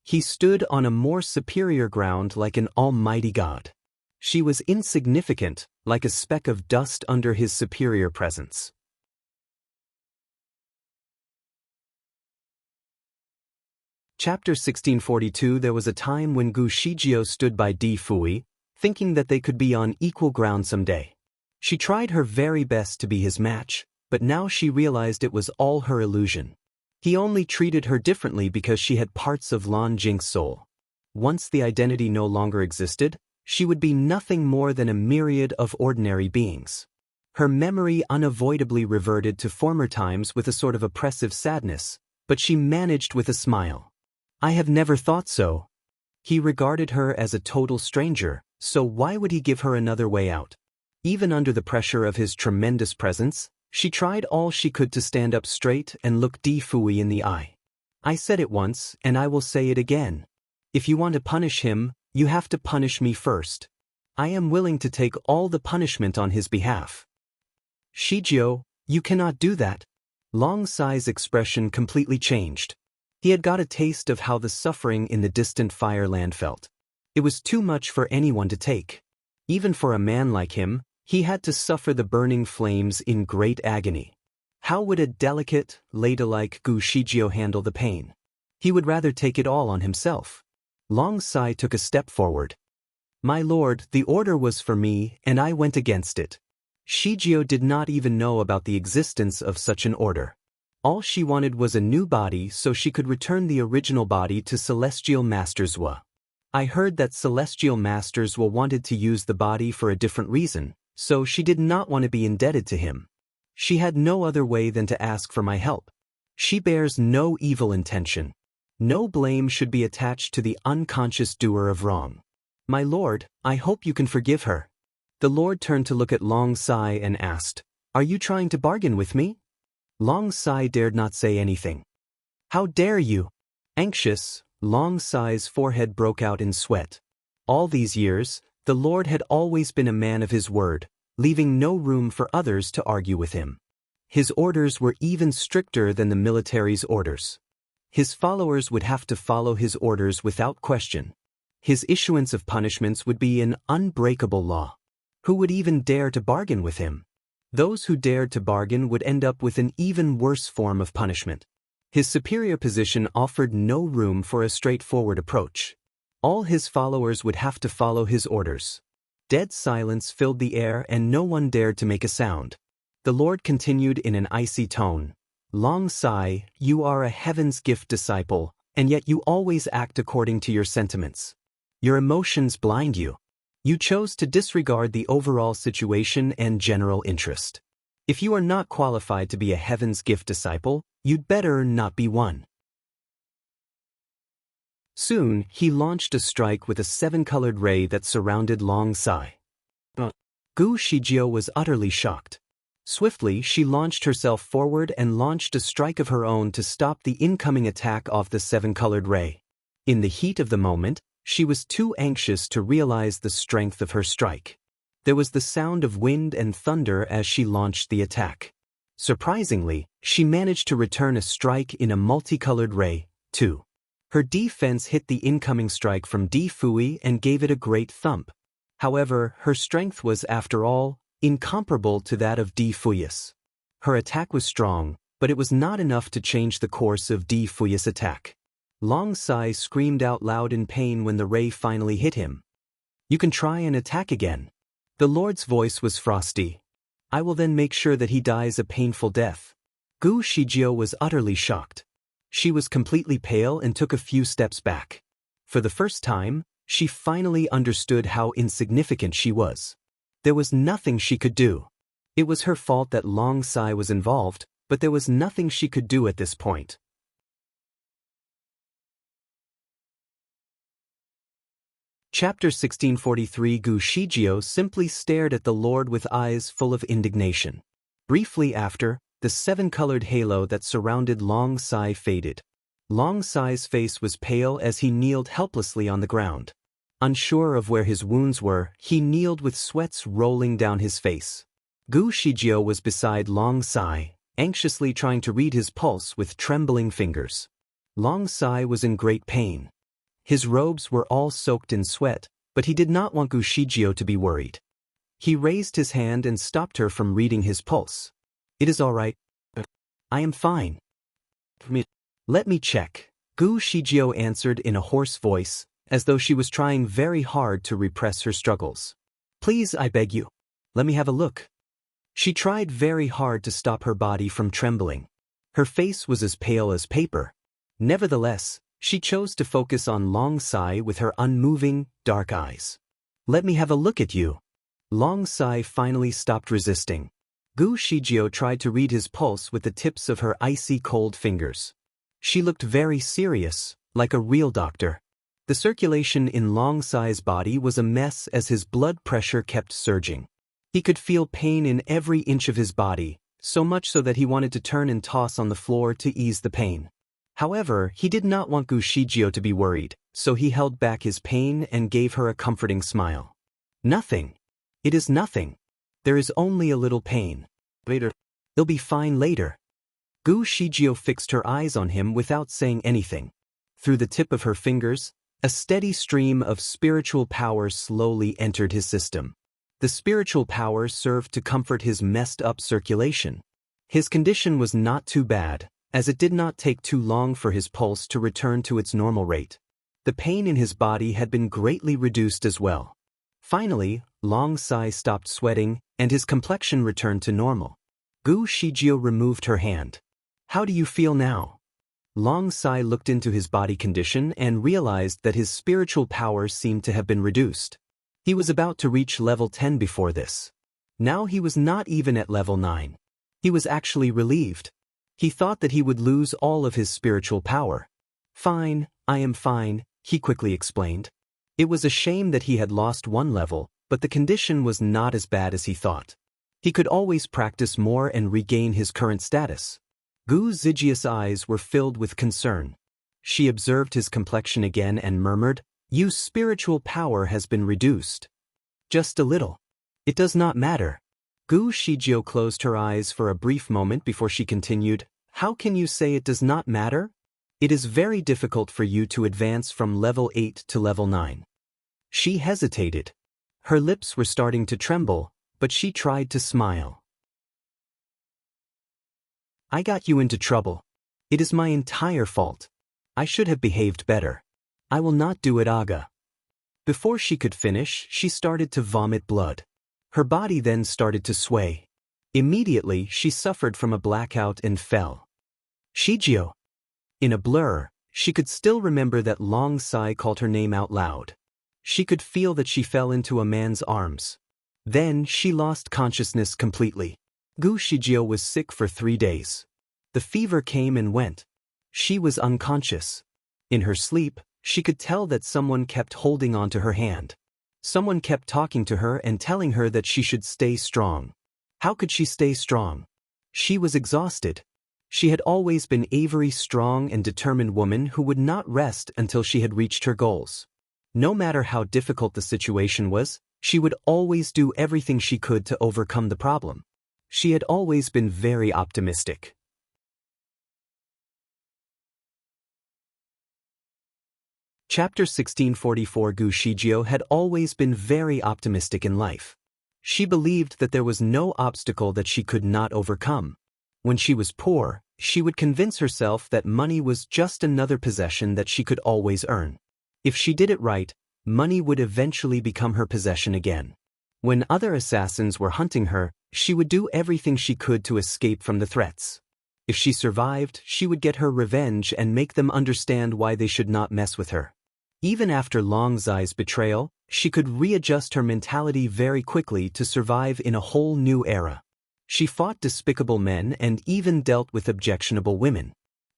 He stood on a more superior ground like an almighty god. She was insignificant, like a speck of dust under his superior presence. Chapter 1642. There was a time when Gu Shijio stood by Di Fui, thinking that they could be on equal ground someday. She tried her very best to be his match, but now she realized it was all her illusion. He only treated her differently because she had parts of Lan Jing's soul. Once the identity no longer existed, she would be nothing more than a myriad of ordinary beings. Her memory unavoidably reverted to former times with a sort of oppressive sadness, but she managed with a smile. I have never thought so. He regarded her as a total stranger, so why would he give her another way out? Even under the pressure of his tremendous presence, she tried all she could to stand up straight and look Di Fui in the eye. I said it once, and I will say it again. If you want to punish him, you have to punish me first. I am willing to take all the punishment on his behalf. Shijio, you cannot do that. Long Sai's expression completely changed. He had got a taste of how the suffering in the distant Fireland felt. It was too much for anyone to take. Even for a man like him, he had to suffer the burning flames in great agony. How would a delicate, ladylike Gu Shijio handle the pain? He would rather take it all on himself. Long Sai took a step forward. My lord, the order was for me, and I went against it. Shijio did not even know about the existence of such an order. All she wanted was a new body so she could return the original body to Celestial Masters Wa. I heard that Celestial Masters Wa wanted to use the body for a different reason, so she did not want to be indebted to him. She had no other way than to ask for my help. She bears no evil intention. No blame should be attached to the unconscious doer of wrong. My lord, I hope you can forgive her. The lord turned to look at Long Sai and asked, Are you trying to bargain with me? Long Sai dared not say anything. How dare you? Anxious, Long Sai's forehead broke out in sweat. All these years, the lord had always been a man of his word, leaving no room for others to argue with him. His orders were even stricter than the military's orders. His followers would have to follow his orders without question. His issuance of punishments would be an unbreakable law. Who would even dare to bargain with him? Those who dared to bargain would end up with an even worse form of punishment. His superior position offered no room for a straightforward approach. All his followers would have to follow his orders. Dead silence filled the air and no one dared to make a sound. The Lord continued in an icy tone. Long Sai, you are a heaven's gift disciple, and yet you always act according to your sentiments. Your emotions blind you. You chose to disregard the overall situation and general interest. If you are not qualified to be a heaven's gift disciple, you'd better not be one. Soon, he launched a strike with a seven-colored ray that surrounded Long Sai. Gu Shijio was utterly shocked. Swiftly, she launched herself forward and launched a strike of her own to stop the incoming attack of the seven-colored ray. In the heat of the moment, she was too anxious to realize the strength of her strike. There was the sound of wind and thunder as she launched the attack. Surprisingly, she managed to return a strike in a multicolored ray, too. Her defense hit the incoming strike from Di Fui and gave it a great thump. However, her strength was, after all, incomparable to that of Di Fui's. Her attack was strong, but it was not enough to change the course of Di Fui's attack. Long Sai screamed out loud in pain when the ray finally hit him. You can try and attack again. The Lord's voice was frosty. I will then make sure that he dies a painful death. Gu Shijio was utterly shocked. She was completely pale and took a few steps back. For the first time, she finally understood how insignificant she was. There was nothing she could do. It was her fault that Long Sai was involved, but there was nothing she could do at this point. Chapter 1643. Gu Shijio simply stared at the Lord with eyes full of indignation. Briefly after, the seven-colored halo that surrounded Long Sai faded. Long Sai's face was pale as he kneeled helplessly on the ground. Unsure of where his wounds were, he kneeled with sweats rolling down his face. Gu Shijio was beside Long Sai, anxiously trying to read his pulse with trembling fingers. Long Sai was in great pain. His robes were all soaked in sweat, but he did not want Gu Shijio to be worried. He raised his hand and stopped her from reading his pulse. "It is all right. I am fine. Let me check," Gu Shijio answered in a hoarse voice, as though she was trying very hard to repress her struggles. "Please, I beg you. Let me have a look." She tried very hard to stop her body from trembling. Her face was as pale as paper. Nevertheless, she chose to focus on Long Sai with her unmoving, dark eyes. "Let me have a look at you." Long Sai finally stopped resisting. Gu Shijio tried to read his pulse with the tips of her icy cold fingers. She looked very serious, like a real doctor. The circulation in Long Sai's body was a mess as his blood pressure kept surging. He could feel pain in every inch of his body, so much so that he wanted to turn and toss on the floor to ease the pain. However, he did not want Gu Shijio to be worried, so he held back his pain and gave her a comforting smile. "Nothing. It is nothing. There is only a little pain. Later. It'll be fine later." Gu Shijio fixed her eyes on him without saying anything. Through the tip of her fingers, a steady stream of spiritual power slowly entered his system. The spiritual power served to comfort his messed-up circulation. His condition was not too bad, as it did not take too long for his pulse to return to its normal rate. The pain in his body had been greatly reduced as well. Finally, Long Sai stopped sweating, and his complexion returned to normal. Gu Shijio removed her hand. "How do you feel now?" Long Sai looked into his body condition and realized that his spiritual power seemed to have been reduced. He was about to reach level 10 before this. Now he was not even at level 9. He was actually relieved. He thought that he would lose all of his spiritual power. "Fine, I am fine," he quickly explained. It was a shame that he had lost one level, but the condition was not as bad as he thought. He could always practice more and regain his current status. Gu Zijia's eyes were filled with concern. She observed his complexion again and murmured, "Your spiritual power has been reduced. Just a little. It does not matter." Gu Shijio closed her eyes for a brief moment before she continued, "How can you say it does not matter? It is very difficult for you to advance from level 8 to level 9. She hesitated. Her lips were starting to tremble, but she tried to smile. "I got you into trouble. It is my entire fault. I should have behaved better. I will not do it, Aga." Before she could finish, she started to vomit blood. Her body then started to sway. Immediately, she suffered from a blackout and fell. "Shijio." In a blur, she could still remember that Long Sai called her name out loud. She could feel that she fell into a man's arms. Then she lost consciousness completely. Gu Shijio was sick for 3 days. The fever came and went. She was unconscious. In her sleep, she could tell that someone kept holding onto her hand. Someone kept talking to her and telling her that she should stay strong. How could she stay strong? She was exhausted. She had always been a very strong and determined woman who would not rest until she had reached her goals. No matter how difficult the situation was, she would always do everything she could to overcome the problem. She had always been very optimistic. Chapter 1644. Gu Shijio had always been very optimistic in life. She believed that there was no obstacle that she could not overcome. When she was poor, she would convince herself that money was just another possession that she could always earn. If she did it right, money would eventually become her possession again. When other assassins were hunting her, she would do everything she could to escape from the threats. If she survived, she would get her revenge and make them understand why they should not mess with her. Even after Long Zai's betrayal, she could readjust her mentality very quickly to survive in a whole new era. She fought despicable men and even dealt with objectionable women.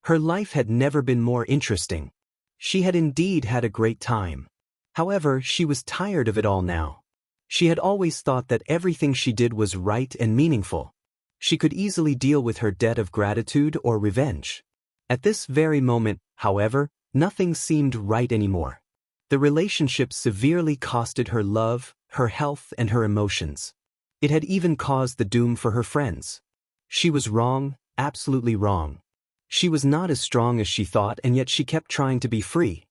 Her life had never been more interesting. She had indeed had a great time. However, she was tired of it all now. She had always thought that everything she did was right and meaningful. She could easily deal with her debt of gratitude or revenge. At this very moment, however, nothing seemed right anymore. The relationship severely costed her love, her health, and her emotions. It had even caused the doom for her friends. She was wrong, absolutely wrong. She was not as strong as she thought, and yet she kept trying to be free.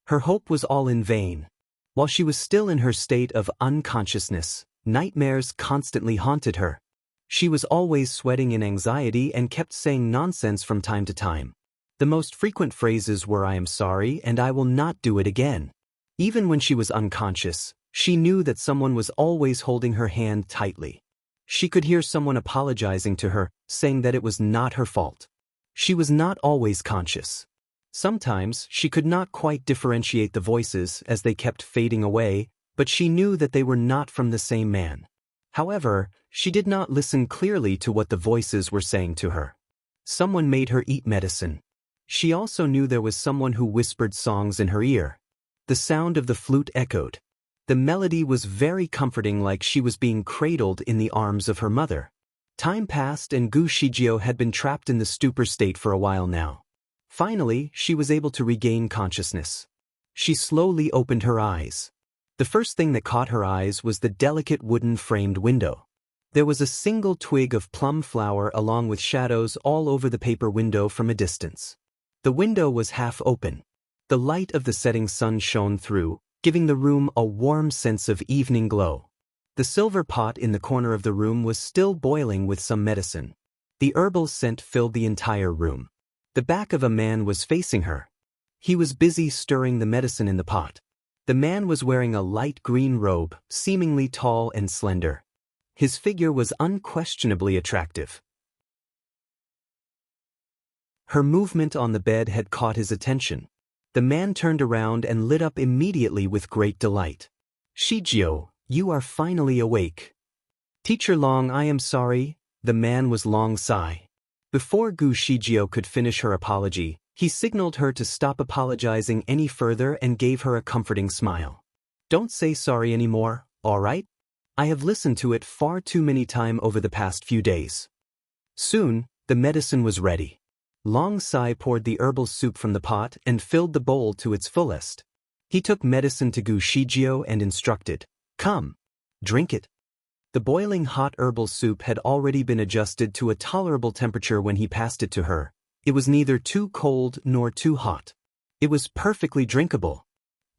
Her hope was all in vain. While she was still in her state of unconsciousness, nightmares constantly haunted her. She was always sweating in anxiety and kept saying nonsense from time to time. The most frequent phrases were "I am sorry" and "I will not do it again." Even when she was unconscious, she knew that someone was always holding her hand tightly. She could hear someone apologizing to her, saying that it was not her fault. She was not always conscious. Sometimes she could not quite differentiate the voices as they kept fading away, but she knew that they were not from the same man. However, she did not listen clearly to what the voices were saying to her. Someone made her eat medicine. She also knew there was someone who whispered songs in her ear. The sound of the flute echoed. The melody was very comforting, like she was being cradled in the arms of her mother. Time passed and Gu Shijio had been trapped in the stupor state for a while now. Finally, she was able to regain consciousness. She slowly opened her eyes. The first thing that caught her eyes was the delicate wooden framed window. There was a single twig of plum flower along with shadows all over the paper window from a distance. The window was half open. The light of the setting sun shone through, giving the room a warm sense of evening glow. The silver pot in the corner of the room was still boiling with some medicine. The herbal scent filled the entire room. The back of a man was facing her. He was busy stirring the medicine in the pot. The man was wearing a light green robe, seemingly tall and slender. His figure was unquestionably attractive. Her movement on the bed had caught his attention. The man turned around and lit up immediately with great delight. "Shijio, you are finally awake." "Teacher Long, I am sorry." The man was Long Sai. Before Gu Shijio could finish her apology, he signaled her to stop apologizing any further and gave her a comforting smile. "Don't say sorry anymore, all right? I have listened to it far too many times over the past few days." Soon, the medicine was ready. Long Sai poured the herbal soup from the pot and filled the bowl to its fullest. He took medicine to Gu Shijio and instructed, "Come, drink it." The boiling hot herbal soup had already been adjusted to a tolerable temperature when he passed it to her. It was neither too cold nor too hot. It was perfectly drinkable.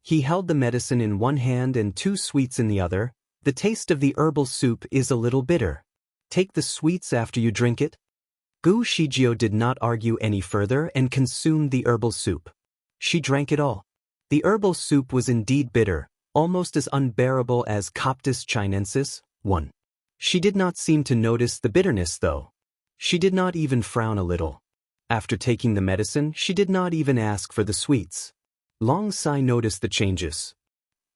He held the medicine in one hand and 2 sweets in the other. "The taste of the herbal soup is a little bitter. Take the sweets after you drink it." Gu Shijio did not argue any further and consumed the herbal soup. She drank it all. The herbal soup was indeed bitter, almost as unbearable as Coptis chinensis. 1. She did not seem to notice the bitterness though. She did not even frown a little. After taking the medicine, she did not even ask for the sweets. Long Sai noticed the changes.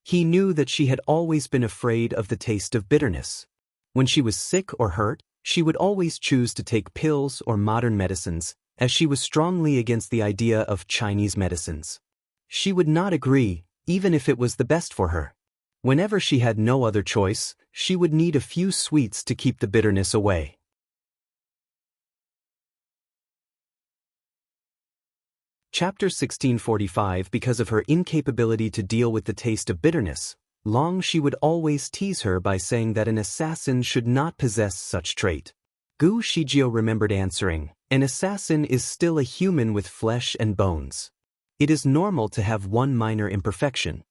He knew that she had always been afraid of the taste of bitterness. When she was sick or hurt, she would always choose to take pills or modern medicines, as she was strongly against the idea of Chinese medicines. She would not agree, even if it was the best for her. Whenever she had no other choice, she would need a few sweets to keep the bitterness away. Chapter 1645. Because of her incapability to deal with the taste of bitterness, Long Shi would always tease her by saying that an assassin should not possess such trait. Gu Shijio remembered answering, "An assassin is still a human with flesh and bones. It is normal to have one minor imperfection."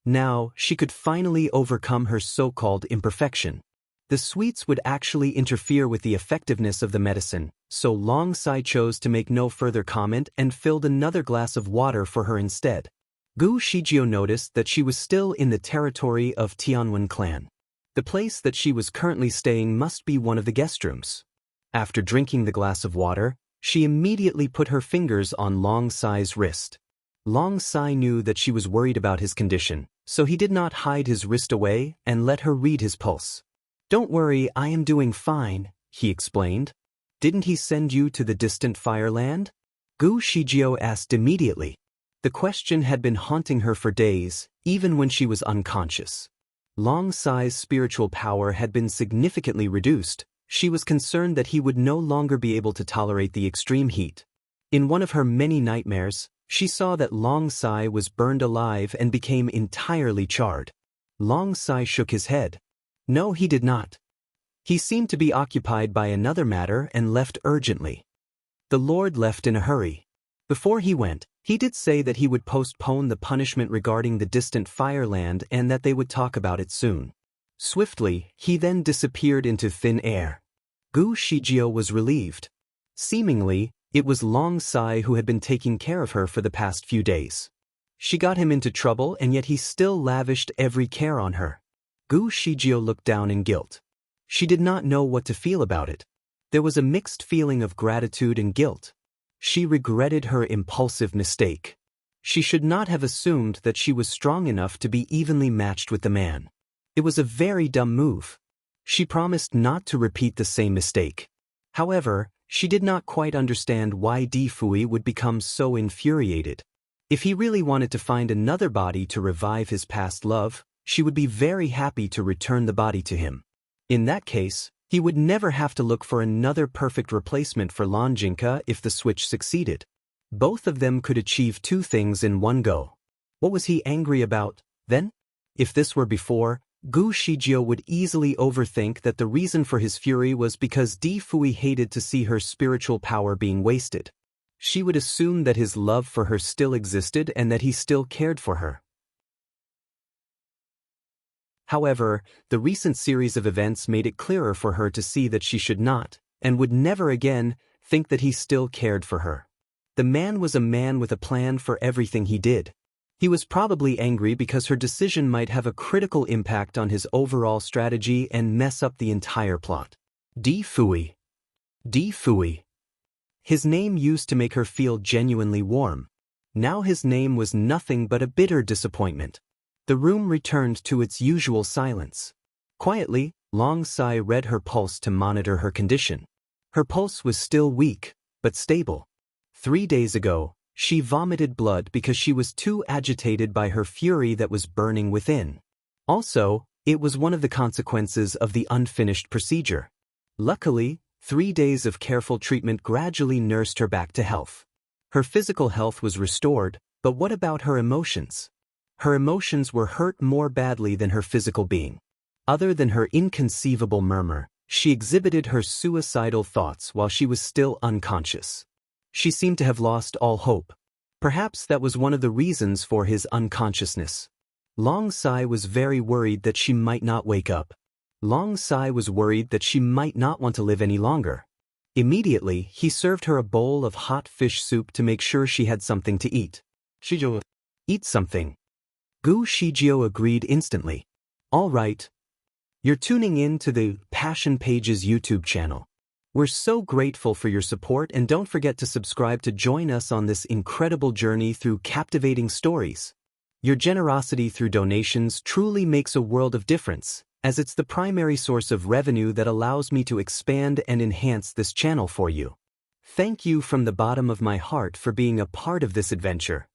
Now, she could finally overcome her so-called imperfection. The sweets would actually interfere with the effectiveness of the medicine, so Long Sai chose to make no further comment and filled another glass of water for her instead. Gu Shijio noticed that she was still in the territory of Tianwen clan. The place that she was currently staying must be one of the guest rooms. After drinking the glass of water, she immediately put her fingers on Long Sai's wrist. Long Sai knew that she was worried about his condition, so he did not hide his wrist away and let her read his pulse. "Don't worry, I am doing fine," he explained. "Didn't he send you to the distant Fireland?" Gu Shijio asked immediately. The question had been haunting her for days, even when she was unconscious. Long Sai's spiritual power had been significantly reduced. She was concerned that he would no longer be able to tolerate the extreme heat. In one of her many nightmares, she saw that Long Sai was burned alive and became entirely charred. Long Sai shook his head. "No, he did not. He seemed to be occupied by another matter and left urgently. The Lord left in a hurry. Before he went, he did say that he would postpone the punishment regarding the distant Fireland and that they would talk about it soon. Swiftly, he then disappeared into thin air. Gu Shijio was relieved. Seemingly, it was Long Sai who had been taking care of her for the past few days. She got him into trouble and yet he still lavished every care on her. Gu Shijio looked down in guilt. She did not know what to feel about it. There was a mixed feeling of gratitude and guilt. She regretted her impulsive mistake. She should not have assumed that she was strong enough to be evenly matched with the man. It was a very dumb move. She promised not to repeat the same mistake. However, she did not quite understand why Di Fui would become so infuriated. If he really wanted to find another body to revive his past love, she would be very happy to return the body to him. In that case, he would never have to look for another perfect replacement for Lan Jinka if the switch succeeded. Both of them could achieve two things in one go. What was he angry about, then? If this were before, Gu Shijio would easily overthink that the reason for his fury was because Di Fui hated to see her spiritual power being wasted. She would assume that his love for her still existed and that he still cared for her. However, the recent series of events made it clearer for her to see that she should not, and would never again, think that he still cared for her. The man was a man with a plan for everything he did. He was probably angry because her decision might have a critical impact on his overall strategy and mess up the entire plot. Di Fui. Di Fui. His name used to make her feel genuinely warm. Now his name was nothing but a bitter disappointment. The room returned to its usual silence. Quietly, Long Sai read her pulse to monitor her condition. Her pulse was still weak, but stable. 3 days ago, she vomited blood because she was too agitated by her fury that was burning within. Also, it was one of the consequences of the unfinished procedure. Luckily, 3 days of careful treatment gradually nursed her back to health. Her physical health was restored, but what about her emotions? Her emotions were hurt more badly than her physical being. Other than her inconceivable murmur, she exhibited her suicidal thoughts while she was still unconscious. She seemed to have lost all hope. Perhaps that was one of the reasons for his unconsciousness. Long Sai was very worried that she might not wake up. Long Sai was worried that she might not want to live any longer. Immediately, he served her a bowl of hot fish soup to make sure she had something to eat. Shijio, eat something. Gu Shijio agreed instantly. All right. You're tuning in to the Passion Pages YouTube channel. We're so grateful for your support and don't forget to subscribe to join us on this incredible journey through captivating stories. Your generosity through donations truly makes a world of difference, as it's the primary source of revenue that allows me to expand and enhance this channel for you. Thank you from the bottom of my heart for being a part of this adventure.